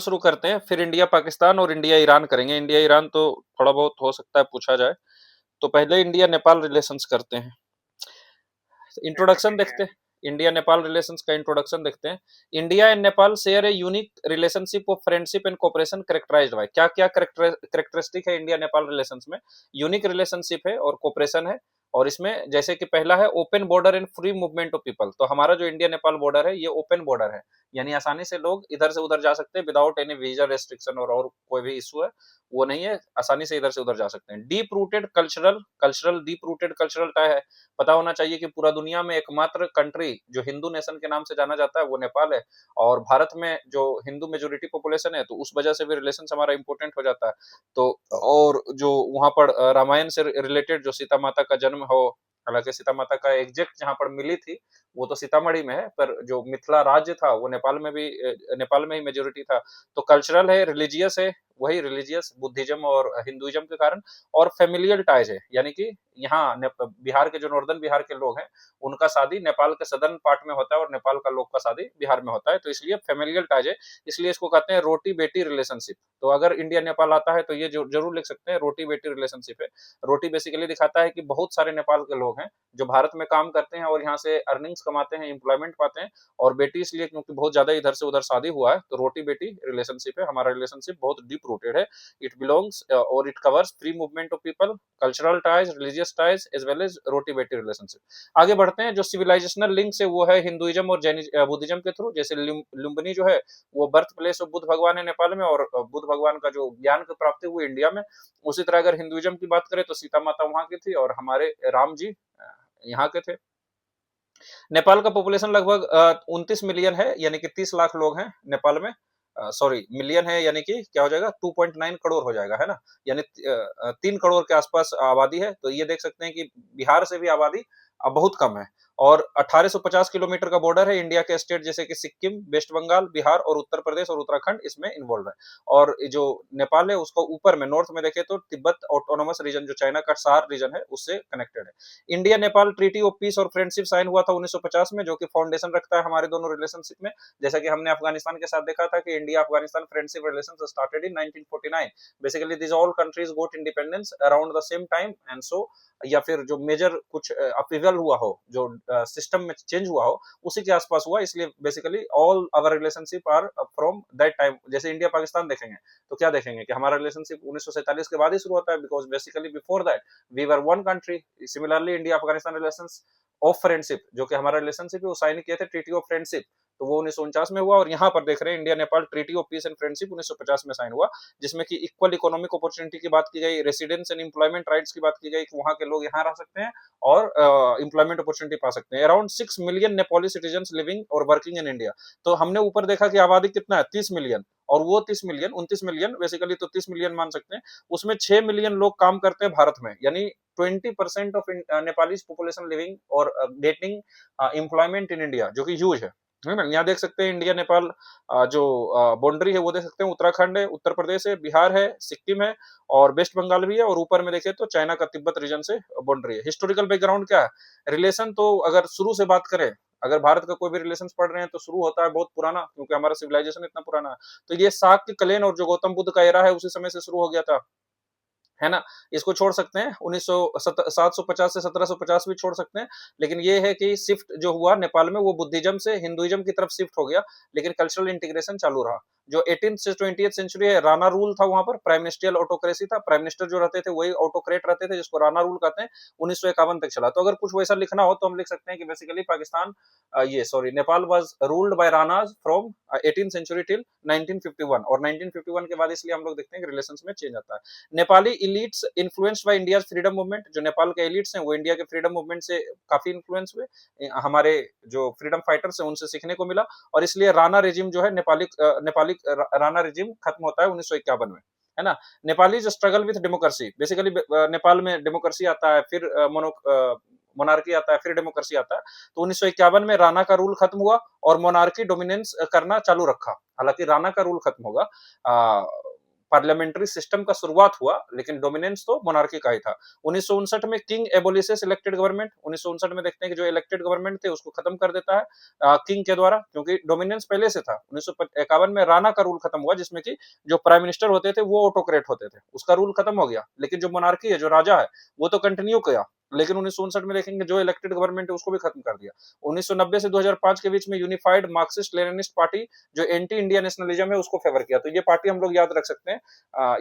शुरू करते हैं, फिर इंडिया पाकिस्तान और इंडिया ईरान करेंगे। इंडिया ईरान तो थोड़ा बहुत हो सकता है पूछा जाए, तो पहले इंडिया नेपाल रिलेशंस करते हैं। इंट्रोडक्शन देखते हैं, इंडिया नेपाल रिलेशंस का इंट्रोडक्शन देखते हैं। India and Nepal share a unique relationship of friendship and cooperation characterized by, क्या क्या कैरेक्टरिस्टिक है इंडिया नेपाल रिलेशंस में? यूनिक रिलेशनशिप है और कोऑपरेशन है। और इसमें जैसे कि पहला है open border and free movement of people, तो हमारा जो इंडिया नेपाल बॉर्डर है ये ओपन बॉर्डर है, यानी आसानी से लोग इधर से उधर जा सकते हैं विदाउट एनी वीजा रेस्ट्रिक्शन और कोई भी इशू है वो नहीं है, आसानी से इधर से उधर जा सकते हैं। Deep rooted cultural deep rooted cultural tie है। पता होना चाहिए कि पूरा दुनिया में एकमात्र कंट्री जो हिंदू नेशन के नाम से जाना जाता है वो नेपाल है, और भारत में जो हिंदू मेजोरिटी पॉपुलेशन है तो उस वजह से भी रिलेशन हमारा इंपॉर्टेंट हो जाता है। तो और जो वहां पर रामायण से रिलेटेड जो सीता माता का जन्म हो, हालांकि सीता माता का एग्जैक्ट जहां पर मिली थी वो तो सीतामढ़ी में है, पर जो मिथिला राज्य था वो नेपाल में भी नेपाल में ही मेजोरिटी था। तो कल्चरल है, रिलीजियस है, वही रिलीजियस बुद्धिज्म और हिंदुइज्म के कारण, और फेमिलियल टाइज है, यानी कि यहाँ बिहार के जो नॉर्दर्न बिहार के लोग हैं उनका शादी नेपाल के सदर्न पार्ट में होता है और नेपाल का लोग का शादी बिहार में होता है, तो इसलिए फेमिलियल टाइज है, इसलिए इसको कहते हैं रोटी बेटी रिलेशनशिप। तो अगर इंडिया नेपाल आता है तो ये जरूर लिख सकते हैं रोटी बेटी रिलेशनशिप है। रोटी बेसिकली दिखाता है कि बहुत सारे नेपाल के लोग हैं जो भारत में काम करते हैं और यहाँ से अर्निंग्स कमाते हैं, एम्प्लॉयमेंट पाते हैं, और बेटी इसलिए क्योंकि बहुत ज्यादा इधर से उधर शादी हुआ है, तो रोटी बेटी रिलेशनशिप है। हमारा रिलेशनशिप बहुत डीप रूटेड है, इट बिलोंग्स और it covers free movement of people, cultural ties, religious ties as well as roti beti relationship. आगे बढ़ते हैं, जो सिविलाइजेशनल लिंक है वो है हिंदुइज्म और बुद्धिज्म के थ्रू, जैसे लुम्बिनी जो है वो बर्थ प्लेस ऑफ बुद्ध भगवान है नेपाल में, और बुद्ध भगवान का जो ज्ञान की प्राप्ति हुई इंडिया में। उसी तरह अगर हिंदुइज्म की बात करें तो सीता माता वहां की थी और हमारे राम जी यहाँ के थे। नेपाल का पॉपुलेशन लगभग 29 मिलियन है, यानी कि 30 लाख लोग हैं नेपाल में। सॉरी, मिलियन है यानी कि क्या हो जाएगा, 2.9 करोड़ हो जाएगा, है ना, यानी 3 करोड़ के आसपास आबादी है। तो ये देख सकते हैं कि बिहार से भी आबादी बहुत कम है, और 1850 किलोमीटर का बॉर्डर है इंडिया के स्टेट जैसे कि सिक्किम, वेस्ट बंगाल, बिहार और उत्तर प्रदेश और उत्तराखंड इसमें इन्वॉल्व है। और जो नेपाल है उसको ऊपर में नॉर्थ में देखे तो तिब्बत ऑटोनोमस रीजन जो चाइना का सार रीजन है उससे कनेक्टेड है। India Nepal treaty of piece और फ्रेंडशिप साइन हुआ था 1950 में, जो कि फाउंडेशन रखता है हमारे दोनों रिलेशनशिप में। जैसा कि हमने अफगानिस्तान के साथ देखा था कि India Afghanistan friendship relation started in 1949। Basically this all countries got independence around the same time, and so या फिर जो मेजर कुछ अपीवल हुआ हो, जो सिस्टम में चेंज हुआ हो, उसी के आसपास हुआ, इसलिए basically all our relationship are from that time. जैसे इंडिया पाकिस्तान देखेंगे तो क्या देखेंगे कि हमारा रिलेशनशिप 1947 के बाद ही शुरू होता है, because basically before that we were one country. Similarly India Afghanistan relations of friendship, जो कि हमारा रिलेशनशिप है वो साइन किए थे ट्रीटी ऑफ फ्रेंडशिप, तो वो 1949 में हुआ। और यहाँ पर देख रहे हैं India Nepal treaty of peace and friendship 1950 में साइन हुआ, जिसमें कि इक्वल इकोनॉमिक अपॉर्चुनिटी की बात की गई, रेसिडेंस एंड एम्प्लॉयमेंट राइट्स की बात की गई कि वहां के लोग यहाँ रह सकते हैं और एम्प्लॉयमेंट अपॉर्चुनिटी पा सकते हैं। Around 6 million Nepali citizen living और वर्किंग इन इंडिया। तो हमने ऊपर देखा कि आबादी कितना है, 30 मिलियन, और वो 30 मिलियन 29 मिलियन बेसिकली, तो 30 मिलियन मान सकते हैं, उसमें 6 मिलियन लोग काम करते हैं भारत में, यानी 20% ऑफ नेपाली पॉपुलेशन लिविंग और गेटिंग एम्प्लॉयमेंट इन इंडिया, जो कि ह्यूज है ना। यहाँ देख सकते हैं इंडिया नेपाल जो बाउंड्री है वो देख सकते हैं, उत्तराखंड है, उत्तर प्रदेश है, बिहार है, सिक्किम है और वेस्ट बंगाल भी है, और ऊपर में देखें तो चाइना का तिब्बत रीजन से बाउंड्री है। हिस्टोरिकल बैकग्राउंड क्या है, रिलेशन तो अगर शुरू से बात करें, अगर भारत का कोई भी रिलेशन पढ़ रहे हैं तो शुरू होता है बहुत पुराना, क्योंकि हमारा सिविलाइजेशन इतना पुराना है। तो ये शाक्य कलेन और जो गौतम बुद्ध का एरा है उसी समय से शुरू हो गया था, है ना। इसको छोड़ सकते हैं 750 से 1750 भी छोड़ सकते हैं, लेकिन ये है कि शिफ्ट जो हुआ नेपाल में वो बुद्धिज्म से हिंदुइज्म की तरफ शिफ्ट हो गया, लेकिन कल्चरल इंटीग्रेशन चालू रहा। जो 18th से 20th सेंचुरी है, राणा रूल था वहां पर, प्राइम मिनिस्ट्रियल ऑटोक्रेसी था, प्राइम मिनिस्टर जो रहते थे वही ऑटोक्रेट रहते थे, जिसको राणा रूल कहते हैं। 1951 तक चला। तो अगर कुछ वैसा लिखना हो तो हम लिख सकते हैं कि बेसिकली पाकिस्तान ये sorry Nepal was ruled by Ranas from 18th century till 1951, और 1951 के बाद इसलिए हम लोग देखते हैं कि रिलेशंस में चेंज आता है। Nepali elites influenced by India freedom movement, जो नेपाल के एलिट्स हैं वो इंडिया के फ्रीडम मूवमेंट से काफी इन्फ्लुएंस हुए, हमारे जो फ्रीडम फाइटर्स हैं उनसे सीखने को मिला, और इसलिए राणा रेजिम जो है नेपाली राणा रेजिम खत्म होता है 1951 में, है ना। Nepali struggle with democracy, basically Nepal में डेमोक्रेसी आता है, फिर मोनार्की आता है, फिर डेमोक्रेसी आता है। तो 1951 में राणा का रूल खत्म हुआ और मोनार्की डोमिनेंस करना चालू रखा, हालांकि राणा का रूल खत्म होगा पार्लियामेंट्री सिस्टम का शुरुआत हुआ, लेकिन डोमिनेंस तो मोनार्की का ही था। 1959 में किंग एबोलिशेस इलेक्टेड गवर्नमेंट, 1959 में देखते हैं कि जो इलेक्टेड गवर्नमेंट थे उसको खत्म कर देता है किंग के द्वारा, क्योंकि डोमिनेंस पहले से था। 1951 में राणा का रूल खत्म हुआ, जिसमें कि जो प्राइम मिनिस्टर होते थे वो ऑटोक्रेट होते थे, उसका रूल खत्म हो गया। लेकिन जो मोनार्की है, जो राजा है, वो तो कंटिन्यू किया। लेकिन 1959 में देखेंगे जो इलेक्टेड गवर्नमेंट है उसको भी खत्म कर दिया। 1990 से 2005 के बीच में यूनिफाइड मार्क्सिस्ट लेनिनिस्ट पार्टी जो एंटी इंडिया नेशनलिज्म है उसको फेवर किया। तो ये पार्टी हम लोग याद रख सकते हैं,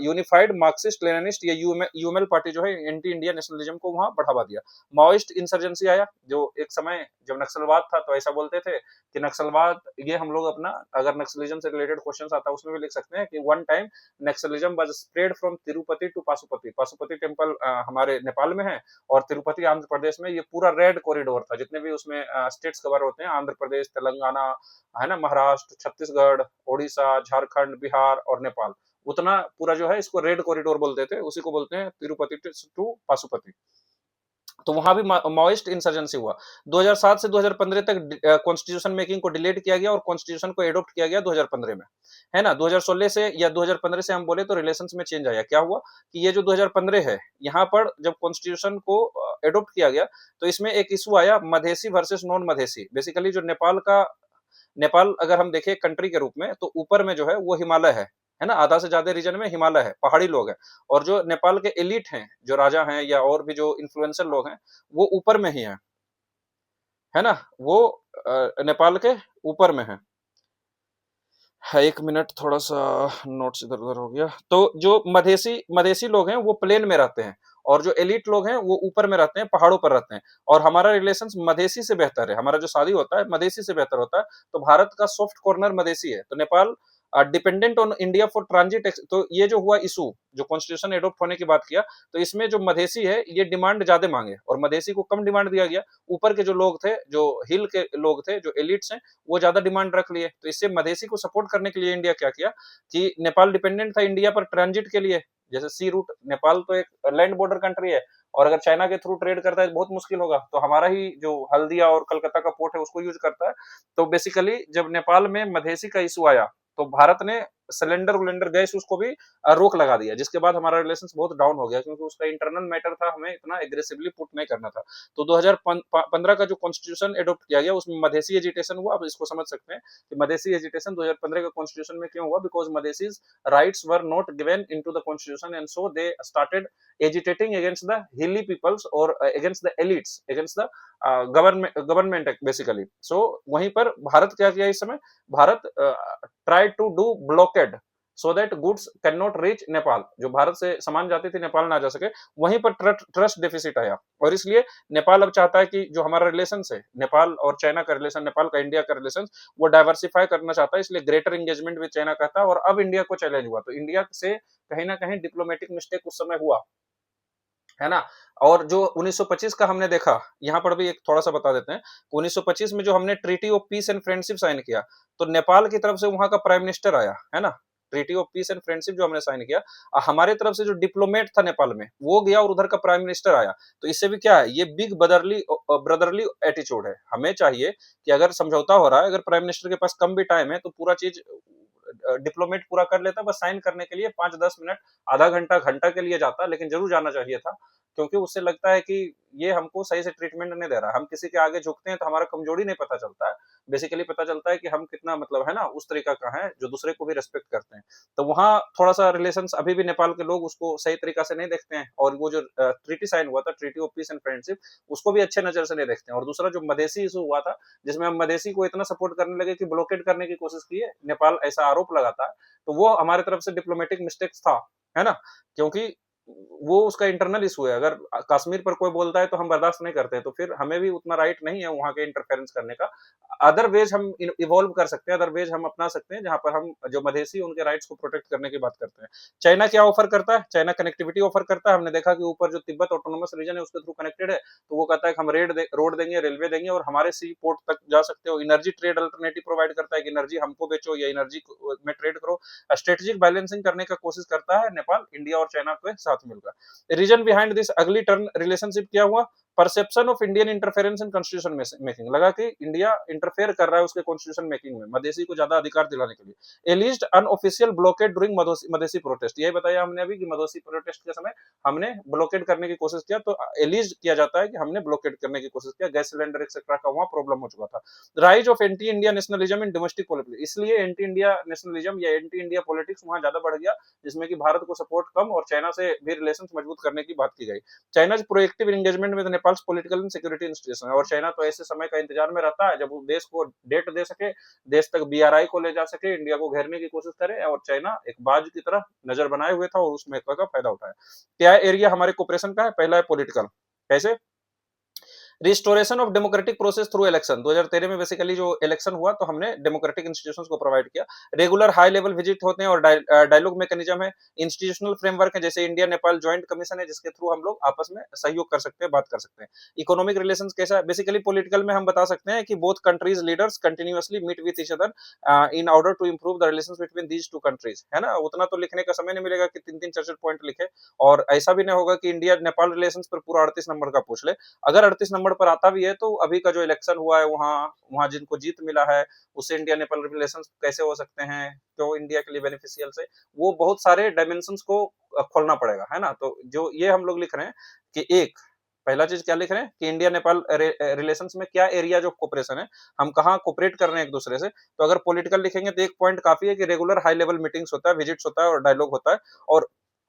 यूनिफाइड मार्क्सिस्ट लेनिनिस्ट या यूएमएल पार्टी जो है एंटी इंडिया नेशनलिज्म को वहां बढ़ावा दिया। माओइस्ट इंसर्जेंसी आया, जो एक समय जब नक्सलवाद था तो ऐसा बोलते थे कि नक्सलवाद, ये हम लोग अपना अगर नक्सलिज्म से रिलेटेड क्वेश्चन आता है उसमें भी लिख सकते हैं कि one time Naxalism was spread from Tirupati to Pashupati. Pashupati temple हमारे नेपाल में है और तिरुपति आंध्र प्रदेश में। ये पूरा रेड कॉरिडोर था, जितने भी उसमें स्टेट्स कवर होते हैं, आंध्र प्रदेश, तेलंगाना, है ना, महाराष्ट्र, छत्तीसगढ़, ओडिशा, झारखंड, बिहार और नेपाल, उतना पूरा जो है इसको रेड कॉरिडोर बोलते थे, उसी को बोलते हैं तिरुपति टू पाशुपति। तो वहां भी माओइस्ट इंसर्जेंसी हुआ। 2007 से 2015 तक कॉन्स्टिट्यूशन मेकिंग को डिलेट किया गया और कॉन्स्टिट्यूशन को एडॉप्ट किया गया 2015 में, है ना। 2016 से या 2015 से हम बोले तो रिलेशंस में चेंज आया। क्या हुआ कि ये जो 2015 है, यहाँ पर जब कॉन्स्टिट्यूशन को एडॉप्ट किया गया तो इसमें एक इशू आया, Madhesi versus non Madhesi. Basically जो नेपाल अगर हम देखें कंट्री के रूप में, तो ऊपर में जो है वो हिमालय है ना, आधा से ज्यादा रीजन में हिमालय है, पहाड़ी लोग हैं। और जो नेपाल के एलिट हैं, जो राजा हैं या और भी जो इन्फ्लुएंसर लोग हैं, वो ऊपर में ही है ना, वो नेपाल के ऊपर में है। एक मिनट, थोड़ा सा नोट्स इधर उधर हो गया। तो जो मधेसी मधेसी लोग हैं वो प्लेन में रहते हैं और जो एलिट लोग हैं वो ऊपर में रहते हैं, पहाड़ों पर रहते हैं। और हमारा रिलेशंस मधेसी से बेहतर है, हमारा जो शादी होता है मधेसी से बेहतर होता है। तो भारत का सॉफ्ट कॉर्नर मधेसी है। तो Nepal dependent on India for transit. तो ये जो हुआ इशू, जो कॉन्स्टिट्यूशन एडॉप्ट होने की बात किया, तो इसमें जो मधेसी है ये डिमांड ज्यादा मांगे और मधेसी को कम डिमांड दिया गया। ऊपर के जो लोग थे, जो हिल के लोग थे, जो एलिट्स हैं, वो ज्यादा डिमांड रख लिए। तो इससे मधेसी को सपोर्ट करने के लिए इंडिया क्या किया कि नेपाल डिपेंडेंट था इंडिया पर ट्रांजिट के लिए, जैसे सी रूट। नेपाल तो एक लैंड बॉर्डर कंट्री है और अगर चाइना के थ्रू ट्रेड करता है तो बहुत मुश्किल होगा। तो हमारा ही जो हल्दिया और कलकत्ता का पोर्ट है उसको यूज करता है। तो बेसिकली जब नेपाल में मधेसी का इशू आया तो भारत ने सिलेंडर उलेंडर गैस उसको भी रोक लगा दिया, जिसके बाद हमारा रिलेशन बहुत डाउन हो गया, क्योंकि उसका इंटरनल मैटर था, हमें इतना एग्रेसिवली पुट नहीं करना था। तो 2015 का जो कॉन्स्टिट्यूशन एडॉप्ट किया गया उसमें मधेसी एजिटेशन हुआ। आप इसको समझ सकते हैं कि मधेसी एजिटेशन 2015 के कॉन्स्टिट्यूशन में क्यों हुआ, because Madhesis rights were not given into the constitution and so they started agitating against the hilly peoples और against the elites, against the government basically. So वहीं पर भारत क्या किया इस समय, Bharat try to do blockade so that goods can not reach Nepal. जो भारत से सामान जाती थी नेपाल ना जा सके, वहीं पर ट्रस्ट डेफिसिट आया और इसलिए नेपाल अब चाहता है कि जो हमारा रिलेशन है नेपाल और चाइना का रिलेशन, नेपाल का इंडिया का रिलेशन, वो डाइवर्सिफाई करना चाहता है, इसलिए ग्रेटर एंगेजमेंट विद चाइना कहता है। और अब इंडिया को चैलेंज हुआ तो इंडिया से कहीं ना कहीं डिप्लोमेटिक मिस्टेक उस समय हुआ, है ना। और जो 1925 का हमने देखा, यहाँ पर भी एक थोड़ा सा बता देते हैं। 1925 में जो हमने treaty of peace and friendship sign किया, तो नेपाल की तरफ से वहां का प्राइम मिनिस्टर आया, है ना। Treaty of peace and friendship जो हमने साइन किया, हमारे तरफ से जो डिप्लोमेट था नेपाल में वो गया और उधर का प्राइम मिनिस्टर आया। तो इससे भी क्या है, ये बिग ब्रदरली एटीट्यूड है। हमें चाहिए कि अगर समझौता हो रहा है, अगर प्राइम मिनिस्टर के पास कम भी टाइम है तो पूरा चीज डिप्लोमेट पूरा कर लेता, बस साइन करने के लिए 5-10 मिनट, आधा घंटा, घंटा के लिए जाता, लेकिन जरूर जाना चाहिए था, क्योंकि उससे लगता है कि ये हमको सही से ट्रीटमेंट नहीं दे रहा। हम किसी के आगे झुकते हैं तो हमारा कमजोरी नहीं पता चलता है, बेसिकली पता चलता है कि हम कितना, मतलब है ना, उस तरीका का है जो दूसरे को भी रेस्पेक्ट करते हैं। तो वहाँ थोड़ा सा रिलेशंस अभी भी नेपाल के लोग उसको सही तरीका से नहीं देखते हैं, और वो जो ट्रीटी साइन हुआ था, treaty of peace and friendship, उसको भी अच्छे नजर से नहीं देखते हैं। और दूसरा जो मधेसी इशू हुआ था, जिसमें हम मधेसी को इतना सपोर्ट करने लगे कि ब्लॉकेट करने की कोशिश की है नेपाल, ऐसा आरोप लगाता है, तो वो हमारे तरफ से डिप्लोमेटिक मिस्टेक्स था, है ना। क्योंकि वो उसका इंटरनल इशू है। अगर कश्मीर पर कोई बोलता है तो हम बर्दाश्त नहीं करते, तो फिर हमें भी उतना राइट नहीं है वहां के इंटरफेरेंस करने का। अदर वेज हम इवॉल्व कर सकते हैं, अदर वेज हम अपना सकते हैं, जहां पर हम जो मधेसी उनके राइट्स को प्रोटेक्ट करने की बात करते हैं। चाइना क्या ऑफर करता है, चाइना कनेक्टिविटी ऑफर करता है। हमने देखा कि ऊपर जो तिब्बत ऑटोनोमस रीजन है उसके थ्रू कनेक्टेड है, तो वो कहता है कि हम रोड देंगे, रेलवे देंगे और हमारे सी पोर्ट तक जा सकते हो। एनर्जी ट्रेड अल्टरनेटिव प्रोवाइड करता है कि एनर्जी हमको बेचो या एनर्जी में ट्रेड करो। स्ट्रेटेजिक बैलेंसिंग करने का कोशिश करता है नेपाल, इंडिया और चाइना के साथ मिलकर। रीजन बिहाइंड दिस अगली टर्न रिलेशनशिप क्या हुआ, perception of Indian interference in constitution making, लगा कि इंडिया इंटरफेयर कर रहा है उसके कॉन्स्टिट्यूशन मेकिंग में, मधेसी को ज्यादा अधिकार दिलाने के लिए। एलिज्ड unofficial blockade during Madhesi protest, यही बताया हमने अभी कि मधेसी प्रोटेस्ट के समय हमने ब्लॉकेड करने की कोशिश किया, तो एलिज्ड किया जाता है कि हमने ब्लॉकेड करने की कोशिश किया, गैस सिलेंडर एक्सेट्रा का वहां प्रॉब्लम हो चुका था। Rise of anti India nationalism in domestic politics, इसलिए एंटी इंडिया नेशनलिज्म या एंटी इंडिया पॉलिटिक्स वहां ज्यादा बढ़ गया, जिसमें कि भारत को सपोर्ट कम और चाइना से भी रिलेशन मजबूत करने की बात की गई। China's proactive engagement with Nepal political and security institution, और चाइना तो ऐसे समय का इंतजार में रहता है जब वो देश को डेट दे सके, देश तक बीआरआई को ले जा सके, इंडिया को घेरने की कोशिश करे, और चाइना एक बाज की तरह नजर बनाए हुए था और उसमें का फायदा उठाया। क्या एरिया हमारे कोऑपरेशन का है? पहला है पॉलिटिकल, कैसे? Restoration of democratic process through election, 2013 में बेसिकली जो इलेक्शन हुआ तो हमने डेमोक्रेटिक इंस्टीट्यूशंस को प्रोवाइड किया। रेगुलर हाई लेवल विजिट होते हैं और डायलॉग मैकेनिज्म है। इंस्टीट्यूशनल फ्रेमवर्क है, जैसे इंडिया नेपाल ज्वाइंट कमीशन है, जिसके थ्रू हम लोग आपस में सहयोग कर सकते हैं, बात कर सकते हैं। इकोनॉमिक रिलेशंस कैसा है? बेसिकली पॉलिटिकल में हम बता सकते हैं कि both countries leaders continuously meet with each other in order to improve the relations between these two countries, है ना। उतना तो लिखने का समय नहीं मिलेगा कि 3-3 4-4 पॉइंट लिखे, और ऐसा भी नहीं होगा कि इंडिया नेपाल रिलेशंस पर पूरा 38 नंबर का पूछ ले। अगर 38 नंबर पर आता भी है तो अभी का जो इलेक्शन हुआ है वहां वहां जिनको जीत मिला है उससे इंडिया नेपाल रिलेशन कैसे हो सकते हैं, क्यों इंडिया के लिए बेनिफिशियल से, वो बहुत सारे डायमेंशंस को खोलना पड़ेगा, है ना। तो जो ये हम लोग लिख रहे हैं कि एक पहला चीज क्या लिख रहे हैं कि इंडिया नेपाल रिलेशंस में क्या एरिया जो कोऑपरेशन है, हम कहाँ कोऑपरेट कर रहे हैं एक दूसरे से। तो अगर पॉलिटिकल लिखेंगे तो एक पॉइंट काफी है कि रेगुलर हाई लेवल मीटिंग्स होता है, विजिट्स होता है और डायलॉग होता है,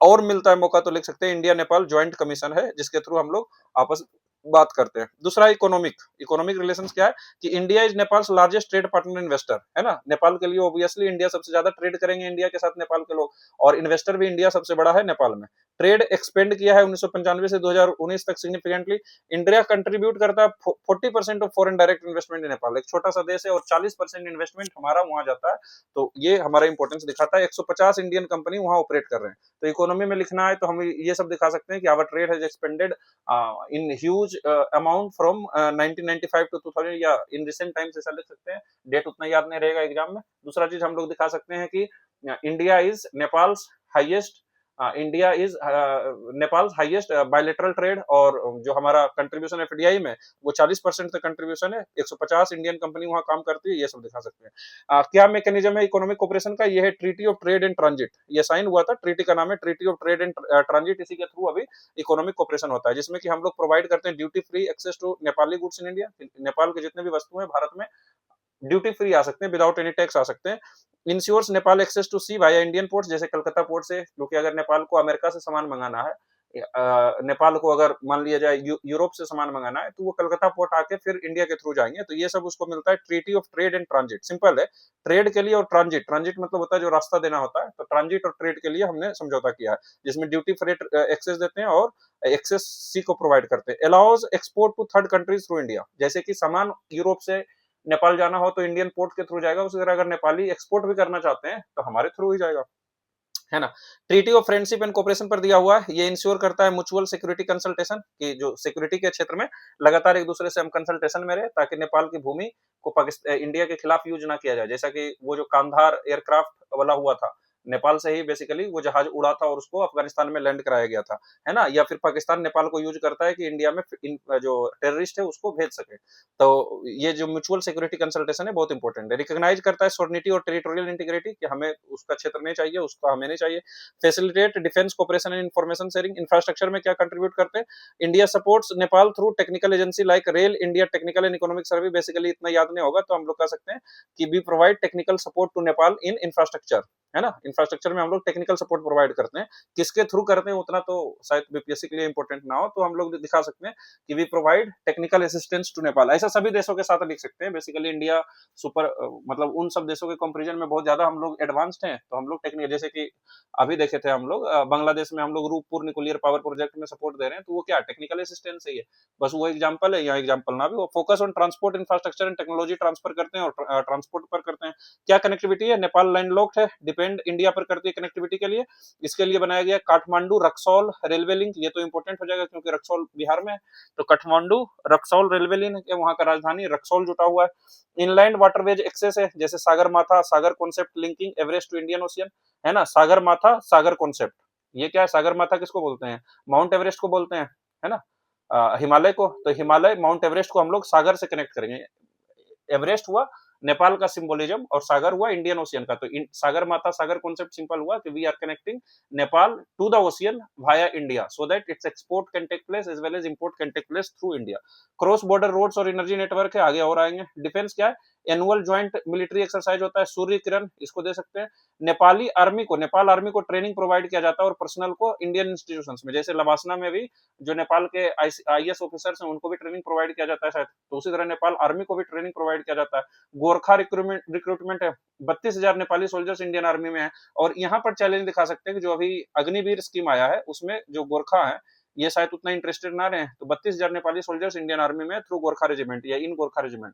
और मिलता है मौका तो लिख सकते हैं इंडिया नेपाल ज्वाइंट कमीशन है, जिसके थ्रू हम लोग आपस बात करते हैं। दूसरा इकोनॉमिक रिलेशंस क्या है कि India is Nepal largest trade partner investor, है ना। नेपाल के लिए ऑब्वियसली इंडिया सबसे ज्यादा ट्रेड करेंगे इंडिया के साथ नेपाल के लोग, और इन्वेस्टर भी इंडिया सबसे बड़ा है नेपाल में। ट्रेड एक्सपेंड किया है 1995 से 2019 तक सिग्निफिकेंटली। इंडिया कंट्रीब्यूट करता है 40% ऑफ फॉरेन डायरेक्ट इन्वेस्टमेंट इन नेपाल, एक छोटा सा देश है और 40% इन्वेस्टमेंट हमारा वहां जाता है, तो ये हमारा इंपॉर्टेंस दिखाता है। 150 इंडियन कंपनी वहां ऑपरेट कर रहे हैं, तो इकोनॉमी में लिखना है तो हम ये सब दिखा सकते हैं कि our trade has expanded in huge amount from 1995 to 2000, या इन रिसेंट टाइम्स ऐसा लिख सकते हैं, डेट उतना याद नहीं रहेगा एग्जाम में। दूसरा चीज हम लोग दिखा सकते हैं कि India is Nepals highest highest bilateral trade, और जो हमारा कंट्रीब्यूशन एफडीआई में वो 40% तक कंट्रीब्यूशन है, 150 इंडियन कंपनी वहां काम करती है, ये सब दिखा सकते हैं। क्या मैकेनिज्म है इकोनॉमिक कोऑपरेशन का? ये है treaty of trade and transit, ये साइन हुआ था, ट्रीटी का नाम है treaty of trade and transit, इसी के थ्रू अभी इकोनॉमिक कोऑपरेशन होता है, जिसमें कि हम लोग प्रोवाइड करते हैं duty free access to Nepali goods in India. Nepal के जितने भी वस्तु हैं भारत में ड्यूटी फ्री आ सकते हैं, विदाउट एनी टैक्स आ सकते हैं। Ensures Nepal access to sea via Indian ports, जैसे कलकत्ता पोर्ट से, क्योंकि अगर नेपाल को अमेरिका से सामान मंगाना है, नेपाल को अगर मान लिया जाए यूरोप से सामान मंगाना है, तो वो कलकत्ता पोर्ट आके फिर इंडिया के थ्रू जाएंगे, तो ये सब उसको मिलता है treaty of trade and transit. Simple है, ट्रेड के लिए और ट्रांजिट मतलब होता है जो रास्ता देना होता है, तो ट्रांजिट और ट्रेड के लिए हमने समझौता किया है, जिसमें ड्यूटी फ्री एक्सेस देते हैं और एक्सेस सी को प्रोवाइड करते हैं। Allows export to third countries through India, जैसे कि सामान यूरोप से नेपाल जाना हो तो इंडियन पोर्ट के थ्रू जाएगा, उसी तरह अगर नेपाली एक्सपोर्ट भी करना चाहते हैं तो हमारे थ्रू ही जाएगा, है ना। Treaty of friendship and cooperation पर दिया हुआ है, ये इंश्योर करता है म्यूचुअल सिक्योरिटी कंसल्टेशन, कि जो सिक्योरिटी के क्षेत्र में लगातार एक दूसरे से हम कंसल्टेशन में रहे, ताकि नेपाल की भूमि को पाकिस्तान इंडिया के खिलाफ यूज ना किया जाए, जैसा कि वो जो कांधार एयरक्राफ्ट वाला हुआ था, नेपाल से ही बेसिकली वो जहाज उड़ा था और उसको अफगानिस्तान में लैंड कराया गया था, है ना। या फिर पाकिस्तान नेपाल को यूज करता है कि इंडिया में जो टेररिस्ट है उसको भेज सके, तो ये जो म्यूचुअल सिक्योरिटी कंसल्टेशन है बहुत इंपॉर्टेंट है। रिकॉग्नाइज करता है सोवर्निटी और टेरिटोरियल इंटीग्रिटी, कि हमें उसका क्षेत्र नहीं चाहिए, उसका हमें नहीं चाहिए। Facilitate defence cooperation and information sharing, infrastructure में क्या कंट्रीब्यूट करते हैं? India supports Nepal through technical agency like rail India technical and economic survey, basically इतना याद नहीं होगा तो हम लोग कह सकते हैं कि we provide technical support to Nepal in infrastructure, है ना। इंफ्रास्ट्रक्चर में हम लोग टेक्निकल सपोर्ट प्रोवाइड करते हैं, किसके थ्रू करते हैं उतना तो शायद बीपीएससी के लिए इंपॉर्टेंट ना हो, तो हम लोग दिखा सकते हैं कि we provide technical assistance to Nepal. ऐसा सभी देशों के साथ लिख सकते हैं, बेसिकली इंडिया सुपर मतलब उन सब देशों के कंपैरिजन में बहुत ज्यादा हम लोग एडवांस्ड हैं, तो हम लोग टेक्निकल, जैसे कि अभी देखे थे हम लोग बांग्लादेश में हम लोग रूपपुर न्यूक्लियर पावर प्रोजेक्ट में सपोर्ट दे रहे हैं, तो वो क्या टेक्निकल असिस्टेंस है, बस वो एग्जांपल है, यहाँ एग्जांपल ना भी, वो focus on transport infrastructure and technology transfer करते हैं और ट्रांसपोर्ट पर करते हैं। क्या कनेक्टिविटी है? नेपाल लैंडलॉक्ड है, डिपेंड इंडिया पर करती है कनेक्टिविटी के लिए, इसके लिए बनाया गया काठमांडू रक्सौल रेलवे लिंक, ये तो इंपॉर्टेंट हो जाएगा क्योंकि रक्सौल बिहार में है, तो काठमांडू रक्सौल रेलवे लिंक है, वहां का राजधानी रक्सौल जुटा हुआ है। इनलैंड वाटरवेज एक्सेस है, जैसे Sagarmatha Sagar concept linking Everest to Indian Ocean, है ना। सागर माथा सागर कॉन्सेप्ट, ये क्या है? सागर माथा किसको बोलते हैं? माउंट एवरेस्ट को बोलते हैं, है ना। हिमालय को, तो हिमालय माउंट एवरेस्ट को हम लोग सागर से कनेक्ट करेंगे। एवरेस्ट हुआ नेपाल का सिंबोलिज्म और सागर हुआ इंडियन ओशियन का। तो सागर माता सागर कॉन्सेप्ट सिंपल हुआ कि we are connecting Nepal to the ocean via India so that its export can take place as well as import can take place through India. Cross border roads और energy network है, आगे और आएंगे। Defence क्या है, annual joint military exercise होता है, सूर्य किरण इसको दे सकते हैं। नेपाली आर्मी को, नेपाल आर्मी को ट्रेनिंग प्रोवाइड किया जाता है और पर्सनल को इंडियन इंस्टीट्यूशंस में, जैसे लवासना में भी जो नेपाल के आईएएस ऑफिसर्स हैं उनको भी ट्रेनिंग प्रोवाइड किया जाता है शायद, तो उसी तरह नेपाल आर्मी को भी ट्रेनिंग प्रोवाइड किया जाता है। गोरखा रिक्रूटमेंट है, 32,000 नेपाली सोल्जर्स इंडियन आर्मी में है। और यहाँ पर चैलेंज दिखा सकते हैं कि जो अभी अग्निवीर स्कीम आया है उसमें जो गोरखा है ये शायद उतना इंटरेस्टेड ना रहे, तो 32,000 नेपाली सोल्जर्स इंडियन आर्मी में थ्रू गोरखा रेजिमेंट या इन गोरखा रेजिमेंट,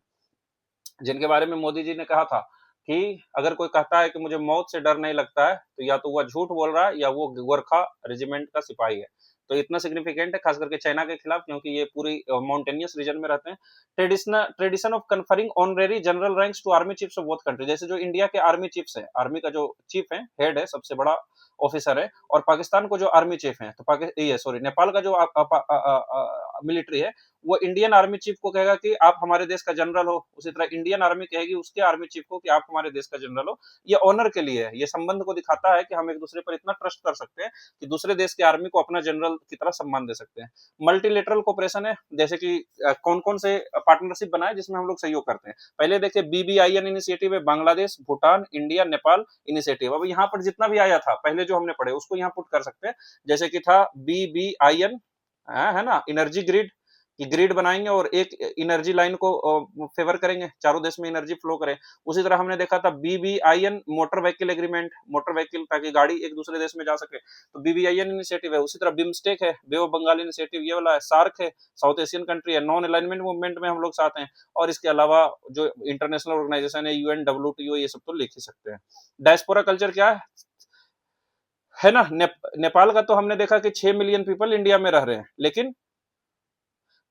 जिनके बारे में मोदी जी ने कहा था कि अगर कोई कहता है कि मुझे मौत से डर नहीं लगता है तो या तो वह झूठ बोल रहा है या वो गोरखा रेजिमेंट का सिपाही है। तो इतना सिग्निफिकेंट है खास करके चाइना के खिलाफ, क्योंकि ये पूरी माउंटेनियस रीजन में रहते हैं। Tradition of conferring honorary general ranks to army chiefs of both country, जैसे जो इंडिया के आर्मी चीफ्स है, आर्मी का जो चीफ है, हेड है, सबसे बड़ा ऑफिसर है, और पाकिस्तान को जो आर्मी चीफ है, तो ये सॉरी नेपाल का जो मिलिट्री है वो इंडियन आर्मी चीफ को कहेगा कि आप हमारे देश का जनरल हो, उसी तरह इंडियन आर्मी कहेगी उसके आर्मी चीफ को कि आप हमारे देश का जनरल हो। ये ऑनर के लिए है, ये संबंध को दिखाता है कि हम एक दूसरे पर इतना ट्रस्ट कर सकते हैं कि दूसरे देश के आर्मी को अपना जनरल की तरह सम्मान दे सकते हैं। मल्टीलेटरल कोऑपरेशन है, जैसे कि कौन कौन से पार्टनरशिप बनाए जिसमें हम लोग सहयोग करते हैं। पहले देखिए BBIN इनिशिएटिव है, बांग्लादेश, भूटान, इंडिया, नेपाल इनिशिएटिव। अब यहाँ पर जितना भी आया था पहले जो हमने पढ़े उसको यहाँ पुट कर सकते हैं, जैसे कि था BBIN है ना, एनर्जी ग्रिड की ग्रिड बनाएंगे और एक एनर्जी लाइन को फेवर करेंगे, चारों देश में एनर्जी फ्लो करे। उसी तरह हमने देखा था BBIN motor vehicle agreement, motor vehicle ताकि गाड़ी एक दूसरे देश में जा सके, तो BBIN इनिशिएटिव है। उसी तरह बिम्स्टेक है, बे ऑफ बंगाल इनिशिएटिव ये वाला है। सार्क है, साउथ एशियन कंट्री है, नॉन अलाइनमेंट मूवमेंट में हम लोग साथ हैं। और इसके अलावा जो इंटरनेशनल ऑर्गेनाइजेशन है UN WTO ये सब तो लिख ही सकते हैं। डायस्पोरा कल्चर क्या है ना, नेपाल का तो हमने देखा कि 6 मिलियन पीपल इंडिया में रह रहे हैं, लेकिन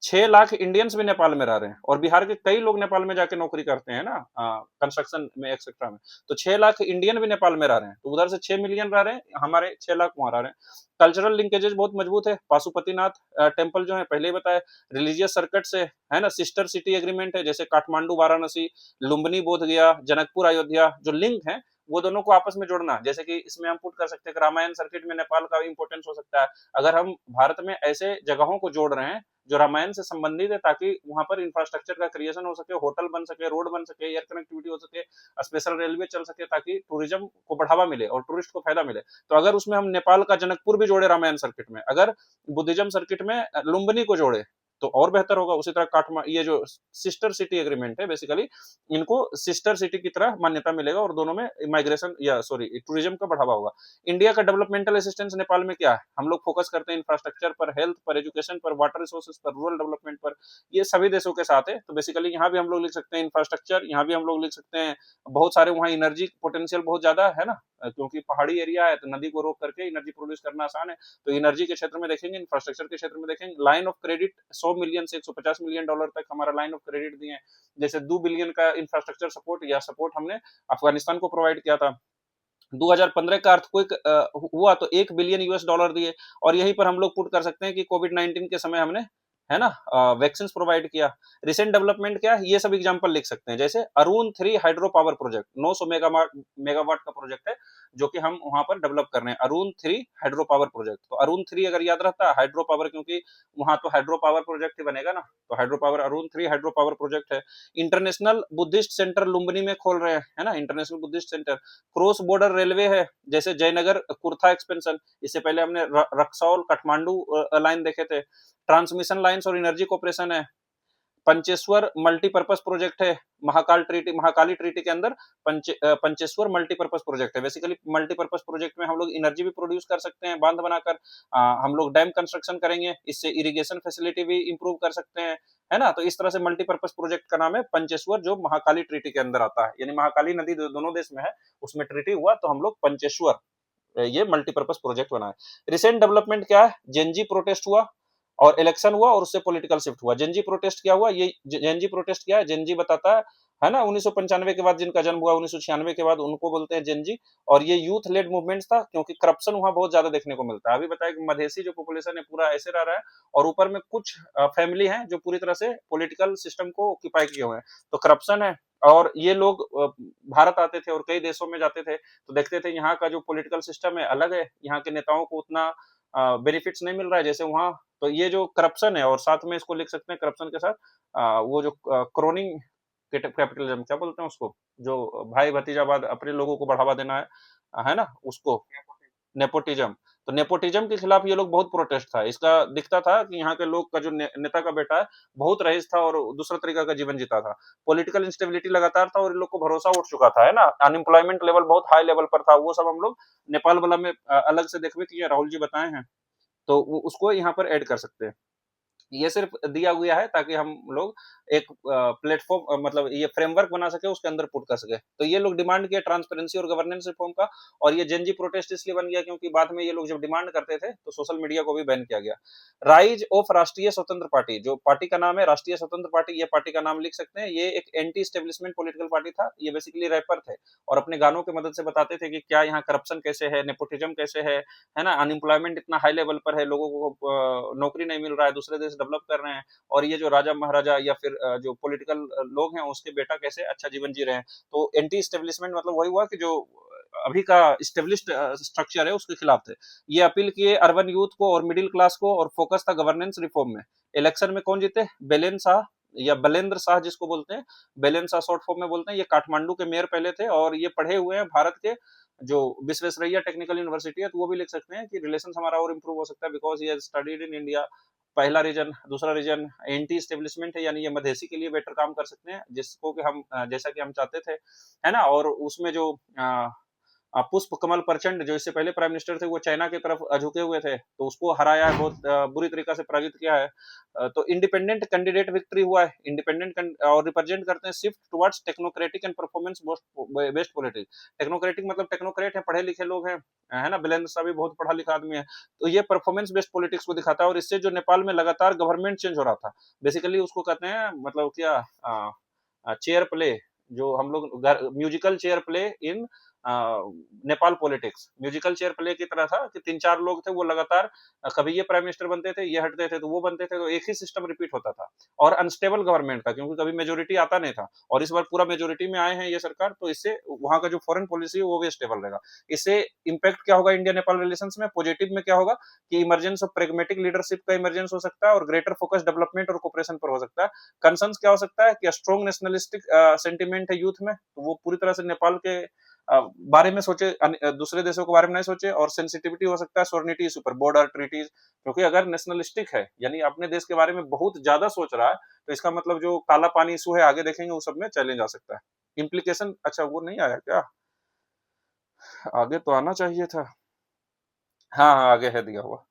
6 लाख इंडियंस भी नेपाल में रह रहे हैं, और बिहार के कई लोग नेपाल में जाके नौकरी करते हैं ना, कंस्ट्रक्शन में एक्सेट्रा में। तो 6 लाख इंडियन भी नेपाल में रह रहे हैं, तो उधर से 6 मिलियन रह रहे हैं, हमारे 6 लाख वहां रह रहे हैं। कल्चरल लिंकेजेस बहुत मजबूत है, पाशुपतिनाथ टेम्पल जो है पहले ही बताया। रिलीजियस सर्किट से है ना, सिस्टर सिटी एग्रीमेंट है, जैसे काठमांडू वाराणसी, लुम्बिनी बोध गया, जनकपुर अयोध्या, जो लिंक है वो दोनों को आपस में जोड़ना। जैसे कि इसमें हम पुट कर सकते हैं कि रामायण सर्किट में नेपाल का इंपोर्टेंस हो सकता है, अगर हम भारत में ऐसे जगहों को जोड़ रहे हैं जो रामायण से संबंधित है, ताकि वहां पर इंफ्रास्ट्रक्चर का क्रिएशन हो सके, होटल बन सके, रोड बन सके, एयर कनेक्टिविटी हो सके, स्पेशल रेलवे चल सके, ताकि टूरिज्म को बढ़ावा मिले और टूरिस्ट को फायदा मिले। तो अगर उसमें हम नेपाल का जनकपुर भी जोड़े रामायण सर्किट में, अगर बुद्धिज्म सर्किट में लुम्बिनी को जोड़े तो और बेहतर होगा। उसी तरह काठमांडू, ये जो सिस्टर सिटी एग्रीमेंट है, बेसिकली इनको सिस्टर सिटी की तरह मान्यता मिलेगा और दोनों में माइग्रेशन या सॉरी टूरिज्म का बढ़ावा होगा। इंडिया का डेवलपमेंटल असिस्टेंस नेपाल में क्या है, हम लोग फोकस करते हैं इंफ्रास्ट्रक्चर पर, हेल्थ पर, एजुकेशन पर, वाटर रिसोर्सेज पर, रूरल डेवलपमेंट पर, ये सभी देशों के साथ है। तो बेसिकली यहाँ भी हम लोग लिख सकते हैं इंफ्रास्ट्रक्चर, यहाँ भी हम लोग लिख सकते हैं बहुत सारे, वहाँ एनर्जी पोटेंशियल बहुत ज्यादा है ना, क्योंकि पहाड़ी एरिया है तो नदी को रोक करके एनर्जी प्रोड्यूस करना आसान है। तो एनर्जी के क्षेत्र में देखेंगे, इंफ्रास्ट्रक्चर के क्षेत्र में देखेंगे। लाइन ऑफ क्रेडिट 100 मिलियन से 150 मिलियन डॉलर तक हमारा लाइन ऑफ क्रेडिट दिए हैं। जैसे 2 बिलियन का इंफ्रास्ट्रक्चर सपोर्ट या सपोर्ट हमने अफगानिस्तान को प्रोवाइड किया था। 2015 का अर्थक्वेक हुआ तो 1 बिलियन US डॉलर दिए। और यहीं पर हम लोग पुट कर सकते हैं कि कोविड-19 के समय हमने है ना वैक्सीन प्रोवाइड किया। रिसेंट डेवलपमेंट क्या है, ये सब एग्जांपल लिख सकते हैं। जैसे Arun 3 hydro power project 900 megawatt का प्रोजेक्ट है जो कि हम वहां पर डेवलप कर रहे हैं, अरुण 3 हाइड्रो पावर प्रोजेक्ट। तो अरुण 3 अगर याद रहता है हाइड्रो पावर, क्योंकि वहां तो हाइड्रो पावर प्रोजेक्ट ही बनेगा ना, तो hydro power, Arun 3 hydro power project है। इंटरनेशनल बुद्धिस्ट सेंटर लुम्बिनी में खोल रहे हैं, है ना, international Buddhist centre. Cross border railway है, जैसे जयनगर कुर्था एक्सपेंशन, इससे पहले हमने रक्सौल काठमांडू लाइन देखे थे। ट्रांसमिशन लाइन्स और एनर्जी कॉर्पोरेशन है। पंचेश्वर मल्टीपर्पज प्रोजेक्ट है, महाकाली ट्रीटी के अंदर पंचेश्वर मल्टीपर्पज प्रोजेक्ट है। बेसिकली मल्टीपर्पज प्रोजेक्ट में हम लोग एनर्जी भी प्रोड्यूस कर सकते हैं बांध बनाकर, हम लोग डैम कंस्ट्रक्शन करेंगे, इससे इरिगेशन फैसिलिटी भी इंप्रूव कर सकते हैं, है ना। तो इस तरह से मल्टीपर्पज प्रोजेक्ट का नाम है पंचेश्वर, जो महाकाली ट्रीटी के अंदर आता है, यानी महाकाली नदी दोनों देश में है, उसमें ट्रीटी हुआ तो हम लोग पंचेश्वर ये मल्टीपर्पज प्रोजेक्ट बनाए। रिसेंट डेवलपमेंट क्या है, जेनजी प्रोटेस्ट हुआ और इलेक्शन हुआ और उससे पॉलिटिकल शिफ्ट हुआ। जेनजी प्रोटेस्ट क्या हुआ, ये जेनजी प्रोटेस्ट क्या है, जेनजी बताता है है ना? 1995 के बाद जिनका जन्म हुआ 1996 के बाद, उनको बोलते हैं जेन जी। और ये यूथ लेड मूवमेंट्स था, क्योंकि करप्शन वहाँ बहुत ज़्यादा देखने को मिलता है। अभी बताया कि मधेसी जो पॉपुलेशन है पूरा ऐसे रह रहा है, और ऊपर में कुछ फैमिली हैं जो पूरी तरह से पॉलिटिकल सिस्टम को ऑक्यूपाई किए हुए हैं। तो करप्शन है, और ये लोग भारत आते थे और कई देशों में जाते थे, तो देखते थे यहाँ का जो पॉलिटिकल सिस्टम है अलग है, यहाँ के नेताओं को उतना बेनिफिट्स नहीं मिल रहा है जैसे वहाँ। तो ये जो करप्शन है, और साथ में इसको लिख सकते हैं करप्शन के साथ वो जो क्रोनिंग कैपिटलिज्म क्या बोलते हैं उसको, जो भाई भतीजावाद, अपने लोगों को बढ़ावा देना है ना उसको, नेपोटिज्म। तो नेपोटिज्म के खिलाफ ये लोग बहुत प्रोटेस्ट था। इसका दिखता था कि यहाँ के लोग का जो नेता का बेटा है बहुत रईस था और दूसरा तरीका का जीवन जीता था। पॉलिटिकल इंस्टेबिलिटी लगातार था और इन लोग को भरोसा उठ चुका था, है ना? अनएम्प्लॉयमेंट लेवल बहुत हाई लेवल पर था। वो सब हम लोग नेपाल वाला में अलग से देखबे किए, राहुल जी बताए हैं। तो उसको यहाँ पर ऐड कर सकते हैं। ये सिर्फ दिया गया है ताकि हम लोग एक प्लेटफॉर्म, मतलब ये फ्रेमवर्क बना सके, उसके अंदर पुट कर सके। तो ये लोग डिमांड किया ट्रांसपेरेंसी और गवर्नेंस रिफॉर्म का। और ये जेनजी प्रोटेस्ट इसलिए बन गया क्योंकि बाद में ये लोग जब डिमांड करते थे तो सोशल मीडिया को भी बैन किया गया। राइज ऑफ राष्ट्रीय स्वतंत्र पार्टी, जो पार्टी का नाम है राष्ट्रीय स्वतंत्र पार्टी, ये पार्टी का नाम लिख सकते हैं। ये एक एंटी स्टेब्लिशमेंट पॉलिटिकल पार्टी था। ये बेसिकली रैपर थे और अपने गानों की मदद से बताते थे कि क्या यहाँ करप्शन कैसे है, नेपोटिज्म कैसे है ना? अनएम्प्लॉयमेंट इतना हाई लेवल पर है, लोगों को नौकरी नहीं मिल रहा है, दूसरे देश डेवलप कर रहे हैं, और ये जो राजा महाराजा या फिर जो पॉलिटिकल लोग हैं उसके बेटा कैसे अच्छा जीवन जी रहे हैं। तो एंटी स्टेब्लिशमेंट मतलब वही हुआ कि जो अभी का स्टेब्लिश्ड स्ट्रक्चर है उसके खिलाफ थे। ये अपील किए अर्बन यूथ को और मिडिल क्लास को, और फोकस था गवर्नेंस रिफॉर्म में। इलेक्शन में कौन जीते? बेलेन शाह, या बलेंद्र शाह जिसको बोलते हैं, बेलेन शाह शॉर्ट फॉर्म में बोलते हैं। ये काठमांडू के मेयर पहले थे और ये पढ़े हुए हैं भारत के जो विश्वेश्वरैया टेक्निकल यूनिवर्सिटी है। तो वो भी लिख सकते हैं कि रिलेशन हमारा और इम्प्रूव हो सकता है because he studied in India. पहला रीजन। दूसरा रीजन एंटी स्टेब्लिशमेंट है, यानी ये मधेसी के लिए बेटर काम कर सकते हैं, जिसको कि हम जैसा कि हम चाहते थे, है ना? और उसमें जो पुष्प कमल प्रचंड जो इससे पहले प्राइम मिनिस्टर थे वो चाइना की तरफ झुके हुए थे, तो उसको हराया है, बहुत बुरी तरीका से पराजित किया है। तो इंडिपेंडेंट कैंडिडेट विक्ट्री हुआ है। इंडिपेंडेंट और रिप्रेजेंट करते हैं shift towards technocratic and performance based politics. Technocratic मतलब टेक्नोक्रेट है, पढ़े लिखे लोग हैं, है ना? बिलेंद्र शाह भी बहुत पढ़ा लिखा आदमी है। तो ये परफॉर्मेंस बेस्ड पॉलिटिक्स को दिखाता है, और इससे जो नेपाल में लगातार गवर्नमेंट चेंज हो रहा था, बेसिकली उसको कहते हैं, मतलब क्या, चेयर प्ले, जो हम लोग musical chair play in Nepal politics. Musical chair play की तरह था कि तीन चार लोग थे, वो लगातार कभी ये प्राइम मिनिस्टर बनते थे, ये हटते थे तो वो बनते थे, तो एक ही सिस्टम रिपीट होता था। और अनस्टेबल गवर्नमेंट था क्योंकि कभी मेजोरिटी आता नहीं था, और इस बार पूरा मेजोरिटी में आए हैं ये सरकार, तो इससे वहां का जो फॉरेन पॉलिसी है वो भी स्टेबल रहेगा। इससे इम्पैक्ट क्या होगा इंडिया नेपाल रिलेशन में? पॉजिटिव में क्या होगा कि इमरजेंस ऑफ प्रेगमेटिक लीडरशिप का इमरजेंस हो सकता है, और ग्रेटर फोकस डेवलपमेंट और कोऑपरेशन पर हो सकता है। कंसर्न्स क्या हो सकता है कि स्ट्रॉन्ग नेशनलिस्टिक सेंटिमेंट है यूथ में, तो वो पूरी तरह से नेपाल के बारे में सोचे, दूसरे देशों के बारे में नहीं सोचे। और सेंसिटिविटी हो सकता है सोवर्निटी इशू पर, बॉर्डर ट्रीटीज, क्योंकि अगर नेशनलिस्टिक है यानी अपने देश के बारे में बहुत ज्यादा सोच रहा है, तो इसका मतलब जो काला पानी इशू है आगे देखेंगे उस सब में चैलेंज आ सकता है। इम्प्लीकेशन, अच्छा वो नहीं आया क्या? आगे तो आना चाहिए था। हाँ हाँ, आगे है दिया हुआ।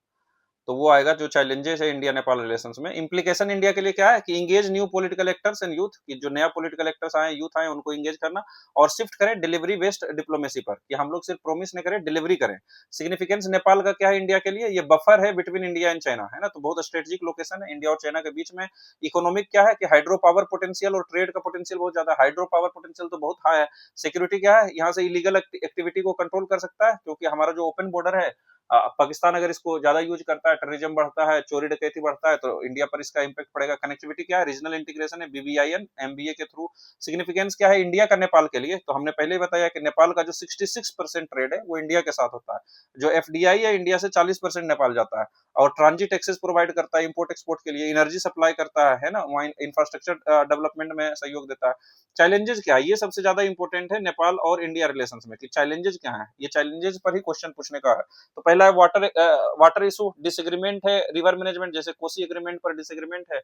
तो वो आएगा जो चैलेंजेस है इंडिया नेपाल रिलेशंस में। इम्प्लीकेशन इंडिया के लिए क्या है कि engage new political actors and youth, कि जो नया पॉलिटिकल एक्टर्स आए, यूथ आए, उनको इंगेज करना। और शिफ्ट करें डिलीवरी बेस्ड डिप्लोमेसी पर, कि हम लोग सिर्फ प्रोमिस नहीं करें, डिलीवरी करें। सिग्निफिकेंस नेपाल का क्या है इंडिया के लिए? ये बफर है बिटवीन इंडिया एंड चाइना, है ना? तो बहुत स्ट्रेटेजिक लोकेशन है इंडिया और चाइना के बीच में। इकोनॉमिक क्या है कि हाइड्रो पावर पोटेंशियल और ट्रेड का पोटेंशियल बहुत ज्यादा। हाइड्रो पावर पोटेंशियल तो बहुत हाई है। सिक्योरिटी क्या है? यहाँ से इलीगल एक्टिविटी को कंट्रोल कर सकता है, क्योंकि हमारा जो ओपन बॉर्डर है, पाकिस्तान अगर इसको ज्यादा यूज करता है, टेररिज्म बढ़ता है, चोरी डकैती बढ़ता है, तो इंडिया पर इसका इंपैक्ट पड़ेगा। कनेक्टिविटी क्या है? रीजनल इंटीग्रेशन है, बीबीआईएन एमबीए के थ्रू। सिग्निफिकेंस क्या है इंडिया का नेपाल के लिए? तो हमने पहले ही बताया कि नेपाल का जो 66% ट्रेड है वो इंडिया के साथ होता है। जो एफडीआई है इंडिया से 40% नेपाल जाता है, और ट्रांजिट एक्सेस प्रोवाइड करता है इम्पोर्ट एक्सपोर्ट के लिए, एनर्जी सप्लाई करता है ना? वहाँ इंफ्रास्ट्रक्चर डेवलपमेंट में सहयोग देता है। चैलेंजेस क्या है? ये सबसे ज्यादा इंपॉर्टेंट है नेपाल और इंडिया रिलेशन में, कि चैलेंजेस क्या है। ये चैलेंजेस पर ही क्वेश्चन पूछने का है। तो पहला है वाटर इशू, डिसएग्रीमेंट है, रिवर मैनेजमेंट, जैसे कोसी एग्रीमेंट पर डिसएग्रीमेंट है।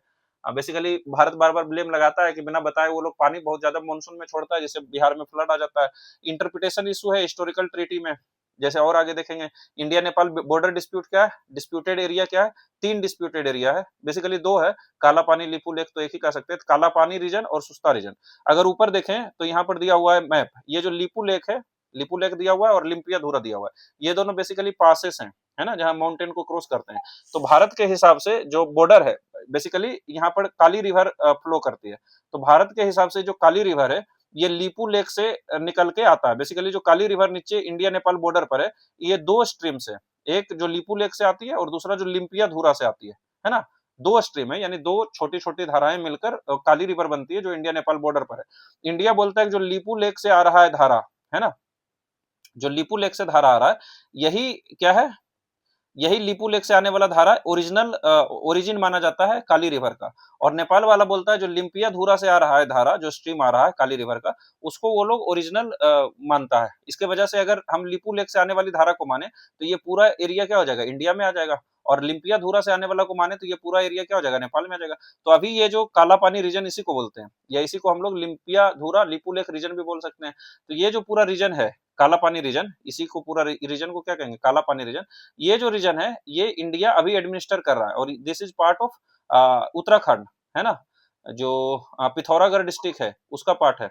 बेसिकली भारत बार बार ब्लेम लगाता है कि बिना बताए वो लोग पानी बहुत ज्यादा मानसून में छोड़ता है, जिससे बिहार में फ्लड आ जाता है। इंटरप्रिटेशन इशू है हिस्टोरिकल ट्रीटी में, जैसे और आगे देखेंगे। इंडिया नेपाल बॉर्डर डिस्प्यूट क्या है? डिस्प्यूटेड एरिया क्या है? तीन डिस्प्यूटेड एरिया है, बेसिकली दो है, काला पानी लिपू लेक, तो एक ही कह सकते हैं, काला पानी रीजन और सुस्ता रीजन। अगर ऊपर देखें तो यहाँ पर दिया हुआ है मैप, ये जो लिपू लेक है लिपू लेक दिया हुआ है और लिम्पियाधुरा दिया हुआ है। ये दोनों बेसिकली पासेस हैं, है ना, जहां माउंटेन को क्रॉस करते हैं। तो भारत के हिसाब से जो बॉर्डर है, बेसिकली यहाँ पर काली रिवर फ्लो करती है। तो भारत के हिसाब से जो काली रिवर है, ये लिपू लेक से निकल के आता है। बेसिकली जो काली रिवर नीचे इंडिया नेपाल बॉर्डर पर है, ये दो स्ट्रीम से, एक जो लिपू लेक से आती है और दूसरा जो लिम्पियाधुरा से आती है ना। दो स्ट्रीम है, यानी दो छोटी छोटी धाराएं मिलकर काली रिवर बनती है, जो इंडिया नेपाल बॉर्डर पर है। इंडिया बोलता है कि जो लिपू लेक से आ रहा है धारा, है ना, जो लिपू लेक से धारा आ रहा है, यही क्या है, यही लिपू लेक से आने वाला धारा ओरिजिनल ओरिजिन माना जाता है काली रिवर का। और नेपाल वाला बोलता है जो लिम्पियाधुरा से आ रहा है धारा, जो स्ट्रीम आ रहा है काली रिवर का, उसको वो लोग ओरिजिनल मानता है। इसके वजह से अगर हम लिपू लेक से आने वाली धारा को माने, तो ये पूरा एरिया क्या हो जाएगा, इंडिया में आ जाएगा। और लिम्पियाधुरा से आने वाला को माने, तो ये पूरा एरिया क्या हो जाएगा, नेपाल में आ जाएगा। तो अभी ये जो काला पानी रीजन, इसी को बोलते हैं, या इसी को हम लोग लिम्पियाधुरा लिपू लेक रीजन भी बोल सकते हैं। तो ये जो पूरा रीजन है काला पानी रीजन, इसी को पूरा रीजन को क्या कहेंगे, काला पानी रीजन। ये जो रीजन है, ये इंडिया अभी एडमिनिस्टर कर रहा है, और this is part of Uttarakhand, है ना, जो पिथौरागढ़ डिस्ट्रिक्ट है उसका पार्ट है।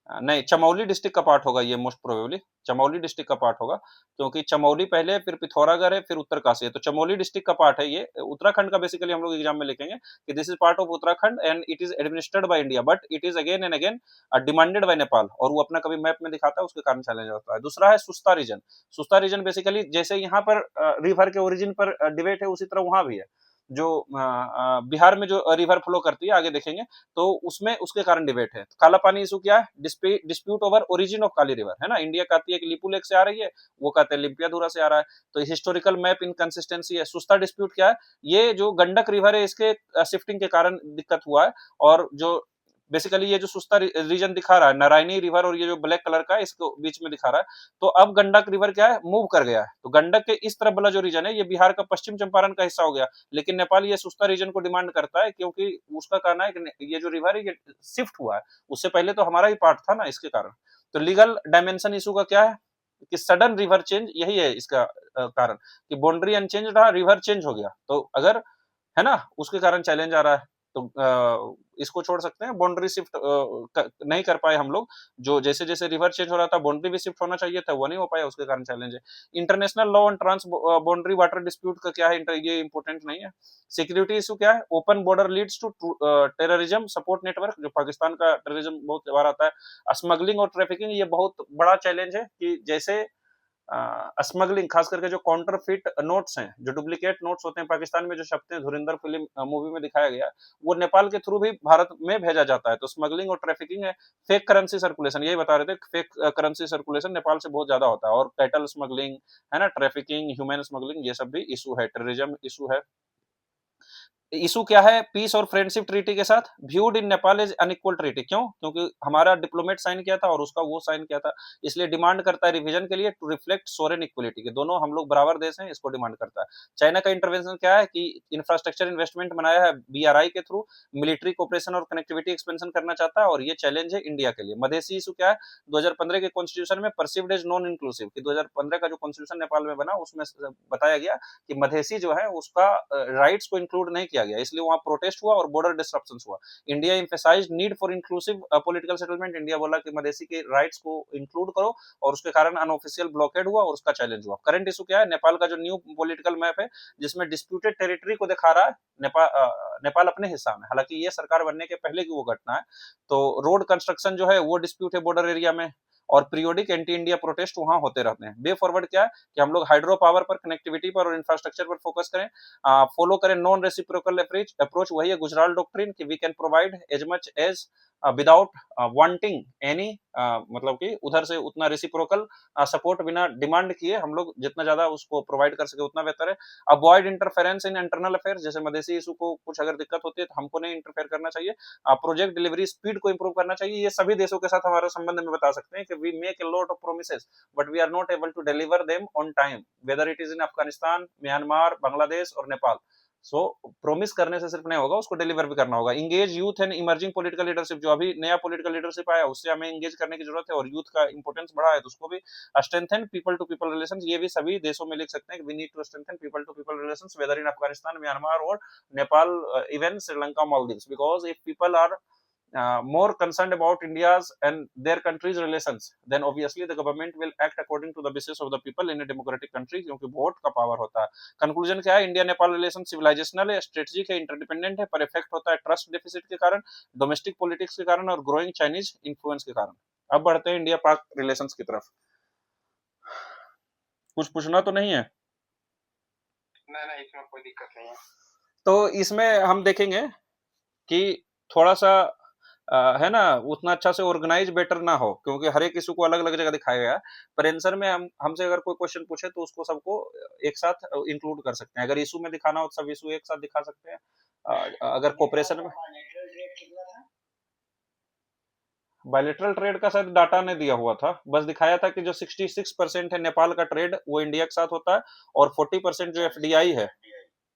नहीं, चमौली डिस्ट्रिक्ट का पार्ट होगा ये, मोस्ट प्रोबेबली चमौली डिस्ट्रिक्ट का पार्ट होगा, क्योंकि चमौली पहले, फिर पिथौरागढ़ है, फिर उत्तरकाशी है। तो चमौली डिस्ट्रिक्ट का पार्ट है ये। उत्तराखंड का बेसिकली हम लोग एग्जाम में लिखेंगे कि this is part of Uttarakhand and it is administered by India, but it is again and again demanded by Nepal, और वो अपना कभी मैप में दिखाता है, उसके कारण चैलेंज होता है। दूसरा है सुस्ता रीजन। सुस्ता रीजन बेसिकली जैसे यहाँ पर रिवर के ओरिजिन पर डिबेट है, उसी तरह वहां भी है। जो बिहार में जो रिवर फ्लो करती है, आगे देखेंगे, तो उसमें उसके कारण डिबेट है। तो काला पानी इशू क्या है, dispute over origin of Kali river, है ना। इंडिया कहती है कि लिपू लेक से आ रही है, वो कहते हैं लिम्पियाधुरा से आ रहा है। तो हिस्टोरिकल मैप इनकंसिस्टेंसी है। सुस्ता डिस्प्यूट क्या है, ये जो गंडक रिवर है, इसके शिफ्टिंग के कारण दिक्कत हुआ है। और जो बेसिकली ये जो सुस्ता रीजन दिखा रहा है, नारायणी रिवर और ये जो ब्लैक कलर का है, इसको बीच में दिखा रहा है। तो अब गंडक रिवर क्या है, मूव कर गया है। तो गंडक के इस तरफ वाला जो रीजन है, ये बिहार का पश्चिम चंपारण का हिस्सा हो गया। लेकिन नेपाल ये सुस्ता रीजन को डिमांड करता है, क्योंकि उसका कहना है कि ये जो रिवर है, ये शिफ्ट हुआ है, उससे पहले तो हमारा ही पार्ट था ना, इसके कारण। तो लीगल डायमेंशन इशू का क्या है कि सडन रिवर चेंज, यही है इसका कारण, कि बाउंड्री अनचेंज रहा, रिवर चेंज हो गया। तो अगर, है ना, उसके कारण चैलेंज आ रहा है। तो इसको छोड़ सकते हैं, बाउंड्री शिफ्ट नहीं कर पाए हम लोग। जो जैसे जैसे रिवर चेंज हो रहा था, बाउंड्री भी शिफ्ट होना चाहिए था, वो नहीं हो पाया, उसके कारण चैलेंज है। International law on transboundary water dispute का क्या है, ये इंपॉर्टेंट नहीं है। सिक्योरिटी इशू क्या है, open border leads to terrorism support network, जो पाकिस्तान का टेररिज्म बहुत बार आता है। स्मगलिंग और ट्रैफिकिंग, ये बहुत बड़ा चैलेंज है, कि जैसे स्मगलिंग, खास करके जो काउंटरफिट नोट्स हैं, जो डुप्लीकेट नोट्स होते हैं पाकिस्तान में, जो छपते हैं, धुरंधर फिल्म मूवी में दिखाया गया, वो नेपाल के थ्रू भी भारत में भेजा जाता है। तो स्मगलिंग और ट्रैफिकिंग है। फेक करेंसी सर्कुलेशन, यही बता रहे थे, फेक करेंसी सर्कुलेशन नेपाल से बहुत ज्यादा होता है। और कैटल स्मगलिंग, है ना, ट्रैफिकिंग, ह्यूमन स्मगलिंग, ये सब भी इशू है, टेररिज्म इशू है। इशू क्या है, पीस और फ्रेंडशिप ट्रीटी के साथ viewed in Nepal is unequal treaty. क्यों, क्योंकि हमारा डिप्लोमेट साइन किया था और उसका वो साइन किया था, इसलिए डिमांड करता है रिवीजन के लिए, टू रिफ्लेक्ट सोरेन इक्वलिटी, के दोनों हम लोग बराबर देश हैं, इसको डिमांड करता है। चाइना का इंटरवेंशन क्या है, कि इंफ्रास्ट्रक्चर इन्वेस्टमेंट बनाया है बीआरआई के थ्रू, मिलिट्री कोऑपरेशन और कनेक्टिविटी एक्सपेंशन करना चाहता है, और ये चैलेंज है इंडिया के लिए। मधेसी इशू क्या है, 2015 के कॉन्स्टिट्यूशन में परसिव्ड एज नॉन इंक्लूसिव, कि 2015 का जो कॉन्स्टिट्यूशन नेपाल में बना, उसमें बताया गया कि मधेसी जो है, उसका राइट्स को इंक्लूड नहीं किया गया, इसलिए वहां प्रोटेस्ट हुआ और बॉर्डर डिस्ट्रप्शन हुआ। India emphasised need for inclusive political settlement. India बोला कि मधेसी के राइट्स को इंक्लूड करो, और उसके कारण अनऑफिशियल ब्लॉकेड हुआ और उसका चैलेंज हुआ। करंट इशू क्या है, नेपाल का जो न्यू पॉलिटिकल मैप है, जिसमें डिस्प्यूटेड टेरिटरी को दिखा रहा है नेपाल अपने हिस्सा में, हालांकि ये सरकार बनने के पहले की वो घटना है। तो रोड कंस्ट्रक्शन जो है, वो डिस्प्यूट है बॉर्डर एरिया में, और पीरियोडिक एंटी इंडिया प्रोटेस्ट वहां होते रहते हैं। वे फॉरवर्ड क्या है, कि हम लोग हाइड्रो पावर पर, कनेक्टिविटी पर और इंफ्रास्ट्रक्चर पर फोकस करें, फॉलो करें नॉन रेसिप्रोकल अप्रोच, वही है गुजराल डॉक्ट्रिन, कि we can provide as much as without wanting any, मतलब कि उधर से उतना रेसिप्रोकल सपोर्ट बिना डिमांड किए, हम लोग जितना ज्यादा उसको प्रोवाइड कर सके उतना बेहतर है। Avoid interference in internal affairs, जैसे मधेसी इशू को कुछ अगर दिक्कत होती है, तो हमको नहीं इंटरफेयर करना चाहिए। प्रोजेक्ट डिलीवरी स्पीड को इंप्रूव करना चाहिए। ये सभी देशों के साथ हमारा संबंध में बता सकते हैं कि we make a lot of promises, but we are not able to deliver them on time, whether it is in Afghanistan, Myanmar, Bangladesh और नेपाल। सो प्रोमिस करने से सिर्फ नहीं होगा, उसको डिलीवर भी करना होगा। Engage youth and emerging political leadership, जो अभी नया पॉलिटिकल लीडरशिप आया, उससे हमें इंगेज करने की जरूरत है, और यूथ का इंपोर्टेंस बढ़ा है, तो उसको भी strengthen people to people relation, ये भी सभी देशों में लिख सकते हैं कि we need to strengthen people to people relation, whether in Afghanistan, Myanmar और Nepal, even Sri Lanka, Maldives, because if people are more concerned about India's and their country's relations, then obviously the government will act according to the wishes of the people in a democratic country, क्योंकि vote का power होता है। Conclusion क्या है? India Nepal relation civilisational है, strategic है, interdependent है, पर इफेक्ट होता है ट्रस्ट डेफिसिट के कारण, डोमेस्टिक पॉलिटिक्स के कारण और ग्रोइंग चाइनीज इन्फ्लुएंस के कारण। अब बढ़ते हैं इंडिया पाक रिलेशंस की तरफ। कुछ पूछना तो नहीं है? नहीं, इसमें कोई दिक्कत नहीं है। तो इसमें हम देखेंगे कि थोड़ा सा है ना, उतना अच्छा से ऑर्गेनाइज बेटर ना हो, क्योंकि हर एक इशू को अलग अलग जगह दिखाया गया है। पर आंसर में हमसे अगर कोई क्वेश्चन पूछे तो उसको सबको एक साथ इंक्लूड कर सकते हैं। अगर इशू में दिखाना हो तो सब इशू एक साथ दिखा सकते हैं। अगर कोऑपरेशन में बायलेटरल ट्रेड का शायद डाटा नहीं दिया हुआ था, बस दिखाया था कि जो 66% है नेपाल का ट्रेड वो इंडिया के साथ होता है, और 40% जो एफडीआई है,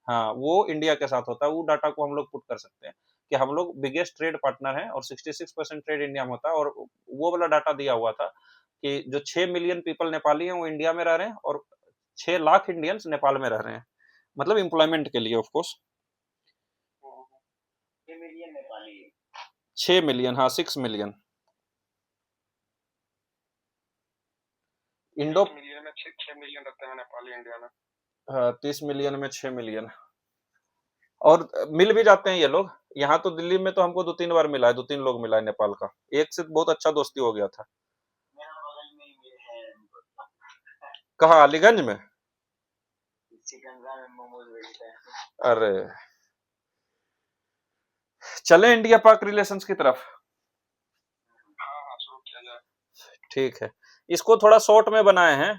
हाँ, वो इंडिया के साथ होता है। वो डाटा को हम लोग पुट कर सकते हैं कि हम लोग बिगेस्ट ट्रेड पार्टनर हैं और 66% ट्रेड इंडिया में होता है। और वो वाला डाटा दिया हुआ था कि जो 6 मिलियन पीपल नेपाली हैं वो इंडिया में रह रहे हैं, और 6 लाख इंडियंस नेपाल में रह रहे हैं, मतलब एम्प्लॉयमेंट के लिए। ऑफ कोर्स 6 मिलियन, हाँ 6 मिलियन। इंडो 6 मिलियन में 6 मिलियन रहते हैं नेपाली इंडिया में। हाँ, 30 मिलियन में 6 मिलियन। और मिल भी जाते हैं ये लोग। यहाँ तो दिल्ली में तो हमको 2-3 बार मिला है, 2-3 लोग मिला है नेपाल का। एक से बहुत अच्छा दोस्ती हो गया था। कहाँ, अलीगंज में? अरे चले इंडिया पाक रिलेशंस की तरफ। हाँ, शुरू किया जाए। ठीक है, इसको थोड़ा शॉर्ट में बनाए हैं,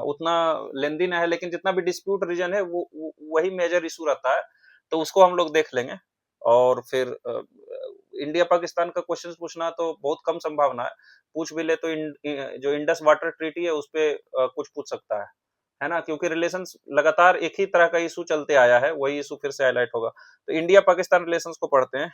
उतना लेंदी ना है, लेकिन जितना भी डिस्प्यूट रीजन है वो वही मेजर इशू रहता है, तो उसको हम लोग देख लेंगे। और फिर इंडिया पाकिस्तान का क्वेश्चन पूछना तो बहुत कम संभावना है, पूछ भी ले तो जो इंडस वाटर ट्रीटी है उस पे कुछ पूछ सकता है ना, क्योंकि रिलेशंस लगातार एक ही तरह का इशू चलते आया है, वही इशू फिर से हाईलाइट होगा। तो इंडिया पाकिस्तान रिलेशंस को पढ़ते हैं।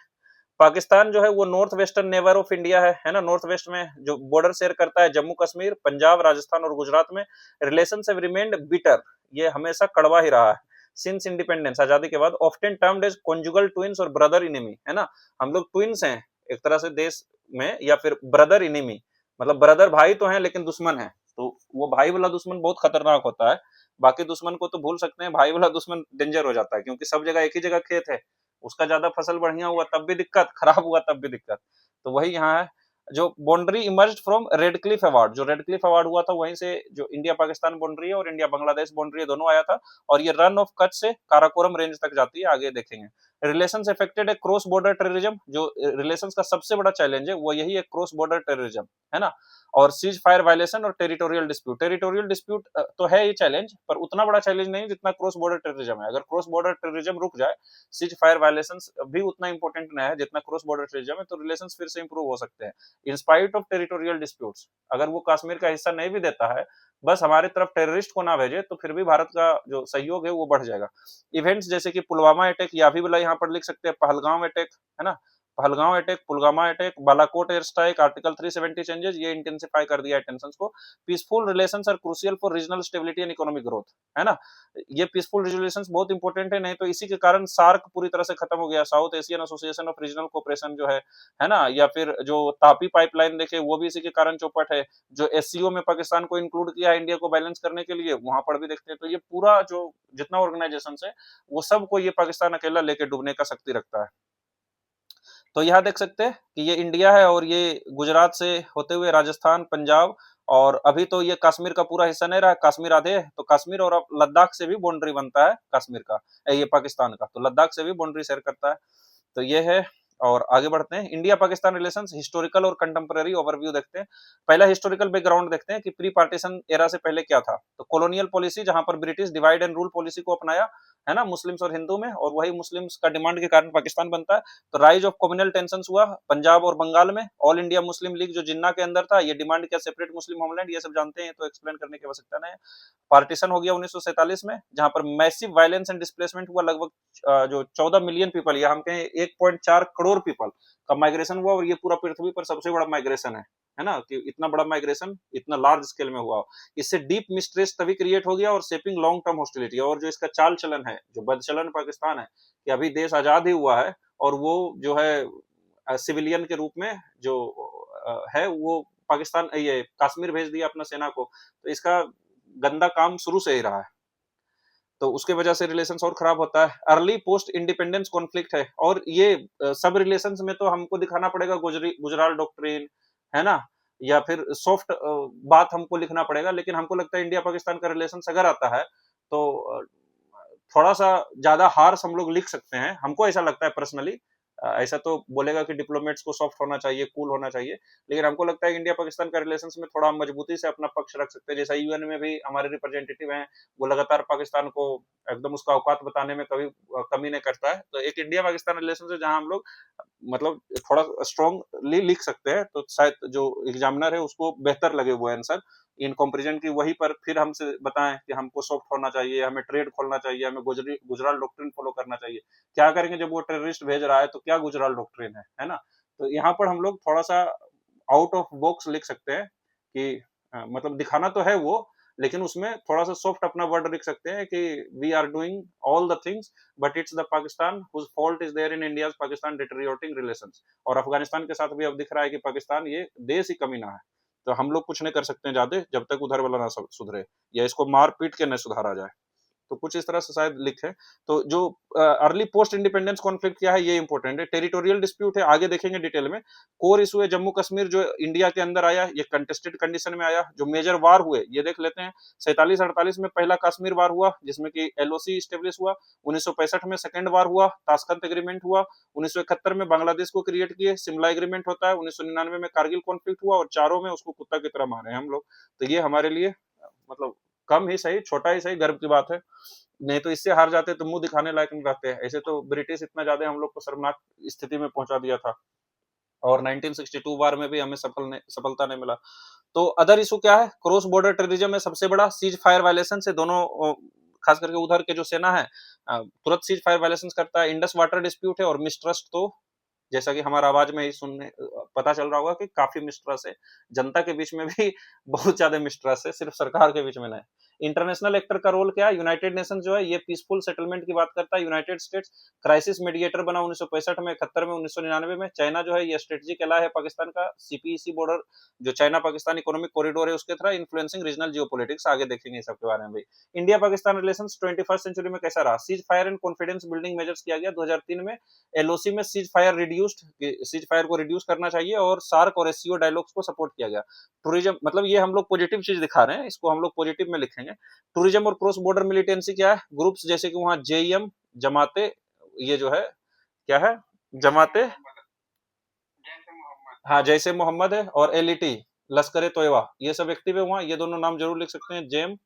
पाकिस्तान जो है वो north western neighbour of India है ना, नॉर्थ वेस्ट में जो बॉर्डर शेयर करता है जम्मू कश्मीर, पंजाब, राजस्थान और गुजरात में। रिलेशंस हैव रिमेन्ड बिटर, ये हमेशा कड़वा ही रहा है सिंस इंडिपेंडेंस, आजादी के बाद। Often termed as conjugal twins और ब्रदर इनेमी, है ना, हम लोग ट्विंस हैं एक तरह से देश में, या फिर ब्रदर इनेमी, मतलब ब्रदर भाई तो हैं लेकिन दुश्मन है। तो वो भाई वाला दुश्मन बहुत खतरनाक होता है, बाकी दुश्मन को तो भूल सकते हैं, भाई वाला दुश्मन डेंजर हो जाता है, क्योंकि सब जगह एक ही जगह खेत है, उसका ज्यादा फसल बढ़िया हुआ तब भी दिक्कत, खराब हुआ तब भी दिक्कत। तो वही यहाँ है। जो boundary emerge from red Cliff award, जो रेड क्लिफ अवार्ड हुआ था वहीं से जो इंडिया पाकिस्तान बाउंड्री है और इंडिया बांग्लादेश बाउंड्री है दोनों आया था, और ये रन ऑफ कच्छ से काराकोरम रेंज तक जाती है, आगे देखेंगे। रिलेशंस अफेक्टेड है क्रॉस बॉर्डर टेररिज्म, जो रिलेशंस का सबसे बड़ा चैलेंज है वो यही है, क्रॉस बॉर्डर टेररिज्म, है ना। और सीज फायर वायलेशन और टेरिटोरियल डिस्प्यूट, टेरिटोरियल डिस्प्यूट तो है ये चैलेंज, पर उतना बड़ा चैलेंज नहीं जितना क्रॉस बॉर्डर टेररिज्म है। अगर क्रॉस बॉर्डर टेररिज्म रुक जाए, सीज फायर वायलेशंस भी उतना इंपॉर्टेंट नहीं है जितना क्रॉस बॉर्डर टेररिज्म है, तो रिलेशंस फिर से इंप्रूव हो सकते हैं in spite of territorial disputes. अगर वो कश्मीर का हिस्सा नहीं भी देता है, बस हमारी तरफ टेररिस्ट को ना भेजे, तो फिर भी भारत का जो सहयोग है वो बढ़ जाएगा। इवेंट्स जैसे कि पुलवामा अटैक, या भी बोला यहाँ पर लिख सकते हैं पहलगाम अटैक, है ना, Pahalgaon attack, Pulwama attack, Balakot air strike, article 370 changes, ये इंटेंसिफाई कर दिया है टेंशंस को। Peaceful relations are crucial for regional stability and economic growth, है ना, ये पीसफुल रिलेशंस बहुत इंपॉर्टेंट है, नहीं तो इसी के कारण सार्क पूरी तरह से खत्म हो गया, south Asian association of regional cooperation जो है ना, या फिर जो तापी पाइपलाइन देखे वो भी इसी के कारण चौपट है। जो एससीओ में पाकिस्तान को इंक्लूड किया है इंडिया को बैलेंस करने के लिए, वहां पर भी देखते हैं। तो ये पूरा जो जितना ऑर्गेनाइजेशन है वो सब को ये पाकिस्तान अकेला लेके डूबने का शक्ति रखता है। तो यहाँ देख सकते हैं कि ये इंडिया है, और ये गुजरात से होते हुए राजस्थान, पंजाब, और अभी तो ये कश्मीर का पूरा हिस्सा नहीं रहा, कश्मीर आधे है, तो कश्मीर और अब लद्दाख से भी बाउंड्री बनता है कश्मीर का, ये पाकिस्तान का, तो लद्दाख से भी बाउंड्री शेयर करता है। तो ये है। और आगे बढ़ते हैं, इंडिया पाकिस्तान रिलेशंस हिस्टोरिकल और कंटेम्पररी ओवरव्यू देखते हैं। पहला हिस्टोरिकल बैकग्राउंड देखते हैं कि प्री पार्टीशन एरा से पहले क्या था। तो कॉलोनियल पॉलिसी, जहां पर British divide and rule policy को अपनाया, है ना, मुस्लिम्स और हिंदू में, और वही मुस्लिम्स का डिमांड के कारण पाकिस्तान बनता है। तो राइज ऑफ कम्युनल टेंशंस हुआ पंजाब और बंगाल में। ऑल इंडिया मुस्लिम लीग जो जिन्ना के अंदर था, ये डिमांड किया सेपरेट मुस्लिम होमलैंड, ये सब जानते हैं तो एक्सप्लेन करने की आवश्यकता नहीं है। पार्टीशन हो गया 1947 में, जहां पर मैसिव वायलेंस एंड डिस्प्लेसमेंट हुआ, लगभग जो 14 मिलियन पीपल, या हम कहें 1.4 करोड़ पीपल का माइग्रेशन हुआ, और ये पूरा पृथ्वी पर सबसे बड़ा माइग्रेशन है ना, कि इतना बड़ा माइग्रेशन इतना लार्ज स्केल में हुआ। इससे डीप मिस्ट्रेस तभी क्रिएट हो गया, और शेपिंग लॉन्ग टर्म हॉस्टिलिटी। और जो इसका चाल चलन है, जो बदचलन पाकिस्तान है, कि अभी देश आजाद ही हुआ है, और वो जो है सिविलियन के रूप में जो है वो पाकिस्तान ये कश्मीर भेज दिया अपना सेना को, तो इसका गंदा काम शुरू से ही रहा है। तो उसके वजह से रिलेशंस और खराब होता है। अर्ली पोस्ट इंडिपेंडेंस कॉन्फ्लिक्ट है, और ये सब रिलेशंस में तो हमको दिखाना पड़ेगा गुजराल डॉक्ट्रिन, है ना, या फिर सॉफ्ट बात हमको लिखना पड़ेगा, लेकिन हमको लगता है इंडिया पाकिस्तान का रिलेशंस अगर आता है तो थोड़ा सा ज्यादा हार्श हम लोग लिख सकते हैं, हमको ऐसा लगता है पर्सनली। ऐसा तो बोलेगा कि डिप्लोमेट्स को सॉफ्ट होना चाहिए, कूल होना चाहिए, लेकिन हमको लगता है इंडिया पाकिस्तान का रिलेशंस में थोड़ा मजबूती से अपना पक्ष रख सकते हैं। जैसा यूएन में भी हमारे रिप्रेजेंटेटिव हैं, वो लगातार पाकिस्तान को एकदम उसका औकात बताने में कभी कमी नहीं करता है। तो एक इंडिया पाकिस्तान रिलेशन है जहां हम लोग मतलब थोड़ा स्ट्रॉन्गली लिख सकते हैं, तो शायद जो एग्जामिनर है उसको बेहतर लगे वो आंसर इन कंपैरिजन की। वहीं पर फिर हमसे बताएं कि हमको सॉफ्ट होना चाहिए, हमें ट्रेड खोलना चाहिए, हमें गुजराल डॉक्ट्रिन फॉलो करना चाहिए। क्या करेंगे जब वो टेररिस्ट भेज रहा है, तो क्या गुजराल डॉक्ट्रिन है ना। तो यहाँ पर हम लोग थोड़ा सा आउट ऑफ बॉक्स लिख सकते हैं कि मतलब दिखाना तो है वो, लेकिन उसमें थोड़ा सा सॉफ्ट अपना वर्ड लिख सकते हैं कि we are doing all the things but it's the Pakistan whose fault is there in India's Pakistan deteriorating relations. और अफगानिस्तान के साथ भी अब दिख रहा है कि पाकिस्तान ये देश ही कमीना है, तो हम लोग कुछ नहीं कर सकते हैं ज्यादा जब तक उधर वाला ना सुधरे, या इसको मार पीट के न सुधारा जाए। तो कुछ इस तरह से शायद लिखे। तो जो अर्ली पोस्ट इंडिपेंडेंस कॉन्फ्लिक्ट क्या है ये इंपॉर्टेंट है। टेरिटोरियल डिस्प्यूट है, आगे देखेंगे डिटेल में। कोर इशू है जम्मू कश्मीर, जो इंडिया के अंदर आया, ये कंटेस्टेड कंडीशन में आया। जो मेजर वार हुए ये देख लेते हैं। 47-48 में पहला कश्मीर वार हुआ जिसमें कि एलओसी स्टेब्लिश हुआ। 1965 में सेकंड वार हुआ, ताशकंद एग्रीमेंट हुआ। 1971 में बांग्लादेश को क्रिएट किए, शिमला एग्रीमेंट होता है। 1999 में कारगिल कॉन्फ्लिक्ट हुआ, और चारों में उसको कुत्ता की तरह मारे हम लोग। तो ये हमारे लिए मतलब कम ही सही, छोटा ही सही, गर्व की बात है। नहीं तो इससे हार जाते तो मुंह दिखाने लायक नहीं रहते हैं। ऐसे तो ब्रिटिश इतना ज्यादा हम लोग को शर्मनाक स्थिति में पहुंचा दिया था, और 1962 वार में भी हमें सफलता नहीं मिला। तो अदर इशू क्या है, क्रॉस बॉर्डर टेररिज्म है सबसे बड़ा। सीज फायर वायलेशन से दोनों खास करके उधर के जो सेना है तुरंत सीज फायर वायलेशन करता है। इंडस वाटर डिस्प्यूट है, और मिसट्रस्ट तो जैसा कि हमारा आवाज में ही सुनने पता चल रहा होगा कि काफी मिसट्रस्ट है, जनता के बीच में भी बहुत ज्यादा मिसट्रस्ट है, सिर्फ सरकार के बीच में नहीं। इंटरनेशनल एक्टर का रोल क्या है, यूनाइटेड नेशन जो है ये पीसफुल सेटलमेंट की बात करता है। यूनाइटेड स्टेट्स क्राइसिस मीडिएटर बना 1965 में, 71 में, 1999 में। चाइना जो है ये स्ट्रेटेजिक एलाय है पाकिस्तान का। सीपीईसी बॉर्डर जो चाइना पाकिस्तान इकोनॉमिक कॉरिडोर है उसके थ्रू इन्फ्लुएंसिंग रीजनल जियोपॉलिटिक्स, आगे देखेंगे इस सब के बारे में भी। India Pakistan relations 21st century में कैसा रहा, cease fire and confidence building measures किया गया 2003 में। एलओसी में cease fire reduced, cease fire को रिड्यूस करना चाहिए, और सार्क और एससीओ डायलॉग्स को सपोर्ट किया गया। टूरिज्म मतलब ये हम लोग पॉजिटिव चीज दिखा रहे हैं, इसको हम लोग पॉजिटिव में लिखेंगे। टूरिज्म और क्रॉस बॉर्डर मिलिटेंसी क्या है, ग्रुप्स जैसे कि वहां जेईएम, जमाते, ये जो है क्या है, जमाते, हाँ जैसे मोहम्मद है, और एलईटी लश्कर ए तोयबा, ये सब एक्टिव है वहां। ये दोनों नाम जरूर लिख सकते हैं, जेम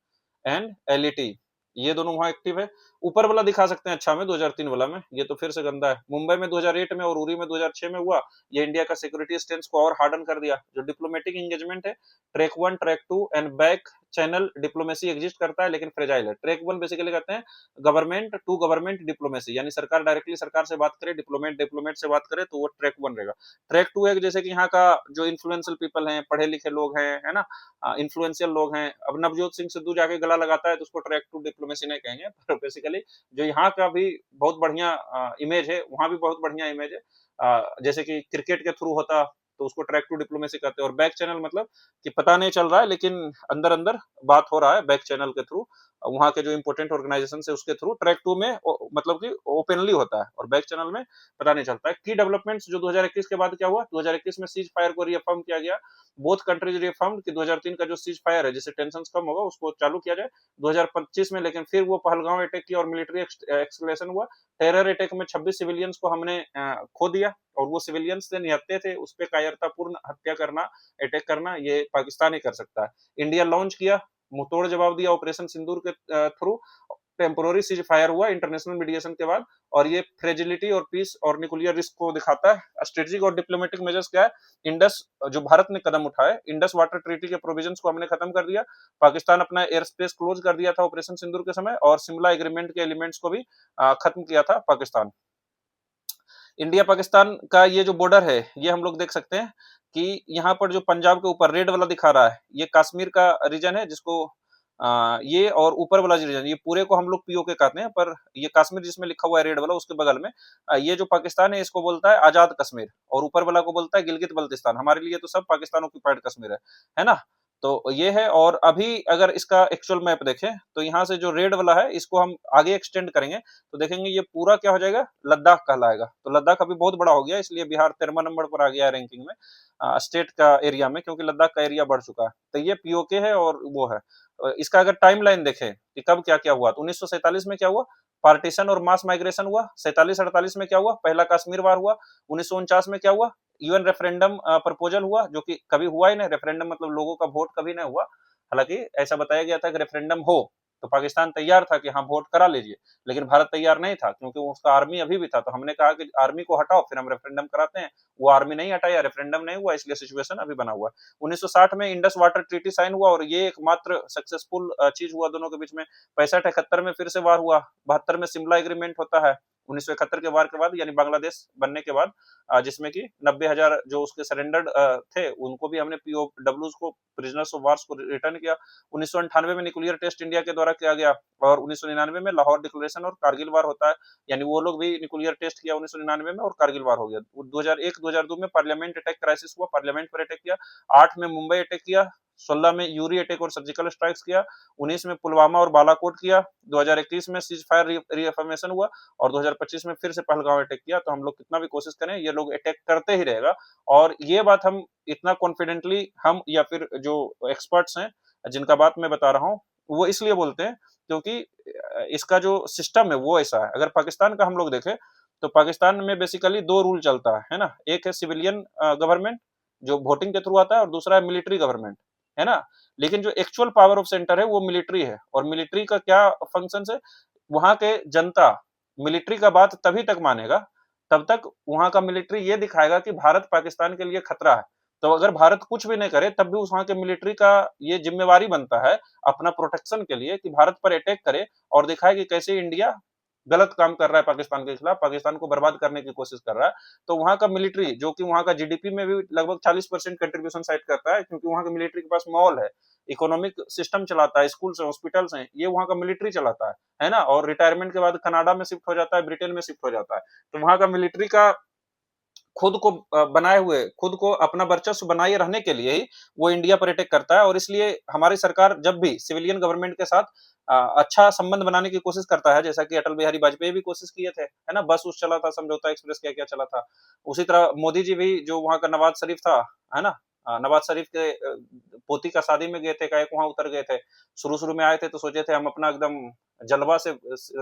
एंड एलईटी, ये दोनों वहां एक्टिव है। ऊपर वाला दिखा सकते हैं अच्छा में 2003 वाला में, ये तो फिर से गंदा है। मुंबई में 2008 में और उरी में 2006 में हुआ, ये इंडिया का सिक्योरिटी स्टेंस को और हार्डन कर दिया। जो डिप्लोमेटिक एंगेजमेंट है, track 1, track 2 and back channel diplomacy exist करता है, लेकिन फ्रेजाइल है। ट्रैक 1 बेसिकली कहते हैं गवर्नमेंट टू गवर्नमेंट डिप्लोमेसी, यानी सरकार डायरेक्टली सरकार से बात करे, डिप्लोमेट डिप्लोमेट से बात करे, तो वो ट्रैक 1 रहेगा। ट्रैक 2 है जैसे कि यहाँ का जो इन्फ्लुएंशियल पीपल हैं, पढ़े लिखे लोग हैं, है ना, इन्फ्लुएंशियल लोग हैं। अब नवजोत सिंह सिद्धू जाके गला लगाता है तो उसको ट्रैक 2 डिप्लोमेसी नहीं कहेंगे, पर बेसिकली जो यहाँ का भी बहुत बढ़िया इमेज है, वहां भी बहुत बढ़िया इमेज है। जैसे कि क्रिकेट के थ्रू होता तो उसको ट्रैक 2 डिप्लोमेसी कहते हैं। और बैक चैनल मतलब कि पता नहीं चल रहा है लेकिन अंदर अंदर बात हो रहा है, बैक चैनल के थ्रू, वहां के जो इंपोर्टेंट ऑर्गेनाइजेशन है उसके थ्रू। ट्रैक 2 में मतलब कि ओपनली होता है, और बैक चैनल में पता नहीं चलता है। की डेवलपमेंट्स जो 2021 के बाद क्या हुआ, 2021 में सीज फायर को रिअफर्म किया गया। बोथ कंट्रीज रिअफर्म्ड कि 2003 का जो सीज फायर है जिससे टेंशन कम होगा उसको चालू किया जाए 2025 में। लेकिन फिर वो पहलगांव अटैक की और मिलिट्री एक्सकलेशन हुआ। टेरर अटैक में 26 सिविलियंस को हमने खो दिया, और वो सिविलियंस से निहत्थे थे, उस पर कायरतापूर्ण हत्या करना, अटैक करना, ये पाकिस्तान ही कर सकता है। इंडिया लॉन्च किया, मुंहतोड़ जवाब दिया ऑपरेशन सिंदूर के थ्रू। टेम्पोररी सीज फायर हुआ इंटरनेशनल मीडिएशन के बाद, और ये फ्रेजिलिटी और पीस और न्यूक्लियर रिस्क को दिखाता है। स्ट्रेटेजिक और डिप्लोमेटिक मेजर्स क्या है, इंडस जो भारत ने कदम उठाए, इंडस वाटर ट्रीटी के प्रोविजंस को हमने खत्म कर दिया। पाकिस्तान अपना एयर स्पेस क्लोज कर दिया था ऑपरेशन सिंदूर के समय, और शिमला एग्रीमेंट के एलिमेंट्स को भी खत्म किया था पाकिस्तान। इंडिया पाकिस्तान का ये जो बॉर्डर है ये हम लोग देख सकते हैं कि यहाँ पर जो पंजाब के ऊपर रेड वाला दिखा रहा है, ये कश्मीर का रीजन है जिसको ये और ऊपर वाला रीजन, ये पूरे को हम लोग पीओके कहते हैं, पर ये कश्मीर जिसमें लिखा हुआ है रेड वाला उसके बगल में, ये जो पाकिस्तान है इसको बोलता है आजाद कश्मीर, और ऊपर वाला को बोलता है गिलगित बल्तिस्तान। हमारे लिए तो सब पाकिस्तान ऑक्यूपाइड कश्मीर है ना। तो ये है, और अभी अगर इसका एक्चुअल मैप देखें तो यहाँ से जो रेड वाला है इसको हम आगे एक्सटेंड करेंगे तो देखेंगे ये पूरा क्या हो जाएगा, लद्दाख कहलाएगा। तो लद्दाख अभी बहुत बड़ा हो गया, इसलिए बिहार 13वां नंबर पर आ गया है रैंकिंग में स्टेट का एरिया में, क्योंकि लद्दाख का एरिया बढ़ चुका है। तो ये पीओके है और वो है। इसका अगर टाइमलाइन देखें कि कब क्या क्या हुआ, तो 1947 में क्या हुआ, पार्टीशन और मास माइग्रेशन हुआ। 47-48 में क्या हुआ, पहला कश्मीर वार हुआ। 1949 में क्या हुआ, यूएन रेफरेंडम प्रपोजल हुआ, जो कि कभी हुआ ही नहीं। रेफरेंडम मतलब लोगों का वोट कभी नहीं हुआ। हालांकि ऐसा बताया गया था कि रेफरेंडम हो, तो पाकिस्तान तैयार था कि हाँ वोट करा लीजिए, लेकिन भारत तैयार नहीं था, क्योंकि उसका आर्मी अभी भी था। तो हमने कहा कि आर्मी को हटाओ फिर हम रेफरेंडम कराते हैं। वो आर्मी नहीं हटाया, रेफरेंडम नहीं हुआ, इसलिए सिचुएशन अभी बना हुआ है। 1960 में इंडस वाटर ट्रीटी साइन हुआ, और ये एकमात्र सक्सेसफुल चीज हुआ दोनों के बीच में। 65-71 में फिर से वार हुआ। 72 में शिमला एग्रीमेंट होता है 1971 के वार के बाद, यानी बांग्लादेश बनने के बाद, जिसमें कि 90,000 जो उसके सरेंडर्ड थे उनको भी हमने पीओडब्ल्यूज को, प्रिजनर्स ऑफ वार्स को रिटर्न किया। 1998 में न्यूक्लियर टेस्ट इंडिया के द्वारा किया गया, और 1999 में लाहौर डिक्लेरेशन और कारगिल वार होता है, यानी वो लोग भी न्यूक्लियर टेस्ट किया 1999 में, और कारगिल वार हो गया। 2001-2002 में पार्लियामेंट अटैक क्राइसिस हुआ, पार्लियामेंट पर अटैक किया। 8 में मुंबई अटैक किया। 16 में यूरी अटैक और सर्जिकल स्ट्राइक्स किया। 19 में पुलवामा और बालाकोट किया। 2021 में सीज फायर रीअफर्मेशन हुआ, और 2025 में फिर से पहलगांव अटैक किया। तो हम लोग कितना भी कोशिश करें ये लोग अटैक करते ही रहेगा। और ये बात हम इतना कॉन्फिडेंटली, हम या फिर जो एक्सपर्ट्स हैं जिनका बात मैं बता रहा हूँ, वो इसलिए बोलते हैं क्योंकि इसका जो सिस्टम है वो ऐसा है। अगर पाकिस्तान का हम लोग देखें तो पाकिस्तान में बेसिकली दो रूल चलता है ना। एक है सिविलियन गवर्नमेंट जो वोटिंग के थ्रू आता है, और दूसरा है मिलिट्री गवर्नमेंट, है ना। लेकिन जो एक्चुअल पावर ऑफ सेंटर है वो मिलिट्री है। और मिलिट्री का क्या फंक्शन है, वहां के जनता मिलिट्री का बात तभी तक मानेगा तब तक वहां का मिलिट्री ये दिखाएगा कि भारत पाकिस्तान के लिए खतरा है। तो अगर भारत कुछ भी नहीं करे तब भी उस वहां के मिलिट्री का ये जिम्मेवारी बनता है अपना प्रोटेक्शन के लिए, कि भारत पर अटैक करे और दिखाए कि कैसे इंडिया गलत काम कर रहा है पाकिस्तान के खिलाफ, पाकिस्तान को बर्बाद करने की कोशिश कर रहा है। तो वहां का मिलिट्री, जो कि वहां का जीडीपी में भी लगभग 40% कंट्रीब्यूशन साइड करता है, क्योंकि वहां के मिलिट्री के पास मॉल है, इकोनॉमिक सिस्टम चलाता है, स्कूल है, हॉस्पिटल्स हैं, ये वहां का मिलिट्री चलाता है ना। और रिटायरमेंट के बाद कनाडा में शिफ्ट हो जाता है, ब्रिटेन में शिफ्ट हो जाता है। तो वहां का मिलिट्री का खुद को बनाए हुए, खुद को अपना वर्चस्व बनाए रहने के लिए ही वो इंडिया पर अटैक करता है। और इसलिए हमारी सरकार जब भी सिविलियन गवर्नमेंट के साथ अच्छा संबंध बनाने की कोशिश करता है, जैसा कि अटल बिहारी वाजपेयी भी कोशिश किए थे, है ना, बस उस चला था, समझौता एक्सप्रेस क्या क्या चला था। उसी तरह मोदी जी भी, जो वहां का नवाज शरीफ था, है ना, नवाज शरीफ के पोती का शादी में गए थे, कहे वहां उतर गए थे। शुरू शुरू में आए थे तो सोचे थे हम अपना एकदम जलवा से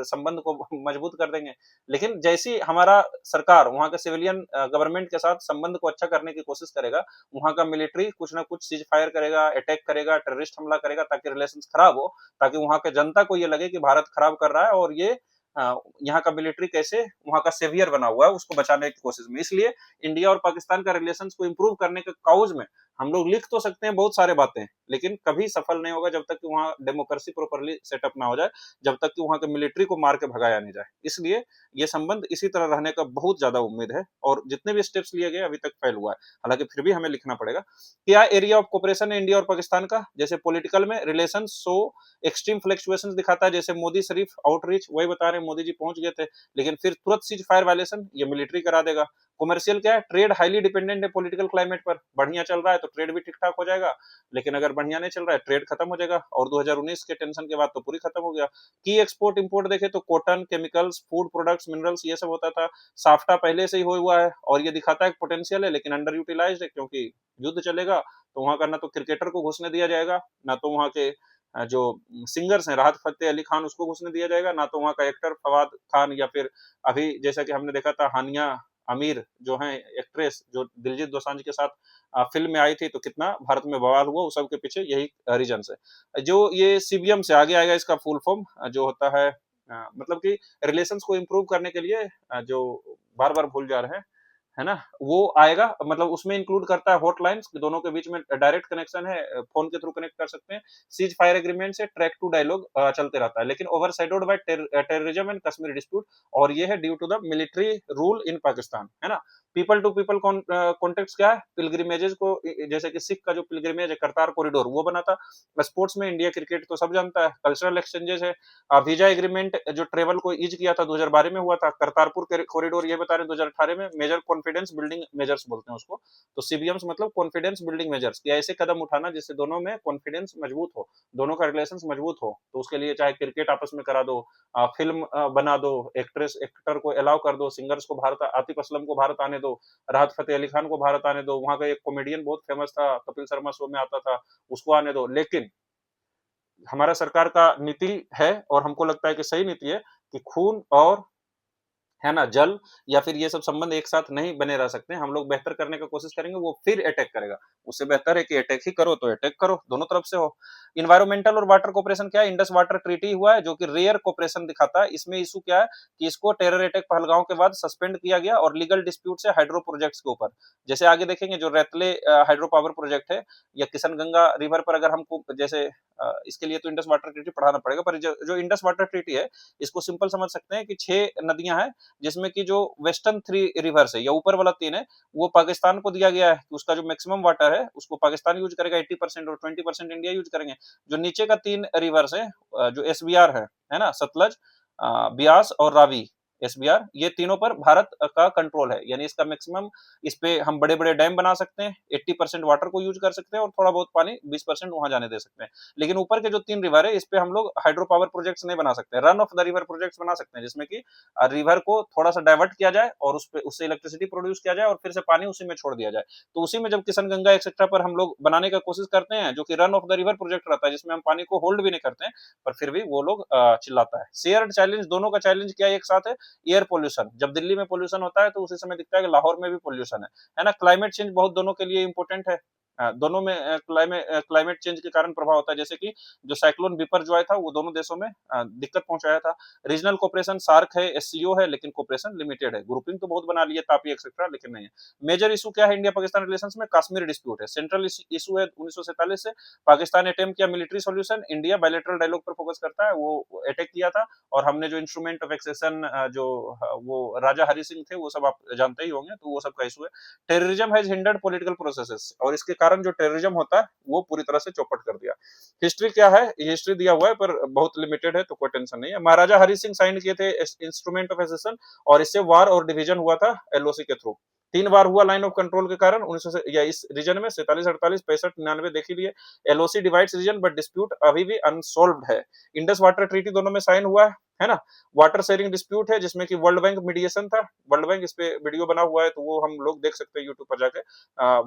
संबंध को मजबूत कर देंगे, लेकिन जैसी हमारा सरकार वहां के सिविलियन गवर्नमेंट के साथ संबंध को अच्छा करने की कोशिश करेगा, वहां का मिलिट्री कुछ ना कुछ सीज फायर करेगा, अटैक करेगा, टेररिस्ट हमला करेगा, ताकि रिलेशन खराब हो, ताकि वहां के जनता को ये लगे कि भारत खराब कर रहा है, और ये यहाँ का मिलिट्री कैसे वहां का सेवियर बना हुआ है उसको बचाने की कोशिश में। इसलिए इंडिया और पाकिस्तान का रिलेशन को इंप्रूव करने के काउज में हम लोग लिख तो सकते हैं बहुत सारे बातें, लेकिन कभी सफल नहीं होगा जब तक कि वहां डेमोक्रेसी प्रॉपरली सेटअप ना हो जाए, जब तक कि वहां के मिलिट्री को मार के भगाया नहीं जाए। इसलिए ये संबंध इसी तरह रहने का बहुत ज्यादा उम्मीद है, और जितने भी स्टेप्स लिए गए अभी तक फेल हुआ है। हालांकि फिर भी हमें लिखना पड़ेगा। क्या एरिया ऑफ कोऑपरेशन है इंडिया और पाकिस्तान का? जैसे पॉलिटिकल में रिलेशन सो एक्सट्रीम फ्लक्चुएशन दिखाता है, जैसे मोदी शरीफ आउटरीच, वही बता रहे हैं, मोदी जी पहुंच गए थे लेकिन फिर तुरंत सीज फायर वायलेशन, ये मिलिट्री करा देगा। कमर्शियल क्या है, ट्रेड हाईली डिपेंडेंट है पॉलिटिकल क्लाइमेट पर। बढ़िया चल रहा है तो ट्रेड भी ठीक ठाक हो जाएगा, लेकिन अगर बढ़िया नहीं चल रहा है ट्रेड खत्म हो जाएगा। और 2019 के टेंशन के बाद तो पूरी खत्म हो गया। की एक्सपोर्ट इंपोर्ट देखे तो cotton, chemicals, food products, minerals, ये सब होता था। साफ्टा पहले से ही हुआ है, और ये दिखाता है पोटेंशियल है, लेकिन अंडर यूटिलाइज्ड है, क्योंकि युद्ध चलेगा तो वहां का ना तो क्रिकेटर को घुसने दिया जाएगा, ना तो वहां के जो सिंगर्स हैं राहत फतेह अली खान उसको घुसने दिया जाएगा, ना तो वहां का एक्टर फवाद खान, या फिर अभी जैसा कि हमने देखा था हानिया आमिर जो है एक्ट्रेस, जो दिलजीत दोसांझ के साथ फिल्म में आई थी, तो कितना भारत में बवाल हुआ, उस सब के पीछे यही रीजन है। जो ये सीबीएम से आगे आएगा, इसका फुल फॉर्म जो होता है, मतलब कि रिलेशंस को इम्प्रूव करने के लिए, जो बार बार भूल जा रहे हैं, है ना, वो आएगा, मतलब उसमें इंक्लूड करता है हॉटलाइंस, दोनों के बीच में डायरेक्ट कनेक्शन है, फोन के थ्रू कनेक्ट कर सकते हैं। सीज फायर एग्रीमेंट से ट्रैक टू डायलॉग चलते रहता है, लेकिन overshadowed by terrorism and Kashmir dispute, और ये है due to the military rule in Pakistan, है ना। पीपल टू पीपल कॉन्टेक्ट क्या है, पिलग्रिमेजेस को, जैसे कि सिख का जो पिलग्रिमेज है करतार कॉरिडोर, वो बना था। स्पोर्ट्स में इंडिया क्रिकेट तो सब जानता है, कल्चरल एक्सचेंजेस है, वीजा एग्रीमेंट जो ट्रेवल को ईज किया था 2012 में हुआ था, करतारपुर कॉरिडोर ये बता रहे हैं 2018 में, मेजर कॉन्फिडेंस बिल्डिंग मेजर्स बोलते हैं उसको। तो सीबीएम्स मतलब कॉन्फिडेंस बिल्डिंग मेजर्स, कि ऐसे कदम उठाना जिससे दोनों में कॉन्फिडेंस मजबूत हो, दोनों का रिलेशन मजबूत हो। तो उसके लिए चाहे क्रिकेट आपस में करा दो, फिल्म बना दो, एक्टर को अलाउ कर दो, सिंगर्स को भारत, आतिफ असलम को भारत आने दो, राहत फतेह अली खान को भारत आने दो, वहां का एक कॉमेडियन बहुत फेमस था, कपिल शर्मा शो में आता था, उसको आने दो। लेकिन हमारा सरकार का नीति है, और हमको लगता है कि सही नीति है, कि खून और, है ना, जल या फिर ये सब संबंध एक साथ नहीं बने रह सकते। हम लोग बेहतर करने का कोशिश करेंगे, वो फिर अटैक करेगा। उससे बेहतर है कि अटैक ही करो तो अटैक करो, दोनों तरफ से हो। इन्वायरमेंटल और वाटर कोऑपरेशन क्या है, इंडस वाटर ट्रीटी हुआ है जो कि रेयर कोऑपरेशन दिखाता है। इसमें इशू क्या है कि इसको टेरर अटैक पहलगांव के बाद सस्पेंड किया गया, और लीगल डिस्प्यूट से हाइड्रो प्रोजेक्ट्स के ऊपर, जैसे आगे देखेंगे जो रैतले हाइड्रो पावर प्रोजेक्ट है, या किशनगंगा रिवर पर अगर हमको, जैसे इसके लिए तो इंडस वाटर ट्रीटी पढ़ाना पड़ेगा, पर जो इंडस वाटर ट्रीटी है, इसको सिंपल समझ सकते हैं कि 6 नदियां हैं, जिसमें कि जो वेस्टर्न 3 रिवर्स है, या ऊपर वाला 3 है, वो पाकिस्तान को दिया गया है, कि उसका जो मैक्सिमम वाटर है उसको पाकिस्तान यूज करेगा 80%, और 20% इंडिया यूज करेंगे। जो नीचे का 3 रिवर्स है, जो एसबीआर है ना, सतलज, ब्यास और रावी, एसबीआर, ये तीनों पर भारत का कंट्रोल है, यानी इसका मैक्सिमम, इस पे हम बड़े बड़े डैम बना सकते हैं, 80% वाटर को यूज कर सकते हैं, और थोड़ा बहुत पानी 20% वहां जाने दे सकते हैं। लेकिन ऊपर के जो 3 रिवर है, इस पे हम लोग हाइड्रो पावर प्रोजेक्ट्स नहीं बना सकते, run of the river projects बना सकते हैं, जिसमें कि रिवर को थोड़ा सा डाइवर्ट किया जाए, और उससे इलेक्ट्रिसिटी प्रोड्यूस किया जाए, और फिर से पानी उसी में छोड़ दिया जाए। तो उसी में जब किशन गंगा एक्सेट्रा पर हम लोग बनाने का कोशिश करते हैं, जो कि run of the river project रहता है, जिसमें हम पानी को होल्ड भी नहीं करते हैं, पर फिर भी वो लोग चिल्लाता है। शेयर्ड चैलेंज, दोनों का चैलेंज क्या एक साथ है, एयर पोल्यूशन। जब दिल्ली में पोल्यूशन होता है तो उसी समय दिखता है कि लाहौर में भी पोल्यूशन है ना। क्लाइमेट चेंज बहुत दोनों के लिए इंपॉर्टेंट है, दोनों में क्लाइमेट चेंज के कारण प्रभाव होता है, जैसे कि जो साइक्लोन विपर जो आया था, वो दोनों देशों में दिक्कत पहुंचाया था। रीजनल कोऑपरेशन सार्क है, एससीओ है, लेकिन कोऑपरेशन लिमिटेड है। ग्रुपिंग तो बहुत बना लिए तापी एक्सेट्रा, लेकिन नहीं है। मेजर इशू क्या है इंडिया पाकिस्तान रिलेशंस में, कश्मीर डिस्प्यूट है। सेंट्रल इशू है 1947 से, पाकिस्तान ने अटेम्प्ट किया military solution, India bilateral dialogue पर फोकस करता है, वो अटैक किया था। और हमने जो इंस्ट्रूमेंट ऑफ एक्सेशन, जो वो राजा हरि सिंह थे, वो सब आप जानते ही होंगे, तो वो सब का इशू है। Terrorism has hindered political processes, और इसके कारण जो टेररिज्म होता है वो पूरी तरह से चौपट कर दिया। हिस्ट्री क्या है, ये हिस्ट्री दिया हुआ है पर बहुत लिमिटेड है, तो कोई टेंशन नहीं है। महाराजा हरि सिंह साइन किए थे इंस्ट्रूमेंट ऑफ एक्सेशन, और इससे वार और डिवीजन हुआ था एलओसी के थ्रू। 3 बार हुआ लाइन ऑफ कंट्रोल के कारण 1900 से, या इस रीजन में 47, 48, 65, 99 देख ही लिए। LOC divides region, but dispute अभी भी अनसोल्व्ड है। इंडस वाटर ट्रीटी दोनों में साइन हुआ है ना। वाटर शेयरिंग डिस्प्यूट है, जिसमें कि वर्ल्ड बैंक मीडिएशन था। वर्ल्ड बैंक, इस पे वीडियो बना हुआ है, तो वो हम लोग देख सकते हैं यूट्यूब पर जाके।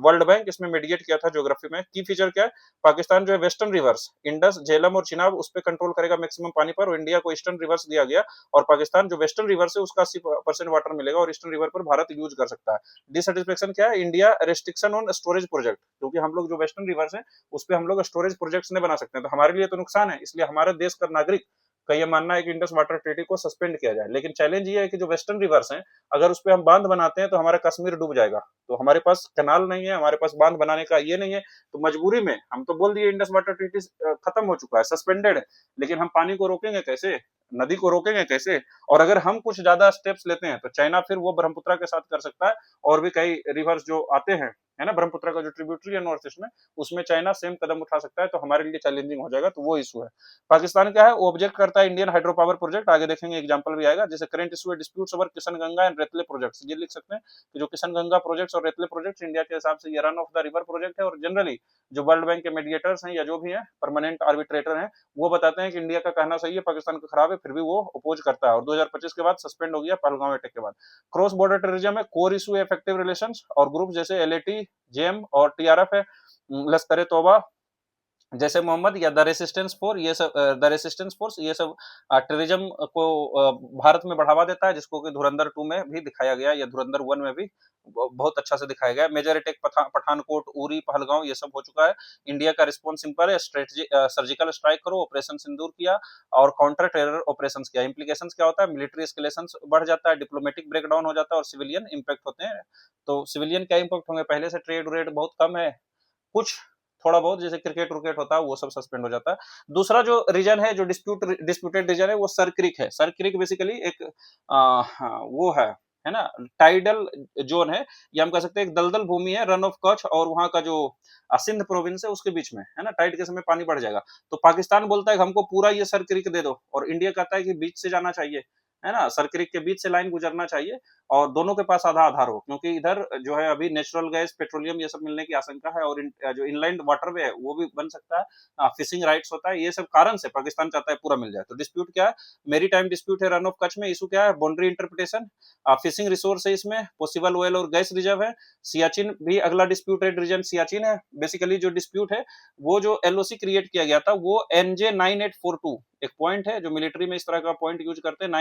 वर्ल्ड बैंक इसमें मीडिएट किया था ज्योग्राफी में। की फीचर क्या है, पाकिस्तान जो है वेस्टर्न रिवर्स इंडस, झेलम और चिनाब, उस पर कंट्रोल करेगा मैक्सिमम पानी पर, और इंडिया को ईस्टर्न रिवर्स दिया गया, और पाकिस्तान जो वेस्टर्न रिवर्स है उसका 80% वाटर मिलेगा, और ईस्टर्न रिवर पर भारत यूज कर सकता है। डिससेटिस्फेक्शन क्या है, India restriction on storage project, क्योंकि हम लोग जो वेस्टर्न रिवर्स है उस पर हम लोग स्टोरेज प्रोजेक्ट्स नहीं बना सकते हैं, तो हमारे लिए तो नुकसान है। इसलिए हमारे देश का नागरिक का ये मानना है कि इंडस वाटर ट्रीटी को सस्पेंड किया जाए। लेकिन चैलेंज ये है कि जो वेस्टर्न रिवर्स हैं, अगर उस पर हम बांध बनाते हैं तो हमारा कश्मीर डूब जाएगा। तो हमारे पास कैनाल नहीं है, हमारे पास बांध बनाने का ये नहीं है, तो मजबूरी में हम तो बोल दिए इंडस वाटर ट्रीटी खत्म हो चुका है, सस्पेंडेड है, लेकिन हम पानी को रोकेंगे कैसे, नदी को रोकेंगे कैसे? और अगर हम कुछ ज्यादा स्टेप्स लेते हैं तो चाइना फिर वो ब्रह्मपुत्र के साथ कर सकता है, और भी कई रिवर्स जो आते हैं, है ना, ब्रह्मपुत्र का जो ट्रिब्यूटरी है नॉर्थ ईस्ट में, उसमें चाइना सेम कदम उठा सकता है, तो हमारे लिए चैलेंजिंग हो जाएगा। तो वो इशू है। पाकिस्तान क्या है, वो ऑब्जेक्ट करता है इंडियन हाइड्रो पावर प्रोजेक्ट, आगे देखेंगे एग्जांपल भी आएगा। जैसे करंट इशू है disputes over Kishanganga and Ratle projects, ये लिख सकते हैं कि जो किशन गंगा प्रोजेक्ट्स और रेतले प्रोजेक्ट्स इंडिया के हिसाब से ये run of the river project है, और जनरली जो वर्ल्ड बैंक के मीडिएटर्स हैं या जो भी है परमानेंट आर्बिट्रेटर हैं, वो बताते हैं कि इंडिया का कहना सही है, पाकिस्तान का खराब है, फिर भी वो अपोज करता है, और 2025 के बाद सस्पेंड हो गया पहलगांव अटैक के बाद। क्रॉस बॉर्डर टेररिज्म है, कोर इशू है इफेक्टिव रिलेशंस, और ग्रुप जैसे एलएटी, जेएम और टीआरएफ है, लश्कर ए तौबा, जैसे मोहम्मद या द रेसिस्टेंस फोर्स ये सब टेररिज्म को भारत में बढ़ावा देता है, जिसको कि धुरंधर 2 में भी दिखाया गया या धुरंधर 1 में भी बहुत अच्छा से दिखाया गया। मेजर अटैक पठानकोट, उरी, पहलगांव ये सब हो चुका है। इंडिया का रिस्पॉन्स सिंपल है, सर्जिकल स्ट्राइक करो, ऑपरेशन सिंदूर किया और काउंटर टेरर ऑपरेशन किया। इंप्लीकेशन क्या होता है, मिलिट्री एस्केलेशन बढ़ जाता है, डिप्लोमेटिक ब्रेकडाउन हो जाता है और सिविलियन इंपैक्ट होते हैं। तो सिविलियन क्या इंपैक्ट होंगे, पहले से ट्रेड व्रेड बहुत कम है, कुछ थोड़ा बहुत जैसे क्रिकेट उर्केट होता है वो सब सस्पेंड हो जाता है। दूसरा जो रीजन है, जो डिस्प्यूटेड रीजन है, वो सर क्रिक है। सर क्रिक बेसिकली एक वो है ना, टाइडल जोन है, या हम कह सकते हैं एक दलदल भूमि है, रन ऑफ कच्छ और वहां का जो सिंध प्रोविंस है उसके बीच में, है ना, टाइड के समय पानी बढ़ जाएगा। तो पाकिस्तान बोलता है कि हमको पूरा ये सर क्रिक दे दो, और इंडिया कहता है कि बीच से जाना चाहिए, है ना, सर क्रिक के बीच से लाइन गुजरना चाहिए और दोनों के पास आधा आधार हो, क्योंकि इधर जो है अभी नेचुरल गैस, पेट्रोलियम ये सब मिलने की आशंका है, और जो इनलैंड वाटरवे है वो भी बन सकता है, फिशिंग राइट्स होता है, ये सब कारण से पाकिस्तान चाहता है पूरा मिल जाए। तो डिस्प्यूट क्या है, मेरी टाइम डिस्प्यूट है रन ऑफ कच्छ में। इशू क्या है, बाउंड्री इंटरप्रिटेशन, फिशिंग रिसोर्स है इसमें, पॉसिबल ऑयल और गैस रिजर्व है। सियाचिन भी अगला डिस्प्यूटेड रीजन सियाचिन है। बेसिकली जो डिस्प्यूट है, वो जो एलओसी क्रिएट किया गया था वो NJ9842 एक पॉइंट है, जो मिलिट्री में इस तरह का पॉइंट यूज करते हैं,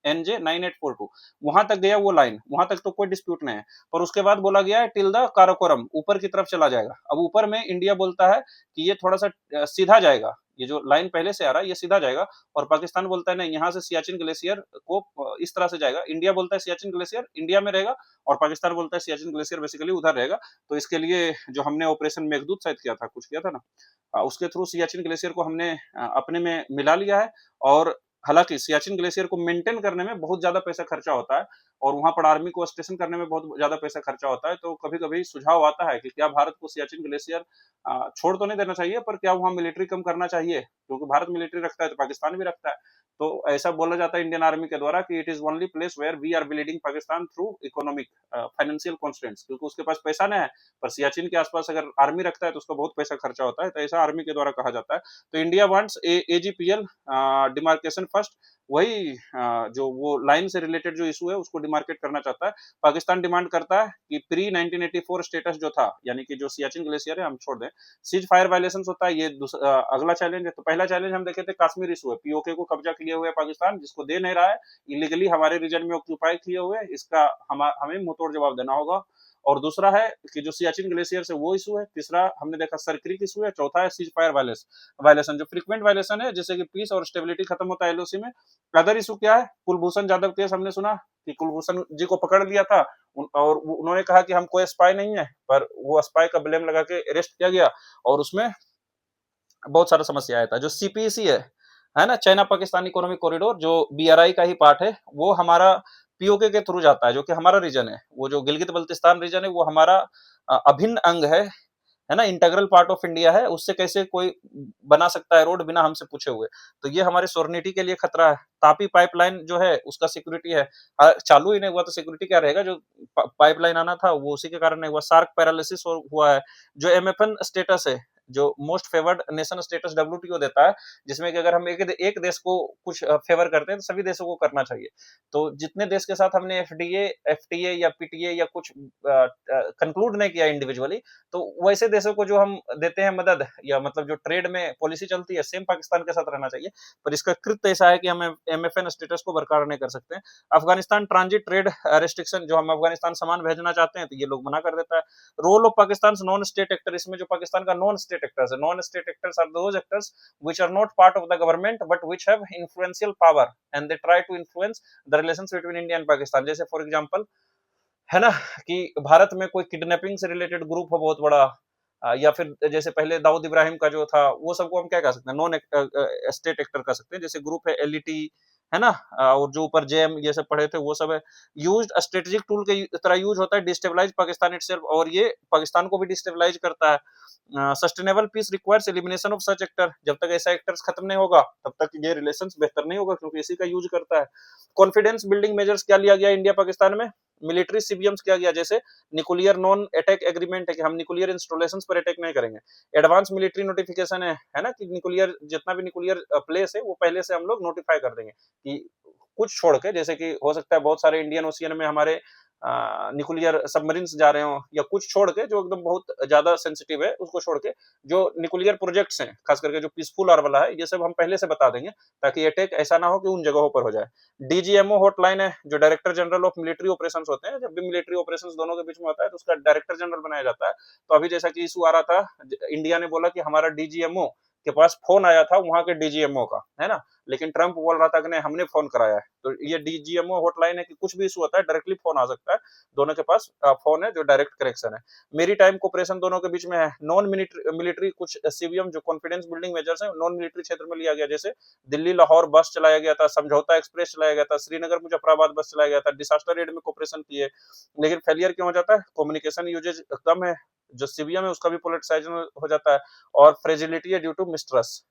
NJ9842, वहां तक गया वो लाइन, वहां तक तो कोई डिस्प्यूट नहीं है। पर उसके बाद बोला गया है टिल द काराकोरम, ऊपर की तरफ चला जाएगा। अब ऊपर में इंडिया बोलता है कि ये थोड़ा सा सीधा जाएगा, ये जो लाइन पहले से आ रहा है ये सीधा जाएगा, और पाकिस्तान बोलता है नहीं, यहाँ से सियाचिन ग्लेशियर को इस तरह से जाएगा। इंडिया बोलता है सियाचिन ग्लेशियर इंडिया में रहेगा, और पाकिस्तान बोलता है सियाचिन ग्लेशियर बेसिकली उधर रहेगा। तो इसके लिए जो हमने ऑपरेशन मेघदूत शायद किया था, कुछ किया था ना, उसके थ्रू सियाचिन ग्लेशियर को हमने अपने में मिला लिया है। और हालांकि सियाचिन ग्लेशियर को मेंटेन करने में बहुत ज्यादा पैसा खर्चा होता है, और वहां पर आर्मी को स्टेशन करने में बहुत ज्यादा पैसा खर्चा होता है। तो कभी कभी सुझाव आता है कि क्या भारत को सियाचिन ग्लेशियर छोड़ तो नहीं देना चाहिए, पर क्या वहां मिलिट्री कम करना चाहिए, क्योंकि भारत मिलिट्री रखता है तो पाकिस्तान भी रखता है। तो ऐसा बोला जाता है इंडियन आर्मी के द्वारा कि it is only place where we are bleeding Pakistan through economic financial constants, क्योंकि उसके पास पैसा नहीं है, पर सियाचिन के आसपास अगर आर्मी रखता है तो उसका बहुत पैसा खर्चा होता है। तो ऐसा आर्मी के द्वारा कहा जाता है। तो India wants AGPL demarcation first, वही जो वो लाइन से रिलेटेड जो इशू है उसको डिमार्केट करना चाहता है। पाकिस्तान डिमांड करता है कि प्री 1984 स्टेटस जो था, यानी कि जो सियाचिन ग्लेशियर है हम छोड़ दें, सीज फायर वायलेशन होता है, ये अगला चैलेंज है। तो पहला चैलेंज हम देखे थे कश्मीर इशू है, POK को कब्जा किए हुए पाकिस्तान, जिसको दे नहीं रहा है, इलीगली हमारे रीजन में ऑक्यूपाई किए हुए, इसका हमें मुंहतोड़ जवाब देना होगा। और दूसरा है कि जो सियाचिन ग्लेशियर से वो इशू है। तीसरा हमने देखा सरक्रिक इशू है। चौथा है सीज फायर वायलेशन, जो फ्रीक्वेंट वायलेशन है, जैसे कि पीस और स्टेबिलिटी खत्म होता है LOC में। अदर इशू क्या है, कुलभूषण जाधव केस हमने सुना कि कुलभूषण जी को पकड़ लिया था, और उन्होंने कहा कि हम कोई स्पाई नहीं है, पर वो स्पाई का ब्लेम लगा के अरेस्ट किया गया, और उसमें बहुत सारा समस्या आया था। जो CPEC है ना, चाइना पाकिस्तान इकोनॉमिक कॉरिडोर, जो BRI का ही पार्ट है, वो हमारा POK के थ्रू जाता है, जो कि हमारा रीजन है। वो जो गिलगित बल्तिस्तान रीजन है वो हमारा अभिन्न अंग है ना, इंटेग्रल पार्ट ऑफ इंडिया है। उससे कैसे कोई बना सकता है रोड बिना हमसे पूछे हुए, तो ये हमारे सोर्निटी के लिए खतरा है। तापी पाइपलाइन जो है उसका सिक्योरिटी है, चालू ही नहीं हुआ तो सिक्योरिटी क्या रहेगा, जो पाइपलाइन आना था वो उसी के कारण नहीं हुआ। सार्क पैरालिसिस हुआ है। जो MFN स्टेटस है, जो most favoured nation status WTO देता है, जिसमें कि अगर हम एक देश को कुछ फेवर करते हैं तो सभी देशों को करना चाहिए। तो जितने देश के साथ हमने FTA या PTA या कुछ कंक्लूड नहीं किया इंडिविजुअली, तो वैसे देशों को जो हम देते हैं मदद, या मतलब जो ट्रेड में पॉलिसी चलती है, सेम पाकिस्तान के साथ रहना चाहिए। पर इसका कृत्य ऐसा है कि हम MFN स्टेटस को बरकरार नहीं कर सकते। अफगानिस्तान ट्रांजिट ट्रेड रेस्ट्रिक्शन, जो हम अफगानिस्तान सामान भेजना चाहते हैं तो ये लोग मना कर देता है। Role of Pakistan non state actor, इसमें जो पाकिस्तान का नॉन स्टेट एक्टर्स है, non state actors are those actors which are not part of the government but which have influential power and they try to influence the relations between India and Pakistan। जैसे for example है ना, कि भारत में कोई kidnapping से related group हो बहुत बड़ा, या फिर जैसे पहले दाऊद इब्राहिम का जो था, वो सबको हम क्या कह सकते हैं, नॉन स्टेट एक्टर कह सकते हैं। जैसे ग्रुप है LET, है ना, और जो ऊपर JM ये सब पढ़े थे वो सब है। यूज्ड स्ट्रेटेजिक टूल के तरह यूज होता है, डिस्टेबलाइज पाकिस्तान इटसेल्फ, और ये पाकिस्तान को भी डिस्टेबलाइज करता है। Sustainable peace requires elimination of such actor, जब तक ऐसा एक्टर्स खत्म नहीं होगा तब तक ये रिलेशंस बेहतर नहीं होगा, क्योंकि इसी का यूज करता है। कॉन्फिडेंस बिल्डिंग मेजर्स क्या लिया गया इंडिया पाकिस्तान में, मिलिट्री CBMs किया गया, जैसे न्यूक्लियर नॉन अटैक एग्रीमेंट है कि हम न्यूक्लियर इंस्टॉलेशन पर अटैक नहीं करेंगे। एडवांस मिलिट्री नोटिफिकेशन है ना, कि न्यूक्लियर जितना भी न्यूक्लियर प्लेस है वो पहले से हम लोग नोटिफाई कर देंगे, कि कुछ छोड़ के, जैसे कि हो सकता है बहुत सारे इंडियन ओशियन में हमारे न्यूक्लियर सबमरीन्स जा रहे हो, या कुछ छोड़ के जो एकदम बहुत ज्यादा सेंसिटिव है उसको छोड़ के जो न्यूक्लियर प्रोजेक्ट्स हैं, खास करके जो पीसफुल और वाला है, ये सब हम पहले से बता देंगे ताकि अटैक ऐसा ना हो कि उन जगहों पर हो जाए। डीजीएमओ हॉटलाइन है, जो director general of military operations होते हैं, जब भी मिलिट्री ऑपरेशंस दोनों के बीच में होता है तो उसका डायरेक्टर जनरल बनाया जाता है। तो अभी जैसा कि इशू आ रहा था, इंडिया ने बोला कि हमारा डीजीएमओ के पास फोन आया था वहां के डीजीएमओ का, है ना, लेकिन ट्रंप बोल रहा था कि नहीं हमने फोन कराया है। तो ये डीजीएमओ हॉटलाइन है कि कुछ भी इशू होता है डायरेक्टली फोन आ सकता है, दोनों के पास फोन है जो डायरेक्ट कनेक्शन है। मेरी टाइम कोऑपरेशन दोनों के बीच में है। नॉन मिलिट्री कुछ सीवीएम जो कॉन्फिडेंस बिल्डिंग मेजर्स है नॉन मिलिट्री क्षेत्र में लिया गया, जैसे दिल्ली लाहौर बस चलाया गया था, समझौता एक्सप्रेस चलाया गया था, श्रीनगर मुजफ्फराबाद बस चलाया गया था, डिसास्टर एड में कोऑपरेशन किए, लेकिन फेलियर क्यों हो जाता है? कम्युनिकेशन यूजेज कम है, जो सीवीएम है उसका भी पोलिटिसाइजेशन हो जाता है, और फ्रेजिलिटी है due to mistrust.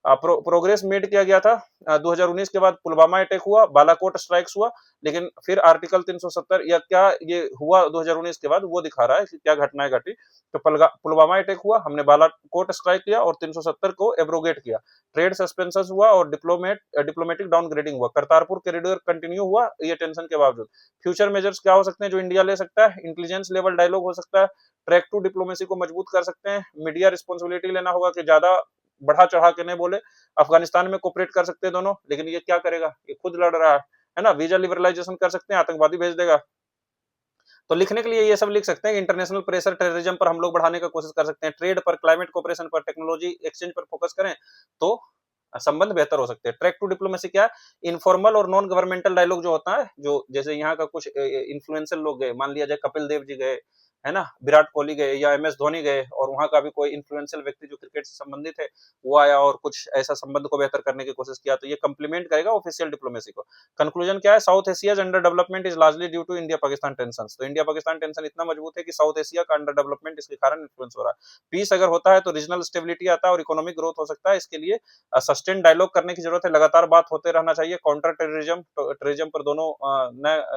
Progress made किया गया था। 2019 के बाद पुलवामा अटैक हुआ, बालाकोट स्ट्राइक्स हुआ, लेकिन फिर आर्टिकल 370 या क्या ये हुआ 2019 के बाद वो दिखा रहा है कि क्या घटनाएं घटी। तो पुलवामा अटैक हुआ, हमने बालाकोट स्ट्राइक किया और 370 को एब्रोगेट किया। ट्रेड सस्पेंशन हुआ और डिप्लोमेटिक डाउनग्रेडिंग हुआ। करतारपुर कॉरिडोर कंटिन्यू हुआ ये टेंशन के बावजूद। फ्यूचर मेजर्स क्या हो सकते हैं जो इंडिया ले सकता है? इंटेलिजेंस लेवल डायलॉग हो सकता है, ट्रैक टू डिप्लोमेसी को मजबूत कर सकते हैं, मीडिया रिस्पॉन्सिबिलिटी लेना होगा कि ज्यादा बढ़ा चढ़ा के नहीं बोले। अफगानिस्तान में कोऑपरेट कर सकते हैं दोनों, लेकिन ये क्या करेगा? ये खुद लड़ रहा है ना। वीजा लिबरलाइजेशन कर सकते हैं, आतंकवादी भेज देगा। तो लिखने के लिए ये सब लिख सकते हैं। इंटरनेशनल प्रेशर टेररिज्म पर हम लोग बढ़ाने का कोशिश कर सकते हैं, ट्रेड पर, क्लाइमेट कोऑपरेशन पर, टेक्नोलॉजी एक्सचेंज पर फोकस करें तो संबंध बेहतर हो सकते हैं। ट्रैक टू डिप्लोमेसी क्या है? इनफॉर्मल और नॉन गवर्नमेंटल डायलॉग जो होता है, जो जैसे यहाँ का कुछ इन्फ्लुएंशियल लोग गए, मान लिया जाए कपिल देव जी गए, है ना, विराट कोहली गए या एमएस धोनी गए, और वहां का भी कोई इन्फ्लुएंशियल व्यक्ति जो क्रिकेट से संबंधित है वो आया और कुछ ऐसा संबंध को बेहतर करने की कोशिश किया, तो ये कंप्लीमेंट करेगा ऑफिशियल डिप्लोमेसी को। कंक्लूजन क्या है? South Asia's underdevelopment is largely due to India Pakistan tension. तो इंडिया पाकिस्तान टेंशन इतना मजबूत है कि साउथ एशिया का अंडर डेवलपमेंट इसके कारण इन्फ्लुएंस हो रहा है। पीस अगर होता है तो रीजनल स्टेबिलिटी आता है और इकोनॉमिक ग्रोथ हो सकता है। इसके लिए सस्टेन डायलॉग करने की जरूरत है, लगातार बात होते रहना चाहिए। काउंटर टेररिज्म पर दोनों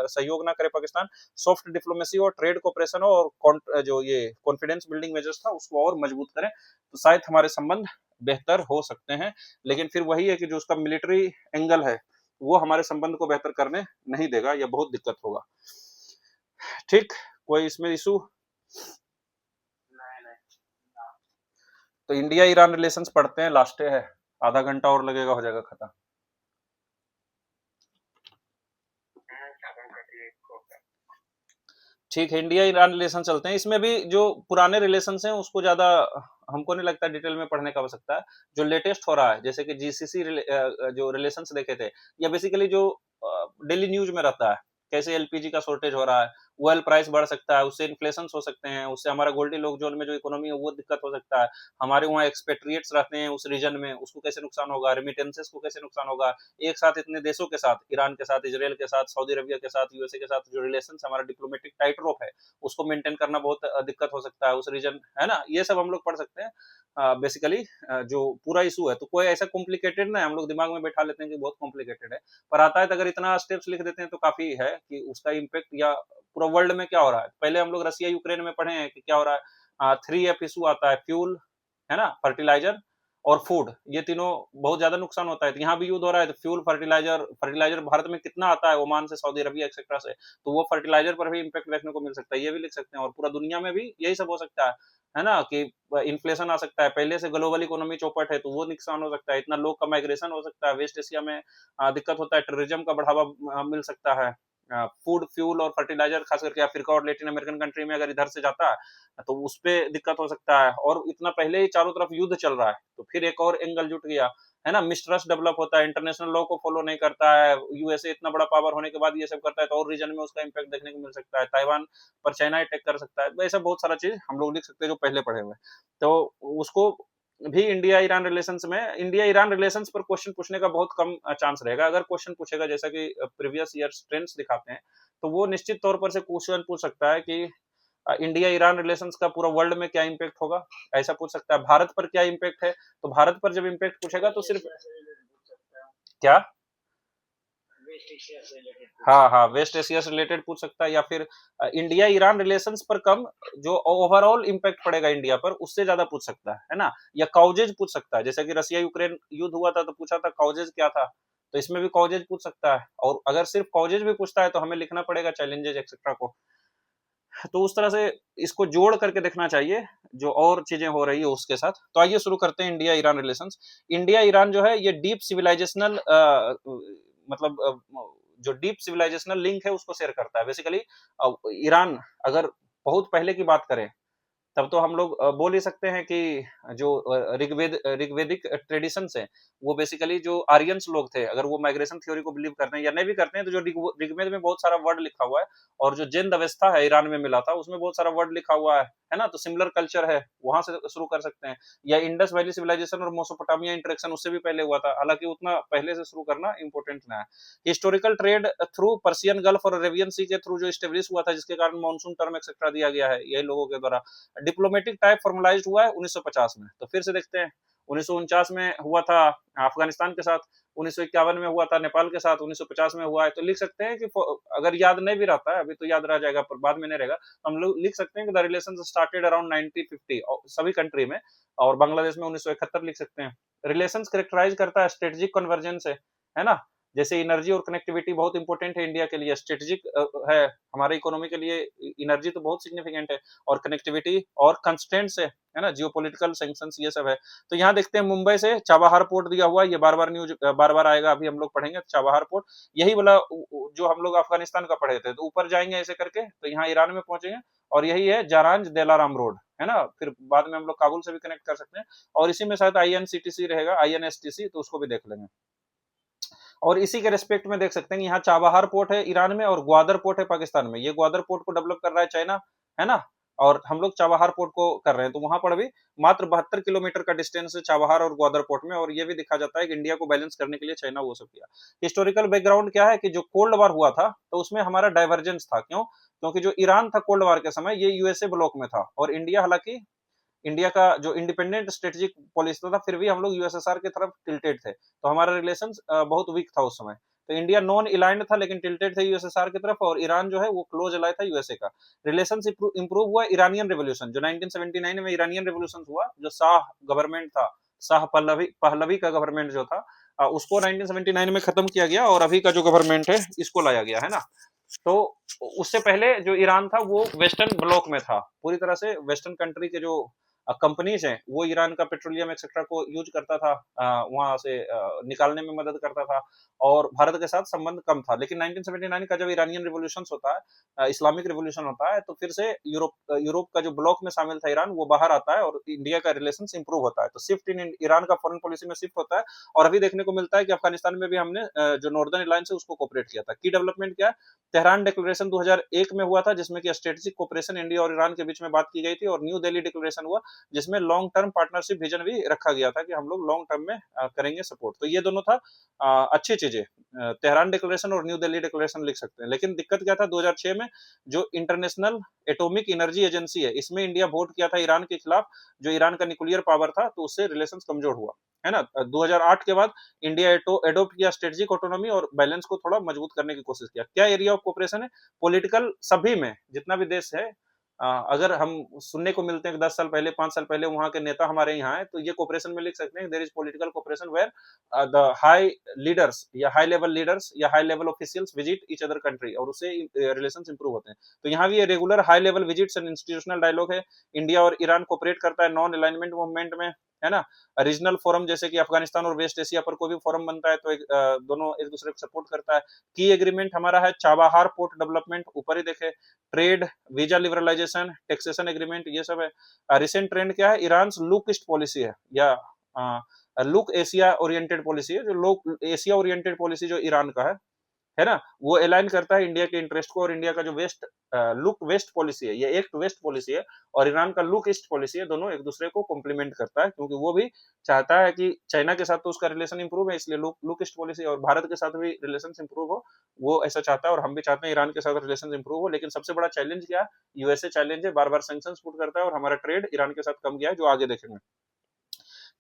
सहयोग ना करे पाकिस्तान। सॉफ्ट डिप्लोमेसी और ट्रेड कोऑपरेशन हो, और जो ये कॉन्फिडेंस बिल्डिंग मेजर्स था उसको और मजबूत करें, तो शायद हमारे संबंध बेहतर हो सकते हैं। लेकिन फिर वही है कि जो उसका मिलिट्री एंगल है वो हमारे संबंध को बेहतर करने नहीं देगा, यह बहुत दिक्कत होगा। ठीक, कोई इसमें इशू? तो इंडिया ईरान रिलेशंस पढ़ते हैं, लास्ट है, आधा घंटा और लगेगा, हो जाएगा खत्म। ठीक है, इंडिया ईरान रिलेशन चलते हैं। इसमें भी जो पुराने रिलेशन हैं उसको ज्यादा हमको नहीं लगता डिटेल में पढ़ने का आवश्यकता है। जो लेटेस्ट हो रहा है, जैसे कि जीसीसी जो रिलेशंस देखे थे, या बेसिकली जो डेली न्यूज में रहता है, कैसे एलपीजी का शॉर्टेज हो रहा है, ऑयल प्राइस बढ़ सकता है, उससे इन्फ्लेशन हो सकते हैं, उससे हमारा गोल्डी लोग जोन में जो इकोनॉमी है वो दिक्कत हो सकता है, हमारे वहाँ एक्सपेट्रिएट्स रहते हैं उस रीजन में, उसको कैसे नुकसान होगा, रेमिटेंसेस को कैसे नुकसान होगा। एक साथ इतने देशों के साथ, ईरान के साथ, इसराइल के साथ, सऊदी अरबिया के साथ, यूएसए के साथ जो रिलेशन हमारा डिप्लोमेटिक टाइट रोप है उसको मेंटेन करना बहुत दिक्कत हो सकता है उस रीजन, है ना। ये सब हम लोग पढ़ सकते हैं। बेसिकली जो पूरा इशू है तो कोई ऐसा कॉम्प्लिकेटेड ना है, हम लोग दिमाग में बैठा लेते हैं कि बहुत कॉम्प्लिकेटेड है, पर आता है तो अगर इतना स्टेप्स लिख देते हैं तो काफी है कि उसका इम्पेक्ट या पूरा वर्ल्ड में क्या हो रहा है। पहले हम लोग रसिया यूक्रेन में पढ़े हैं कि क्या हो रहा है। 3F इशू आता है, फ्यूल, है ना, फर्टिलाइजर और फूड, ये तीनों बहुत ज्यादा नुकसान होता है। तो यहाँ भी युद्ध हो रहा है, तो फ्यूल, फर्टिलाइजर भारत में कितना आता है ओमान से, सऊदी अरबिया एक्सेट्रा से, तो वो फर्टिलाइजर पर भी इम्पैक्ट देखने को मिल सकता है, ये भी लिख सकते हैं। और पूरा दुनिया में भी यही सब हो सकता है ना, कि इन्फ्लेशन आ सकता है, पहले से ग्लोबल इकोनॉमी चौपट है तो वो नुकसान हो सकता है, इतना लोग का माइग्रेशन हो सकता है, वेस्ट एशिया में दिक्कत होता है, टेररिज्म का बढ़ावा मिल सकता है। फूड, फ्यूल और फर्टिलाइजर खास करके अफ्रीका और लेटिन अमेरिकन कंट्री में अगर इधर से जाता है तो उस पे दिक्कत हो सकता है। और इतना पहले ही चारों तरफ युद्ध चल रहा है तो फिर एक और एंगल जुट गया, है ना, मिसट्रस्ट डेवलप होता है, इंटरनेशनल लॉ को फॉलो नहीं करता है, यूएसए इतना बड़ा पावर होने के बाद ये सब करता है तो और रीजन में उसका इम्पैक्ट देखने को मिल सकता है, ताइवान पर चाइना अटैक कर सकता है, तो ऐसा बहुत सारा चीज हम लोग लिख सकते हैं जो पहले पढ़े हुए। तो उसको भी इंडिया ईरान रिलेशंस में, इंडिया ईरान रिलेशंस पर क्वेश्चन पूछने का बहुत कम चांस रहेगा। अगर क्वेश्चन पूछेगा जैसा कि प्रीवियस ईयर ट्रेंड्स दिखाते हैं तो वो निश्चित तौर पर से क्वेश्चन पूछ सकता है कि इंडिया ईरान रिलेशंस का पूरा वर्ल्ड में क्या इम्पैक्ट होगा, ऐसा पूछ सकता है। भारत पर क्या इम्पैक्ट है, तो भारत पर जब इम्पैक्ट पूछेगा तो सिर्फ क्या, हाँ हाँ, वेस्ट एशिया से रिलेटेड पूछ सकता है, या फिर इंडिया ईरान रिलेशंस पर कम, जो ओवरऑल इम्पैक्ट पड़ेगा इंडिया पर उससे ज्यादा पूछ सकता है ना, या काउजेज पूछ सकता है। जैसे कि रसिया यूक्रेन युद्ध हुआ था तो पूछा था काउजेज क्या था, तो इसमें भी कॉजेज पूछ सकता है, और अगर सिर्फ कॉजेज भी पूछता है तो हमें लिखना पड़ेगा चैलेंजेज एक्सेट्रा को। तो उस तरह से इसको जोड़ करके देखना चाहिए जो और चीजें हो रही है उसके साथ। तो आइए शुरू करते हैं India Iran relations. India Iran जो है ये डीप सिविलाइजेशनल मतलब जो डीप सिविलाइजेशनल लिंक है उसको शेयर करता है बेसिकली। ईरान अगर बहुत पहले की बात करें तब तो हम लोग बोल ही सकते हैं कि जो ऋग्वेदिक ट्रेडिशंस है वो बेसिकली जो आर्यंस लोग थे, अगर वो माइग्रेशन थ्योरी को बिलीव करते हैं या नहीं भी करते हैं, तो जो ऋग्वेद में बहुत सारा वर्ड लिखा हुआ है, और जो जैन अवस्था है ईरान में मिला था उसमें बहुत सारा वर्ड लिखा हुआ है ना, तो सिमिलर कल्चर है, वहां से शुरू कर सकते हैं। या इंडस वैली सिविलाइजेशन और मोसोपोटामिया इंटरेक्शन उससे भी पहले हुआ था, हालांकि उतना पहले से शुरू करना इंपॉर्टेंट ना है। Historical trade through Persian gulf और अरेबियन सी के थ्रू जो स्टेब्लिश हुआ था, जिसके कारण मानसून टर्म एक्सेट्रा दिया गया है यही लोगों के द्वारा। डिप्लोमेटिक टाइप फॉर्मलाइज्ड हुआ है 1950 में। तो फिर से देखते हैं, 1949 में हुआ था अफगानिस्तान के साथ, 1951 में हुआ था नेपाल के साथ, 1950 में हुआ है। तो लिख सकते हैं कि अगर याद नहीं भी रहता है, अभी तो याद रह जाएगा पर बाद में नहीं रहेगा, तो हम लोग लिख सकते हैं कि द रिलेशन स्टार्टेड अराउंड 1950 सभी कंट्री में, और बांग्लादेश में 1971 लिख सकते हैं। रिलेशन करेक्टराइज करता है स्ट्रेटेजिक कन्वर्जेंस है ना, जैसे एनर्जी और कनेक्टिविटी बहुत इंपॉर्टेंट है इंडिया के लिए, स्ट्रेटेजिक है हमारे इकोनॉमी के लिए, एनर्जी तो बहुत सिग्निफिकेंट है, और कनेक्टिविटी और कंस्ट्रेंट्स है ना, जियोपॉलिटिकल सैंक्शंस ये सब है। तो यहाँ देखते हैं मुंबई से चाबहार पोर्ट दिया हुआ है, ये बार बार न्यूज बार बार आएगा, अभी हम लोग पढ़ेंगे चाबहार पोर्ट, यही वाला जो हम लोग अफगानिस्तान का पढ़े थे। तो ऊपर जाएंगे ऐसे करके तो यहाँ ईरान में पहुंचेंगे, और यही है जारांज देलाराम रोड, है ना, फिर बाद में हम लोग काबुल से भी कनेक्ट कर सकते हैं, और इसी में शायद INCTC रहेगा, INSTC, तो उसको भी देख लेंगे। और इसी के रेस्पेक्ट में देख सकते हैं यहाँ चाबहार पोर्ट है ईरान में, और ग्वादर पोर्ट है पाकिस्तान में। ये ग्वादर पोर्ट को डेवलप कर रहा है चाइना, है ना, और हम लोग चाबहार पोर्ट को कर रहे हैं। तो वहां पर भी मात्र 72 किलोमीटर का डिस्टेंस है चाबहार और ग्वादर पोर्ट में, और ये भी दिखा जाता है कि इंडिया को बैलेंस करने के लिए चाइना वो सब किया। हिस्टोरिकल बैकग्राउंड क्या है कि जो कोल्ड वार हुआ था तो उसमें हमारा डाइवर्जेंस था, क्यों? क्योंकि जो ईरान था कोल्ड वार के समय ये यूएसए ब्लॉक में था, और इंडिया हालांकि इंडिया का जो इंडिपेंडेंट स्ट्रेटेजिक पॉलिसी था, फिर भी हम लोग यूएसएसआर की तरफ टिल्टेड थे, तो हमारा रिलेशन बहुत वीक था उस समय। तो इंडिया नॉन इलाइंड था लेकिन टिल्टेड थे यूएसएसआर की तरफ, और ईरान जो है वो क्लोज अलाई था यूएसए का। रिलेशन इंप्रूव हुआ ईरानियन रेवोल्यूशन, जो 1979 में ईरानियन रेवोल्यूशन हुआ, जो शाह गवर्नमेंट था, शाह पहलवी पहलवी का गवर्नमेंट जो था, उसको 1979 में खत्म किया गया, और अभी का जो गवर्नमेंट है इसको लाया गया, है ना। तो उससे पहले जो ईरान था वो वेस्टर्न ब्लॉक में था, पूरी तरह से वेस्टर्न कंट्री के जो कंपनीज हैं वो ईरान का पेट्रोलियम एक्सेट्रा को यूज करता था, वहां से निकालने में मदद करता था, और भारत के साथ संबंध कम था। लेकिन 1979 का जब ईरानियन रिवोल्यूशन होता है, इस्लामिक रिवोल्यूशन होता है, तो फिर से यूरोप का जो ब्लॉक में शामिल था ईरान वो बाहर आता है, और इंडिया का रिलेशन इंप्रूव होता है। तो शिफ्ट इन ईरान का फॉरेन पॉलिसी में शिफ्ट होता है, और अभी देखने को मिलता है कि अफगानिस्तान में भी हमने जो नॉर्दर्न अलायंस है उसको कोऑपरेट किया था। की डेवलपमेंट क्या है? तेहरान डिक्लेरेशन 2001 में हुआ था, जिसमें कि स्ट्रेटेजिक कोऑपरेशन इंडिया और ईरान के बीच में बात की गई थी, और न्यू दिल्ली डिक्लेरेशन हुआ जिसमें लॉन्ग टर्म पार्टनरशिप विजन भी रखा गया था कि हम लोग लॉन्ग टर्म में करेंगे सपोर्ट। तो ये दोनों था अच्छी चीजें, तेहरान डिक्लेरेशन और न्यू दिल्ली डिक्लेरेशन लिख सकते हैं। लेकिन दिक्कत क्या था 2006 में, जो इंटरनेशनल एटॉमिक एनर्जी एजेंसी है इसमें इंडिया वोट किया था ईरान के खिलाफ, जो ईरान का न्यूक्लियर पावर था, तो उससे रिलेशन कमजोर हुआ, है ना। 2008 के बाद इंडिया एडोप्ट किया स्ट्रेटेजिक ऑटोनॉमी, और बैलेंस को थोड़ा मजबूत करने की कोशिश किया। क्या एरिया ऑफ कोऑपरेशन है? पॉलिटिकल सभी में जितना भी देश है, अगर हम सुनने को मिलते हैं कि 10 साल पहले 5 साल पहले वहां के नेता हमारे यहाँ है, तो ये कोऑपरेशन में लिख सकते हैं there is political cooperation where the high leaders या हाई लेवल लीडर्स या high level officials visit each other country, और उससे रिलेशंस इंप्रूव होते हैं। तो यहाँ भी ये regular high level visits and institutional dialogue है। इंडिया और ईरान कोऑपरेट करता है नॉन अलाइनमेंट मूवमेंट में, है ना। रीजनल फोरम जैसे कि अफगानिस्तान और वेस्ट एशिया पर कोई भी फोरम बनता है तो दोनों एक दूसरे को सपोर्ट करता है। की एग्रीमेंट हमारा है चाबहार पोर्ट डेवलपमेंट, ऊपर ही देखे, trade, visa liberalisation, taxation agreement, ये सब है। रिसेंट ट्रेंड क्या है? ईरान लुक ईस्ट पॉलिसी है, या लुक एशिया ओरिएंटेड पॉलिसी है, जो लोग एशिया ओरिएंटेड पॉलिसी जो ईरान का है ना, वो अलाइन करता है इंडिया के इंटरेस्ट को। और इंडिया का जो वेस्ट लुक वेस्ट पॉलिसी है, ये एक्ट वेस्ट पॉलिसी है, और ईरान का लुक ईस्ट पॉलिसी है, दोनों एक दूसरे को कॉम्प्लीमेंट करता है, क्योंकि वो भी चाहता है कि चाइना के साथ तो उसका रिलेशन इंप्रूव है, इसलिए लुक ईस्ट पॉलिसी, और भारत के साथ भी रिलेशन इंप्रूव हो, वो ऐसा चाहता है, और हम भी चाहते हैं ईरान के साथ रिलेशन इंप्रूव हो। लेकिन सबसे बड़ा चैलेंज क्या है? यूएसए चैलेंज है, बार बार सैंक्शंस पुट करता है, और हमारा ट्रेड ईरान के साथ कम गया है, जो आगे देखेंगे।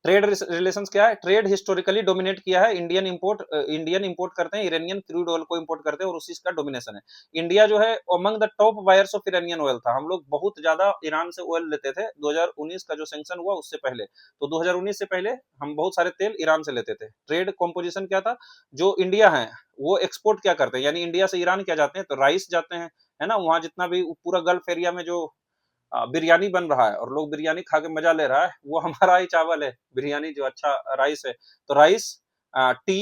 ट्रेड रिलेशंस क्या है? ट्रेड हिस्टोरिकली डोमिनेट किया है, इंडियन इंपोर्ट करते हैं, इरानियन क्रूड ऑयल को इंपोर्ट करते हैं और उसी का डोमिनेशन है। इंडिया जो है among the top buyers of Iranian oil था, हम लोग बहुत ज्यादा ईरान से ऑयल लेते थे 2019 का जो सैंक्शन हुआ उससे पहले। तो 2019 से पहले हम बहुत सारे तेल ईरान से लेते थे। ट्रेड कॉम्पोजिशन क्या था? जो इंडिया है वो एक्सपोर्ट क्या करते हैं, यानी इंडिया से ईरान क्या जाते हैं, तो राइस जाते हैं, है ना। वहां जितना भी पूरा गल्फ एरिया में जो बिरयानी बन रहा है और लोग बिरयानी खा के मजा ले रहा है, वो हमारा ही चावल है, बिरयानी जो अच्छा राइस है। तो राइस, टी,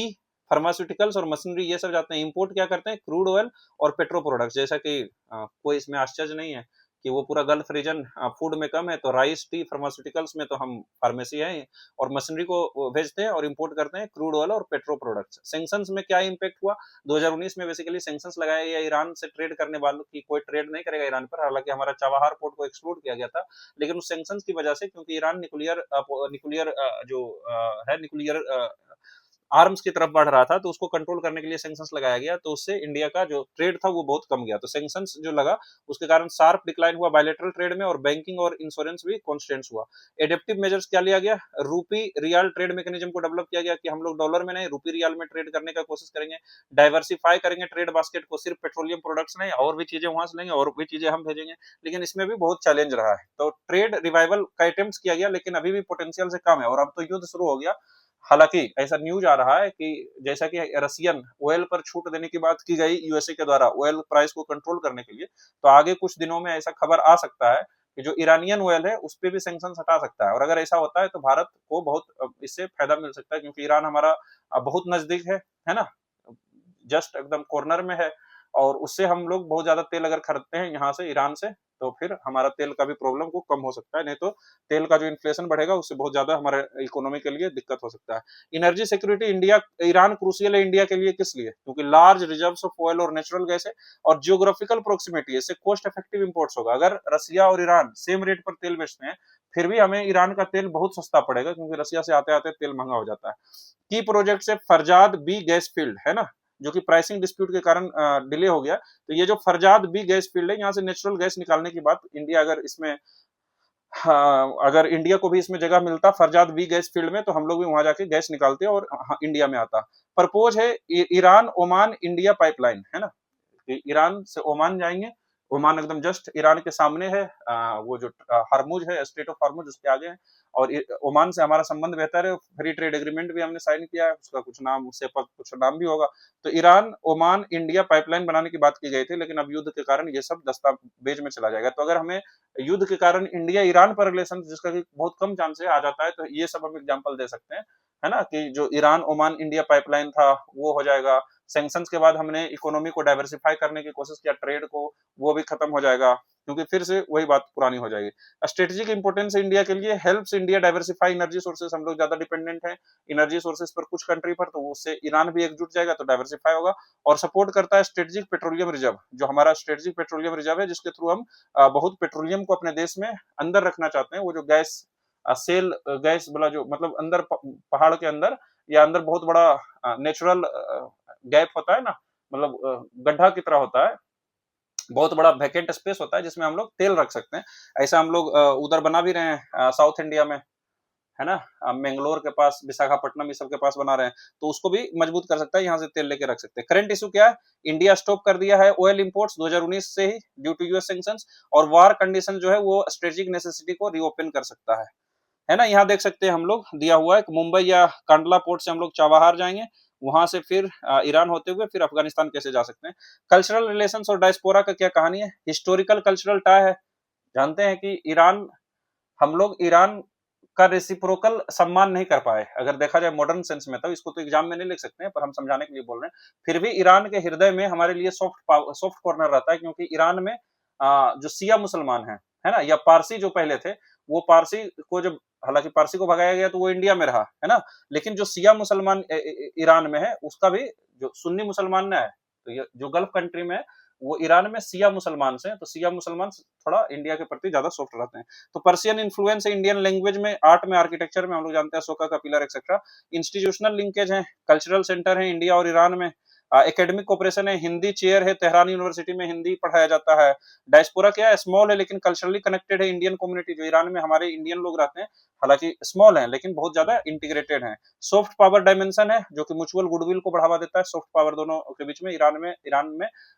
फार्मास्यूटिकल्स और मशीनरी ये सब जाते हैं। इंपोर्ट क्या करते हैं? क्रूड ऑयल और पेट्रो प्रोडक्ट्स। जैसा कि कोई इसमें आश्चर्य नहीं है कि वो पूरा गल्फ रीजन फूड में कम है, तो राइस, टी, फार्मास्यूटिकल्स में तो हम फार्मेसी हैं, और मशीनरी को भेजते हैं और इंपोर्ट करते हैं क्रूड ऑयल और पेट्रो प्रोडक्ट्स। सैंक्शंस में क्या इम्पैक्ट हुआ? 2019 में बेसिकली सैंक्शंस लगाया गया ईरान से ट्रेड करने वालों की, कोई ट्रेड नहीं करेगा ईरान पर। हालांकि हमारा चाबहार पोर्ट को एक्सक्लूड किया गया था, लेकिन उस सैंक्शंस की वजह से, क्योंकि ईरान न्यूक्लियर न्यूक्लियर जो है न्यूक्लियर आर्म्स की तरफ बढ़ रहा था, तो उसको कंट्रोल करने के लिए सैंक्शंस लगाया गया, तो उससे इंडिया का जो ट्रेड था वो बहुत कम गया। तो सैंक्शंस जो लगा उसके कारण शार्प डिक्लाइन हुआ बायलैटरल ट्रेड में, और बैंकिंग और इंश्योरेंस भी कॉन्स्टेंट्स हुआ। एडेप्टिव मेजर्स क्या लिया गया? रूपी रियाल ट्रेड मैकेनिज्म को डेवलप किया गया कि हम लोग डॉलर में नहीं, रूपी रियाल में ट्रेड करने का कोशिश करेंगे। डाइवर्सिफाई करेंगे ट्रेड बास्केट को, सिर्फ पेट्रोलियम प्रोडक्ट्स नहीं, और भी चीजें वहां से लेंगे और भी चीजें हम भेजेंगे। लेकिन इसमें भी बहुत चैलेंज रहा है। तो ट्रेड रिवाइवल का अटेम्प्ट किया गया, लेकिन अभी भी पोटेंशियल से कम है, और अब तो युद्ध शुरू हो गया। हालांकि ऐसा न्यूज आ रहा है कि जैसा कि रसियन ऑयल पर छूट देने की बात की गई यूएसए के द्वारा ऑयल प्राइस को कंट्रोल करने के लिए, तो आगे कुछ दिनों में ऐसा खबर आ सकता है कि जो ईरानियन ऑयल है उस पर भी सैंक्शन हटा सकता है। और अगर ऐसा होता है तो भारत को बहुत इससे फायदा मिल सकता है, क्योंकि ईरान हमारा बहुत नजदीक है ना, जस्ट एकदम कॉर्नर में है। और उससे हम लोग बहुत ज्यादा तेल अगर खरीदते हैं यहाँ से, ईरान से, तो फिर हमारा तेल का भी प्रॉब्लम को कम हो सकता है। नहीं तो तेल का जो इन्फ्लेशन बढ़ेगा उससे बहुत ज्यादा हमारे इकोनॉमी के लिए दिक्कत हो सकता है। Energy security India Iran crucial है इंडिया के लिए, किस लिए? क्योंकि लार्ज रिजर्व्स ऑफ ऑयल और नेचुरल गैस है, और जियोग्राफिकल प्रोक्सिमिटी, इससे कॉस्ट इफेक्टिव इंपोर्ट्स होगा। अगर रसिया और ईरान सेम रेट पर तेल बेचते हैं, फिर भी हमें ईरान का तेल बहुत सस्ता पड़ेगा, क्योंकि रसिया से आते आते तेल महंगा हो जाता है। की प्रोजेक्ट से फरजाद बी गैस फील्ड है ना, जो कि प्राइसिंग डिस्प्यूट के कारण डिले हो गया। तो ये जो फरजाद बी गैस फील्ड है, यहाँ से नेचुरल गैस निकालने की बात, इंडिया अगर इसमें, हाँ, अगर इंडिया को भी इसमें जगह मिलता फरजाद बी गैस फील्ड में, तो हम लोग भी वहां जाके गैस निकालते और हाँ, इंडिया में आता। प्रपोज है ईरान ओमान इंडिया पाइपलाइन, है ना, कि ईरान से ओमान जाएंगे। ओमान एकदम जस्ट ईरान के सामने है, वो जो हरमुज है, स्टेट ऑफ हरमुज, उसके आगे है। और ओमान से हमारा संबंध बेहतर है, फ्री ट्रेड एग्रीमेंट भी हमने साइन किया है, उसका कुछ नाम, उससे कुछ नाम भी होगा। तो ईरान ओमान इंडिया पाइपलाइन बनाने की बात की गई थी, लेकिन अब युद्ध के कारण ये सब दस्तावेज में चला जाएगा। तो अगर हमें युद्ध के कारण इंडिया ईरान पर रिलेशन, जिसका कि बहुत कम चांस है, आ जाता है, तो ये सब हम एग्जांपल दे सकते हैं, है ना, कि जो ईरान ओमान इंडिया पाइपलाइन था वो हो जाएगा। सैंक्शंस के बाद हमने इकोनॉमी को डाइवर्सिफाई करने की कोशिश किया, ट्रेड को, वो भी खत्म हो जाएगा, क्योंकि फिर से वही बात पुरानी हो जाएगी। स्ट्रेटेजिक इंपोर्टेंस इंडिया के लिए, helps India diversify energy sources, हम लोग ज्यादा डिपेंडेंट हैं एनर्जी सोर्सेज पर कुछ कंट्री पर, तो उससे ईरान भी एकजुट जाएगा, तो डाइवर्सिफाई होगा। और सपोर्ट करता है स्ट्रेटेजिक पेट्रोलियम रिजर्व, जो हमारा स्ट्रेटेजिक पेट्रोलियम रिजर्व है, जिसके थ्रू हम बहुत पेट्रोलियम को अपने देश में अंदर रखना चाहते हैं। वो जो गैस सेल गैस वाला, जो मतलब अंदर पहाड़ के अंदर या अंदर बहुत बड़ा नेचुरल गैप होता है ना, मतलब गड्ढा की तरह होता है, बहुत बड़ा वैकेंट स्पेस होता है, जिसमें हम लोग तेल रख सकते हैं। ऐसा हम लोग उधर बना भी रहे हैं साउथ इंडिया में, है ना, मैंगलोर के पास, विशाखापट्टनम, इस सब के पास बना रहे हैं, तो उसको भी मजबूत कर सकता है, यहाँ से तेल लेके रख सकते हैं। करंट इशू क्या है? इंडिया स्टॉप कर दिया है ऑयल इंपोर्ट्स 2019 से ही, ड्यू टू यूएस सैंक्शंस, और वार कंडीशन जो है वो स्ट्रेटेजिक नेसेसिटी को रीओपन कर सकता है ना। यहाँ देख सकते हैं हम लोग, दिया हुआ है कि मुंबई या कांडला पोर्ट से हम लोग चाबहार जाएंगे, वहां से फिर ईरान होते हुए फिर अफगानिस्तान कैसे जा सकते हैं। कल्चरल रिलेशंस और डायस्पोरा का क्या कहानी है? हिस्टोरिकल कल्चरल टाई है। जानते हैं कि ईरान, हम लोग ईरान का रेसिप्रोकल सम्मान नहीं कर पाए, अगर देखा जाए मॉडर्न सेंस में, तो इसको तो एग्जाम में नहीं लिख सकते हैं, पर हम समझाने के लिए बोल रहे हैं। फिर भी ईरान के हृदय में हमारे लिए सॉफ्ट कॉर्नर रहता है, क्योंकि ईरान में जो शिया मुसलमान है ना, या पारसी जो पहले थे, वो पारसी को जब, हालांकि पारसी को भगाया गया तो वो इंडिया में रहा, है ना, लेकिन जो शिया मुसलमान ईरान में है, उसका भी जो सुन्नी मुसलमान है, तो ये जो गल्फ कंट्री में है, वो ईरान में शिया मुसलमान से, तो शिया मुसलमान थोड़ा इंडिया के प्रति ज्यादा सॉफ्ट रहते हैं। तो पर्शियन इन्फ्लुएंस है इंडियन लैंग्वेज में, आर्ट में, आर्किटेक्चर में, हम लोग जानते हैं अशोका का पिलर एक्सेट्रा। इंस्टीट्यूशनल लिंकेज है, कल्चरल सेंटर है इंडिया और ईरान में, एकेडमिक कोऑपरेशन है, हिंदी चेयर है, तेहरान यूनिवर्सिटी में हिंदी पढ़ाया जाता है। डायस्पोरा क्या है, स्मॉल है लेकिन कल्चरली कनेक्टेड है। इंडियन कम्युनिटी जो ईरान में हमारे इंडियन लोग रहते हैं, हालांकि स्मॉल है लेकिन बहुत ज्यादा इंटीग्रेटेड है। सॉफ्ट पावर डायमेंशन है जो कि म्यूचुअल गुडविल को बढ़ावा देता है। सॉफ्ट पावर दोनों के बीच में ईरान में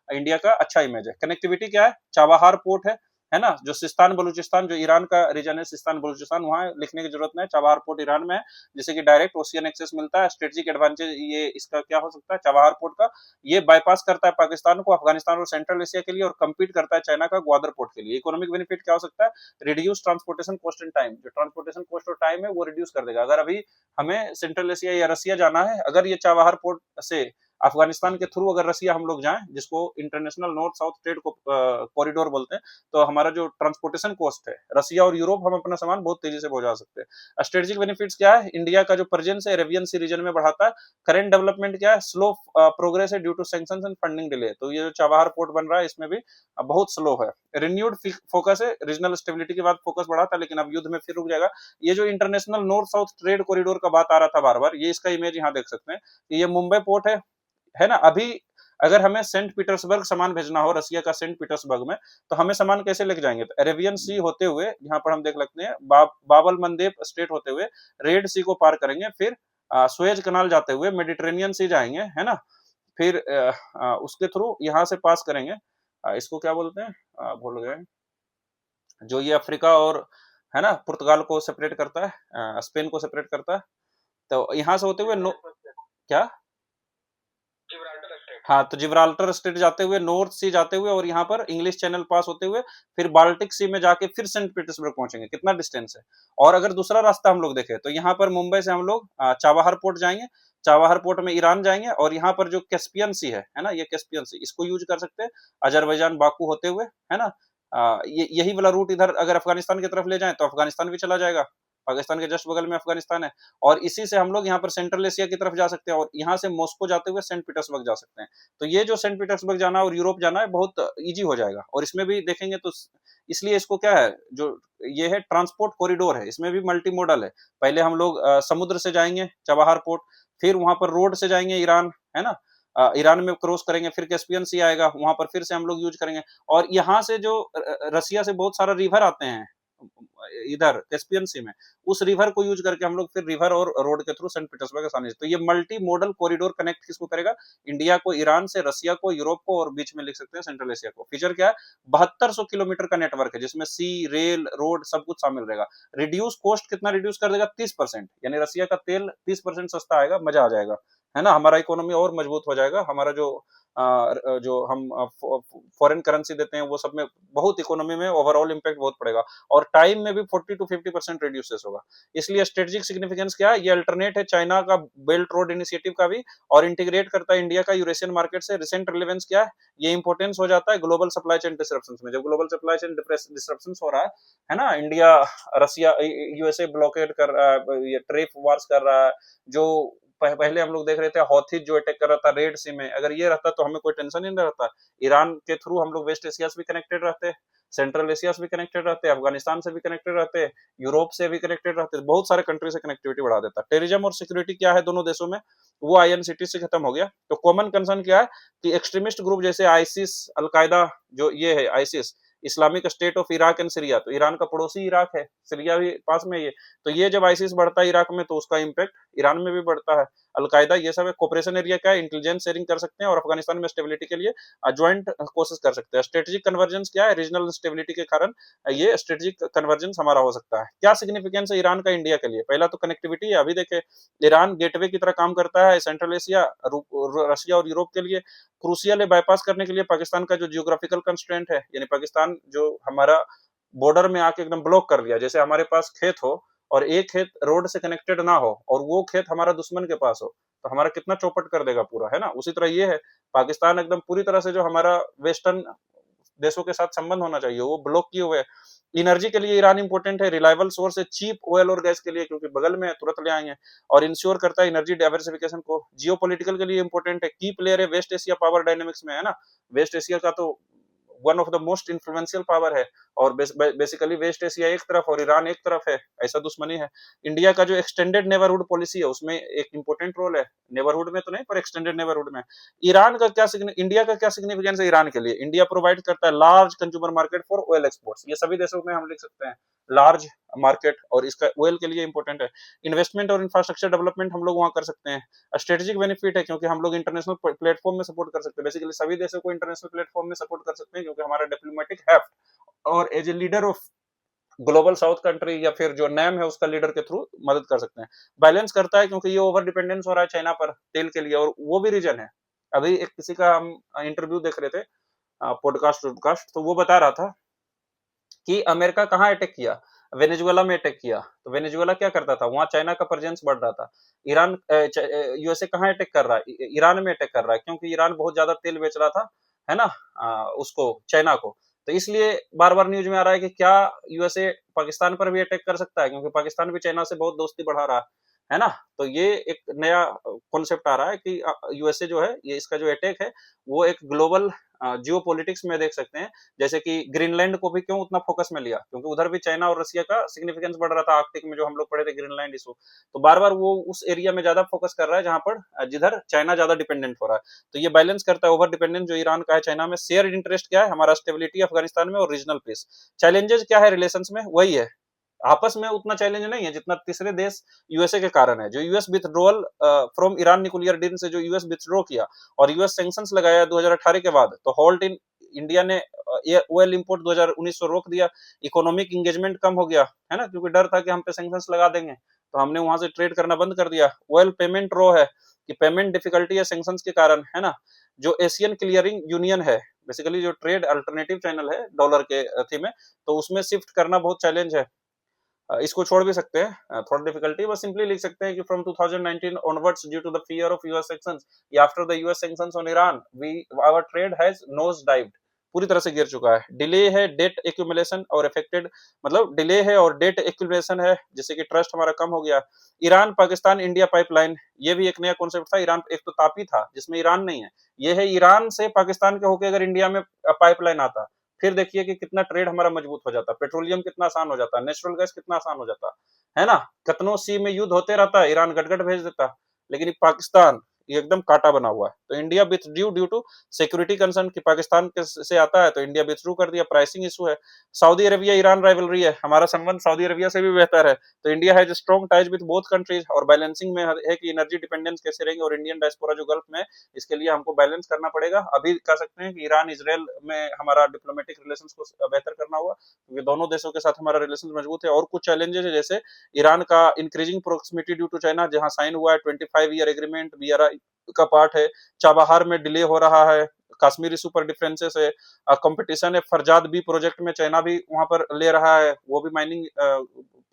इंडिया का अच्छा इमेज है। कनेक्टिविटी क्या है, चाबहार पोर्ट है ना, जो सिस्तान बलूचिस्तान जो ईरान का रीजन है, सिस्तान बलूचिस्तान, वहां लिखने की जरूरत नहीं है। चाबहार पोर्ट ईरान में है, जिससे कि डायरेक्ट ओशियन एक्सेस मिलता है। स्ट्रेटेजिक एडवांटेज ये इसका क्या हो सकता है चाबहार पोर्ट का, ये बाईपास करता है पाकिस्तान को, अफगानिस्तान और सेंट्रल एशिया के लिए, और कम्पीट करता है चाइना का ग्वादर पोर्ट के लिए। इकोनॉमिक बेनिफिट क्या हो सकता है, reduce transportation cost and time, जो ट्रांसपोर्टेशन कॉस्ट और टाइम है वो रिड्यूस कर देगा। अगर अभी हमें सेंट्रल एशिया या रसिया जाना है, अगर ये चाबहार पोर्ट से अफगानिस्तान के थ्रू अगर रसिया हम लोग जाएं, जिसको international north south trade corridor बोलते हैं, तो हमारा जो ट्रांसपोर्टेशन कॉस्ट है, रसिया और यूरोप हम अपना सामान बहुत तेजी से पहुंचा सकते हैं। स्ट्रेटेजिक बेनिफिट्स क्या है, इंडिया का जो प्रेजेंस है अरेबियन सी रीजन में बढ़ाता है। करंट डेवलपमेंट क्या है, स्लो प्रोग्रेस है due to sanctions and funding delay. तो ये जो चाबहार पोर्ट बन रहा है इसमें भी बहुत स्लो है। रिन्यूड फोकस है, रीजनल स्टेबिलिटी के बाद फोकस बढ़ा था लेकिन अब युद्ध में फिर रुक जाएगा। ये जो international north south trade corridor का बात आ रहा था बार बार, ये इसका इमेज यहाँ देख सकते हैं। ये मुंबई पोर्ट है ना। अभी अगर हमें सेंट पीटर्सबर्ग सामान भेजना हो, रसिया का सेंट पीटर्सबर्ग में, तो हमें सामान कैसे लेके जाएंगे, तो अरेबियन सी होते हुए यहाँ पर हम देख सकते हैं, बाबल मंदेब स्टेट होते हुए रेड सी को पार करेंगे, फिर सुएज कनाल जाते हुए मेडिटेरेनियन सी जाएंगे, है ना। फिर उसके थ्रू यहाँ से पास करेंगे, इसको क्या बोलते हैं, भूल गए, जो ये अफ्रीका और है ना पुर्तगाल को सेपरेट करता है, स्पेन को सेपरेट करता है। तो यहाँ से होते हुए क्या, हाँ, तो जिब्राल्टर स्ट्रेट जाते हुए, नॉर्थ सी जाते हुए, और यहाँ पर इंग्लिश चैनल पास होते हुए, फिर बाल्टिक सी में जाके फिर सेंट पीटर्सबर्ग पहुंचेंगे। कितना डिस्टेंस है। और अगर दूसरा रास्ता हम लोग देखें तो यहाँ पर मुंबई से हम लोग चाबहार पोर्ट जाएंगे, चाबहार पोर्ट में ईरान जाएंगे, और यहाँ पर जो कैस्पियन सी है ना, ये कैस्पियन सी, इसको यूज कर सकते हैं अजरबैजान बाकू होते हुए, है ना। यही वाला रूट इधर अगर अफगानिस्तान की तरफ ले जाए तो अफगानिस्तान भी चला जाएगा, पाकिस्तान के जस्ट बगल में अफगानिस्तान है। और इसी से हम लोग यहाँ पर सेंट्रल एशिया की तरफ जा सकते हैं, और यहाँ से मॉस्को जाते हुए सेंट पीटर्सबर्ग जा सकते हैं। तो ये जो सेंट पीटर्सबर्ग जाना और यूरोप जाना है बहुत इजी हो जाएगा। और इसमें भी देखेंगे तो इसलिए इसको क्या है, जो ये है ट्रांसपोर्ट कॉरिडोर है, इसमें भी मल्टी मॉडल है। पहले हम लोग समुद्र से जाएंगे चाबहार पोर्ट, फिर वहां पर रोड से जाएंगे ईरान, है ना। ईरान में क्रॉस करेंगे, फिर कैस्पियन सी आएगा, वहां पर फिर से हम लोग यूज करेंगे। और यहाँ से जो रसिया से बहुत सारा रिवर आते हैं इधर कैस्पियन सी में, उस रिवर को यूज करके हम लोग फिर रिवर और रोड के थ्रू सेंट पीटर्सबर्ग आसानी से। तो ये मल्टी मॉडल कॉरिडोर कनेक्ट किसको करेगा, इंडिया को, ईरान से, रसिया को, यूरोप को, और बीच में लिख सकते हैं सेंट्रल एशिया को। फीचर क्या है, 7200 किलोमीटर का नेटवर्क है जिसमें सी, रेल, रोड सब कुछ शामिल रहेगा। रिड्यूस कॉस्ट कितना रिड्यूस कर देगा, 30%, यानी रसिया का तेल 30% सस्ता आएगा, मजा आ जाएगा, है ना। हमारा इकोनॉमी और मजबूत हो जाएगा, हमारा जो हम फॉरेन करेंसी देते हैं वो सब में बहुत इकोनॉमी में ओवरऑल इंपैक्ट बहुत पड़ेगा, और टाइम में भी 40 to 50% रिड्यूसेस होगा। इसलिए स्ट्रेटेजिक सिग्निफिकेंस क्या है, ये अल्टरनेट है चाइना का बेल्ट रोड इनिशिएटिव का भी, और इंटीग्रेट करता है इंडिया का यूरेशियन मार्केट से। रिसेंट रिलेवेंस क्या है, ये इंपोर्टेंस हो जाता है ग्लोबल सप्लाई चेन डिसरप्शंस में। जब ग्लोबल सप्लाई चेन डिसरप्शंस हो रहा है ना, इंडिया, रसिया, यूएसए ब्लॉकेड कर रहा है, ये ट्रेड वार्स कर रहा है, जो पहले हम लोग देख रहे थे हौथी जो अटैक कर रहा था रेड सी में, अगर ये रहता तो हमें कोई टेंशन ही नहीं रहता। ईरान के थ्रू हम लोग वेस्ट एशिया से भी कनेक्टेड रहते, सेंट्रल एशिया से भी कनेक्टेड रहते, अफगानिस्तान से भी कनेक्टेड रहते, यूरोप से भी कनेक्टेड रहते, बहुत सारे कंट्री से कनेक्टिविटी बढ़ा देता। टेररिज्म और सिक्योरिटी क्या है दोनों देशों में, वो आईएनसीटी से खत्म हो गया। तो कॉमन कंसर्न क्या है कि एक्सट्रीमिस्ट ग्रुप जैसे आईसिस, अलकायदा, जो ये है ISIS, Islamic state of Iraq and Syria, तो ईरान का पड़ोसी इराक है, सीरिया भी पास में ये, तो ये जब आईसिस बढ़ता है इराक में तो उसका इंपैक्ट ईरान में भी बढ़ता है। अलकायदा, ये सब कोऑपरेशन एरिया क्या है, इंटेलिजेंस शेयरिंग कर सकते हैं, और अफगानिस्तान में स्टेबिलिटी के लिए ज्वाइंट कोशिश कर सकते हैं। स्ट्रेटेजिक कन्वर्जेंस क्या है, रीजनल स्टेबिलिटी के कारण ये स्ट्रेटेजिक कन्वर्जेंस हमारा हो सकता है। क्या सिग्निफिकेंस है ईरान का इंडिया के लिए, पहला तो कनेक्टिविटी है। अभी देखे ईरान गेटवे की तरह काम करता है सेंट्रल एशिया, रशिया और यूरोप के लिए। क्रूसियल है बाईपास करने के लिए पाकिस्तान का जो जियोग्राफिकल कंस्ट्रेंट है, यानी पाकिस्तान जो हमारा बॉर्डर में आके एकदम ब्लॉक कर दिया, जैसे हमारे पास खेत हो और एक खेत रोड से कनेक्टेड ना हो और वो खेत हमारा दुश्मन के पास हो, तो हमारा कितना चौपट कर देगा पूरा, है ना। उसी तरह ये है, पाकिस्तान एकदम पूरी तरह से जो हमारा वेस्टर्न देशों के साथ संबंध होना चाहिए वो ब्लॉक किए हुए। एनर्जी के लिए ईरान इंपॉर्टेंट है, रिलायबल सोर्स है चीप ऑयल और गैस के लिए, क्योंकि बगल में तुरंत ले आएंगे, और इंश्योर करता है एनर्जी डाइवर्सिफिकेशन को। जियो के लिए इंपॉर्टेंट है, की प्लेयर है वेस्ट एशिया पावर डायनेमिक्स में, है ना। वेस्ट एशिया का तो one of the most influential power है, और बेसिकली वेस्ट एशिया एक तरफ और ईरान एक तरफ है, ऐसा दुश्मनी है। इंडिया का जो एक्सटेंडेड नेबरहुड पॉलिसी है उसमें एक इंपॉर्टेंट रोल है, नेबरहुड में तो नहीं पर एक्सटेंडेड नेबरहुड में। ईरान का क्या इंडिया का क्या सिग्निफिकेंस है ईरान के लिए? इंडिया प्रोवाइड करता है large consumer market for oil exports, ये सभी देशों में हम लिख सकते हैं लार्ज मार्केट, और इसका ऑयल के लिए इंपॉर्टेंट है। इन्वेस्टमेंट और इंफ्रास्ट्रक्चर डेवलपमेंट हम लोग वहां कर सकते हैं। स्ट्रेटेजिक बेनिफिट है क्योंकि हम लोग इंटरनेशनल प्लेटफॉर्म में सपोर्ट कर सकते हैं, बेसिकली सभी देशों को इंटरनेशनल प्लेटफॉर्म में सपोर्ट कर सकते हैं क्योंकि हमारा डिप्लोमेटिक हेफ्ट, और as a leader of global south country या फिर जो नैम है उसका लीडर के थ्रू मदद कर सकते हैं। बैलेंस करता है क्योंकि ये ओवर डिपेंडेंस हो रहा है चाइना पर तेल के लिए, और वो भी रीजन है। अभी एक किसी का हम इंटरव्यू देख रहे थे, पॉडकास्ट, तो वो बता रहा था कि अमेरिका कहाँ अटैक किया, वेनेजुएला में अटैक किया, तो वेनेजुएला क्या करता था, वहां चाइना का प्रेजेंस बढ़ रहा था। ईरान, यूएसए कहाँ अटैक कर रहा है, ईरान में अटैक कर रहा है क्योंकि ईरान बहुत ज्यादा तेल बेच रहा था, है ना, उसको, चाइना को। तो इसलिए बार बार न्यूज में आ रहा है कि क्या यूएसए पाकिस्तान पर भी अटैक कर सकता है, क्योंकि पाकिस्तान भी चाइना से बहुत दोस्ती बढ़ा रहा है ना। तो ये एक नया कॉन्सेप्ट आ रहा है कि यूएसए जो है, ये इसका जो अटैक है वो एक ग्लोबल जियो पॉलिटिक्स में देख सकते हैं। जैसे कि ग्रीनलैंड को भी क्यों उतना फोकस में लिया, क्योंकि उधर भी चाइना और रसिया का सिग्निफिकेंस बढ़ रहा था, आर्कटिक में जो हम लोग पढ़े थे ग्रीनलैंड इशू। तो बार बार वो उस एरिया में ज्यादा फोकस कर रहा है जहां पर जिधर चाइना ज्यादा डिपेंडेंट हो रहा है। तो ये बैलेंस करता है ओवर डिपेंडेंस जो ईरान का है चाइना में। शेयर इंटरेस्ट क्या है हमारा, स्टेबिलिटी अफगानिस्तान में और रीजनल पीस। चैलेंजेस क्या है रिलेशंस में, वही है, आपस में उतना चैलेंज नहीं है जितना तीसरे देश यूएसए के कारण है। जो US withdrawal from Iran nuclear deal से जो यूएस विथड्रॉ किया और यूएस सैंक्शंस लगाया 2018 के बाद, तो हॉल्ट इन इंडिया ने ऑयल इंपोर्ट 2019 से रोक दिया, इकोनॉमिक इंगेजमेंट कम हो गया, है ना, क्योंकि डर था कि हम पे सैंक्शंस लगा देंगे, तो हमने वहां से ट्रेड करना बंद कर दिया। ऑयल पेमेंट रो है कि पेमेंट डिफिकल्टी है सैंक्शंस के कारण, है ना। जो एशियन क्लियरिंग यूनियन है, बेसिकली जो ट्रेड अल्टरनेटिव चैनल है डॉलर के थी में, तो उसमें शिफ्ट करना बहुत चैलेंज है। इसको छोड़ भी सकते हैं, थोड़ा डिफिकल्टी, बस सिंपली लिख सकते हैं कि from 2019 onwards due to the fear of US sanctions, या after the US sanctions on Iran, we our trade has nose dived, पूरी तरह से गिर चुका है। डिले है डेट एक्यूमुलेशन और इफेक्टेड, मतलब डिले है और डेट एक्यूमुलेशन है जिससे कि ट्रस्ट हमारा कम हो गया। ईरान पाकिस्तान इंडिया पाइपलाइन, ये भी एक नया कॉन्सेप्ट था। ईरान एक तो तापी था जिसमें ईरान नहीं है, ये है ईरान से पाकिस्तान के होके अगर इंडिया में पाइपलाइन आता, फिर देखिए कि कितना ट्रेड हमारा मजबूत हो जाता, पेट्रोलियम कितना आसान हो जाता, नेचुरल गैस कितना आसान हो जाता, है ना। कतनो सी में युद्ध होते रहता, ईरान गटगट भेज देता, लेकिन पाकिस्तान ये एकदम काटा बना हुआ है। तो India with due to security concern कि पाकिस्तान के से आता है, तो इंडिया विथड्रू कर दिया, प्राइसिंग इशू है। सऊदी अरेबिया ईरान राइवलरी है, हमारा संबंध सऊदी अरेबिया से भी बेहतर है, तो India has strong ties with both countries. और बैलेंसिंग में है कि एनर्जी डिपेंडेंस कैसे रहेंगे, और इंडियन डायस्पोरा जो गल्फ में, इसके लिए हमको बैलेंस करना पड़ेगा। अभी कह सकते हैं कि ईरान इजराइल में हमारा डिप्लोमेटिक रिलेशंस को बेहतर करना होगा, क्योंकि दोनों देशों के साथ हमारा रिलेशन मजबूत है। और कुछ चैलेंजेस है, जैसे ईरान का increasing proximity due to China, जहां साइन हुआ है 25 ईयर एग्रीमेंट, बीआरआई का पार्ट है, चाबहार में डिले हो रहा है, कश्मीर इशू पर डिफरेंसेस है, कंपटीशन है, फरजाद बी प्रोजेक्ट में चाइना भी वहां पर ले रहा है, वो भी माइनिंग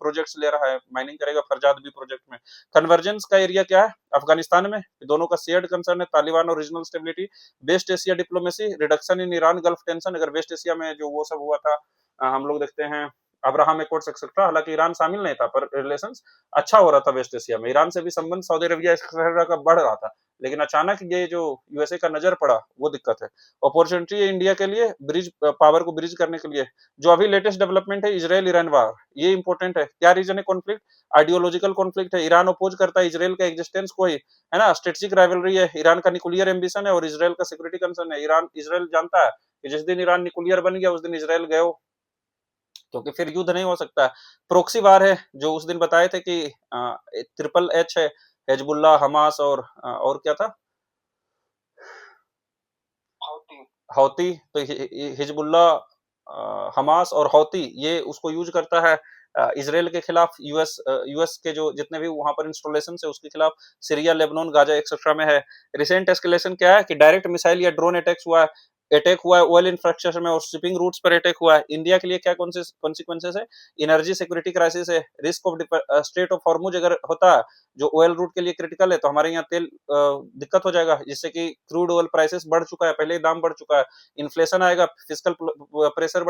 प्रोजेक्ट्स ले रहा है, माइनिंग करेगा फरजाद बी प्रोजेक्ट में। कन्वर्जेंस का एरिया क्या है अफगानिस्तान में, दोनों का शेयर्ड कंसर्न है, तालिबान और regional stability. West Asia diplomacy, reduction in Iran gulf tension, अगर वेस्ट एशिया में जो वो सब हुआ था, हम लोग देखते हैं अब्राहम एकॉर्ड्स एक्सेट्रा, हालांकि ईरान शामिल नहीं था, पर रिलेशंस अच्छा हो रहा था वेस्ट एशिया में, ईरान से भी संबंध सऊदी अरेबिया का बढ़ रहा था, लेकिन अचानक ये जो यूएसए का नजर पड़ा वो दिक्कत है। अपॉर्चुनिटी है इंडिया के लिए ब्रिज पावर को ब्रिज करने के लिए। जो अभी लेटेस्ट डेवलपमेंट है इजराइल ईरान वार, ये इंपॉर्टेंट है। क्या रीजन है कॉन्फ्लिक्ट, आइडियोलॉजिकल कॉन्फ्लिक्ट है, ईरान अपोज करता है इजराइल का एग्जिस्टेंस को ही, है ना। स्ट्रेटेजिक राइवलरी है, ईरान का न्यूक्लियर एम्बिशन है और इजराइल का सिक्योरिटी कंसर्न है। ईरान इजराइल जानता है कि जिस दिन ईरान न्यूक्लियर बन गया उस दिन इजराइल गए, क्योंकि फिर युद्ध नहीं हो सकता। प्रोक्सी वार है, जो उस दिन बताए थे कि ट्रिपल एच है, हिजबुल्लाह, हमास और क्या था, हौती। तो हिजबुल्लाह, हमास और हौती, ये उसको यूज करता है इसराइल के खिलाफ। यूएस के जो जितने भी वहां पर इंस्टॉलेशन है उसके खिलाफ, सीरिया, लेबनान, गाजा एक्सेट्रा में है। रिसेंट एस्केलेशन क्या है कि डायरेक्ट मिसाइल या ड्रोन अटैक हुआ है ऑयल इंफ्रास्ट्रक्चर में और शिपिंग रूट्स पर अटैक हुआ है। इंडिया के लिए क्या कॉन्सिक्वेंसेस है, एनर्जी सिक्योरिटी क्राइसिस है, risk of straight of Hormuz अगर होता है जो ऑयल रूट के लिए क्रिटिकल है, तो हमारे यहाँ तेल दिक्कत हो जाएगा, जिससे कि क्रूड ऑयल प्राइसेस बढ़ चुका है, पहले ही दाम बढ़ चुका है, इन्फ्लेशन आएगा, फिजिकल प्रेशर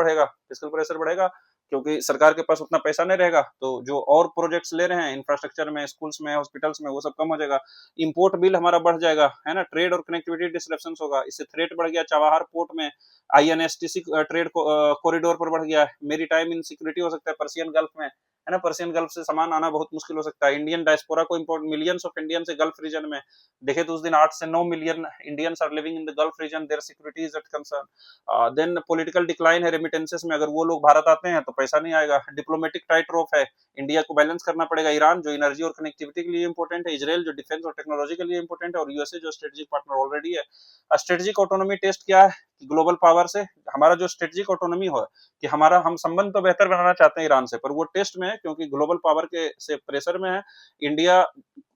बढ़ेगा, क्योंकि सरकार के पास उतना पैसा नहीं रहेगा, तो जो और प्रोजेक्ट्स ले रहे हैं इंफ्रास्ट्रक्चर में, स्कूल्स में, हॉस्पिटल्स में, वो सब कम हो जाएगा। इंपोर्ट बिल हमारा बढ़ जाएगा, है ना, ट्रेड और कनेक्टिविटी डिसरप्शन होगा, इससे थ्रेट बढ़ गया। चाबहार पोर्ट में आईएनएसटीसी ट्रेड कॉरिडोर पर बढ़ गया, मेरी टाइम इनसिक्योरिटी हो सकता है पर्सियन गल्फ में, है ना, पर्सियन गल्फ से सामान आना बहुत मुश्किल हो सकता है। इंडियन डायस्पोरा को इम्पोर्ट, मिलियंस ऑफ इंडियंस से गल्फ रीजन में, देखे तो उस दिन 8 से 9 million Indians are living in the gulf region, their security is at concern. Then political decline है रेमिटेंसेस में, अगर वो लोग भारत आते हैं तो पैसा नहीं आएगा। डिप्लोमेटिक टाइट रोप है, इंडिया को बैलेंस करना पड़ेगा। ईरान जो एनर्जी और कनेक्टिविटी के लिए इंपॉर्टेंट है, इजराइल जो डिफेंस और टेक्नोलॉजी के लिए इंपॉर्टेंट है, और यूएसए जो स्ट्रेटेजिक पार्टनर ऑलरेडी है। स्ट्रेटेजिक ऑटोनॉमी टेस्ट क्या है, ग्लोबल पावर से हमारा जो स्ट्रेटेजिक ऑटोनॉमी हो, कि हमारा हम संबंध तो बेहतर बनाना चाहते हैं ईरान से, पर वो टेस्ट में है, क्योंकि ग्लोबल पावर के से प्रेशर में है। इंडिया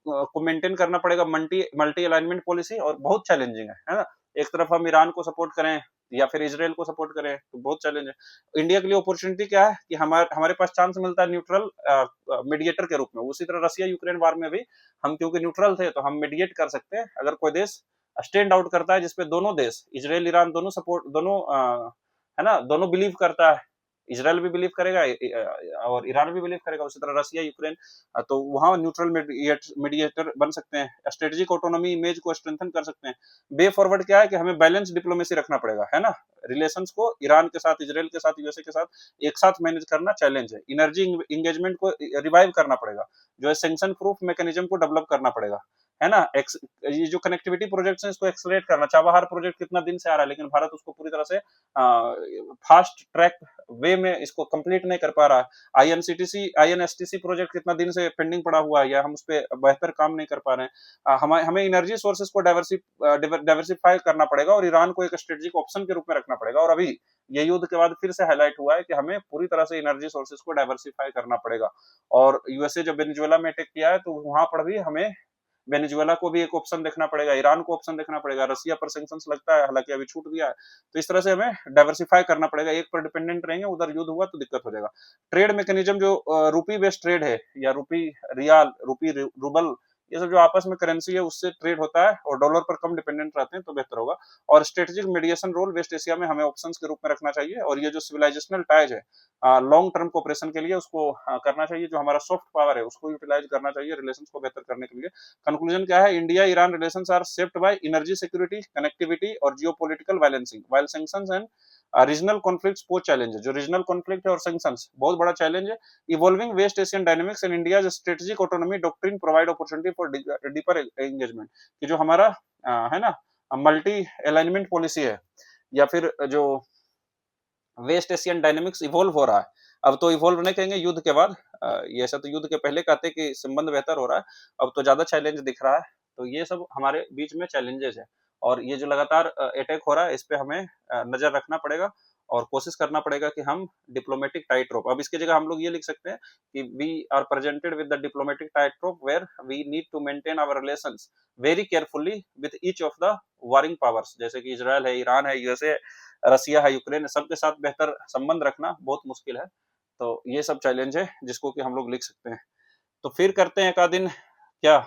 को मेंटेन करना पड़ेगा मल्टी मल्टी अलाइनमेंट पॉलिसी, और बहुत चैलेंजिंग है ना। एक तरफ हम ईरान को सपोर्ट करें या फिर इजराइल को सपोर्ट करें, तो बहुत चैलेंज है। इंडिया के लिए अपॉर्चुनिटी क्या है कि हमारे पास चांस मिलता है न्यूट्रल मीडिएटर के रूप में। उसी तरह रसिया यूक्रेन वार में भी हम क्योंकि न्यूट्रल थे, तो हम मीडिएट कर सकते हैं। अगर कोई देश स्टैंड आउट करता है जिसपे दोनों देश, इजराइल ईरान दोनों सपोर्ट, दोनों है ना, दोनों बिलीव करता है, इजराइल भी बिलीव करेगा और ईरान भी बिलीव करेगा, उसी तरह रसिया यूक्रेन, तो वहां न्यूट्रल मीडिएटर बन सकते हैं। स्ट्रेटेजिक ऑटोनॉमी इमेज को स्ट्रेंथन कर सकते हैं। वे फॉरवर्ड क्या है कि हमें बैलेंस डिप्लोमेसी रखना पड़ेगा, है ना। रिलेशंस को ईरान के साथ, इजराइल के साथ, यूएसए के साथ एक साथ मैनेज करना चैलेंज है। एनर्जी इंगेजमेंट को रिवाइव करना पड़ेगा, जो है सैंक्शन प्रूफ मैकेनिज्म को डेवलप करना पड़ेगा, है ना। ये जो कनेक्टिविटी प्रोजेक्ट्स हैं इसको एक्सलेट करना। चाबहार प्रोजेक्ट कितना दिन से आ रहा है, लेकिन भारत उसको पूरी तरह से फास्ट ट्रैक वे में इसको कंप्लीट नहीं कर पा रहा है। आईएनएसटीसी प्रोजेक्ट कितना दिन से पेंडिंग पड़ा हुआ है, या हम उस पर बेहतर काम नहीं कर पा रहे हैं। हमें एनर्जी सोर्सेज को डाइवर्सिफाई करना पड़ेगा, और ईरान को एक स्ट्रेटेजिक ऑप्शन के रूप में रखना पड़ेगा। और अभी ये युद्ध के बाद फिर से हाईलाइट हुआ है कि हमें पूरी तरह से एनर्जी सोर्सेज को डाइवर्सिफाई करना पड़ेगा। और यूएसए जब वेनेजुएला में अटैक किया है, तो वहां पर भी हमें वेनेजुएला को भी एक ऑप्शन देखना पड़ेगा, ईरान को ऑप्शन देखना पड़ेगा। रसिया पर सैंक्शंस लगता है, हालांकि अभी छूट गया है। तो इस तरह से हमें डाइवर्सिफाई करना पड़ेगा, एक पर डिपेंडेंट रहेंगे उधर युद्ध हुआ तो दिक्कत हो जाएगा। ट्रेड मैकेनिज्म जो रूपी बेस्ड ट्रेड है, या रूपी रियाल, रूपी रूबल, ये सब जो आपस में करेंसी है उससे ट्रेड होता है, और डॉलर पर कम डिपेंडेंट रहते हैं, तो बेहतर होगा। और strategic mediation role west Asia में हमें ऑप्शंस के रूप में रखना चाहिए। और ये जो सिविलाइजेशनल टाइज है लॉन्ग टर्म कोऑपरेशन के लिए, उसको करना चाहिए। जो हमारा सॉफ्ट पावर है उसको यूटिलाइज करना चाहिए रिलेशंस को बेहतर करने के लिए। कंक्लूजन क्या है, India Iran relations are shaped by energy security, connectivity और geopolitical balancing, while sanctions and regional conflicts pose challenge है। जो रीजनल कॉन्फ्लिक्ट है और सैंक्शंस बहुत बड़ा चैलेंज है। Evolving west Asian dynamics and India strategic autonomy doctrine provide opportunity for deeper engagement, कि जो हमारा है ना मल्टी अलाइनमेंट पॉलिसी है, या फिर जो वेस्ट एशियन डायनेमिक्स इवॉल्व हो रहा है। अब तो इवॉल्व नहीं कहेंगे युद्ध के बाद, ये ऐसा तो युद्ध के पहले कहते कि संबंध बेहतर हो रहा है, अब तो ज्यादा चैलेंज दिख रहा है। तो ये सब हमारे बीच में चैलेंजेस है, और ये जो लगातार अटैक हो रहा है, इस पे हमें नजर रखना पड़ेगा, और कोशिश करना पड़ेगा कि हम डिप्लोमेटिक टाइट रोप, अब इसकी जगह हम लोग ये लिख सकते हैं कि we are presented with the diplomatic tightrope where we need to maintain our relations very carefully with each of the warring powers, जैसे कि इजराइल है, ईरान है, यूएसए, रसिया है, यूक्रेन है, सबके साथ बेहतर संबंध रखना बहुत मुश्किल है। तो ये सब चैलेंज है जिसको कि हम लोग लिख सकते हैं। तो फिर करते हैं एक आध दिन क्या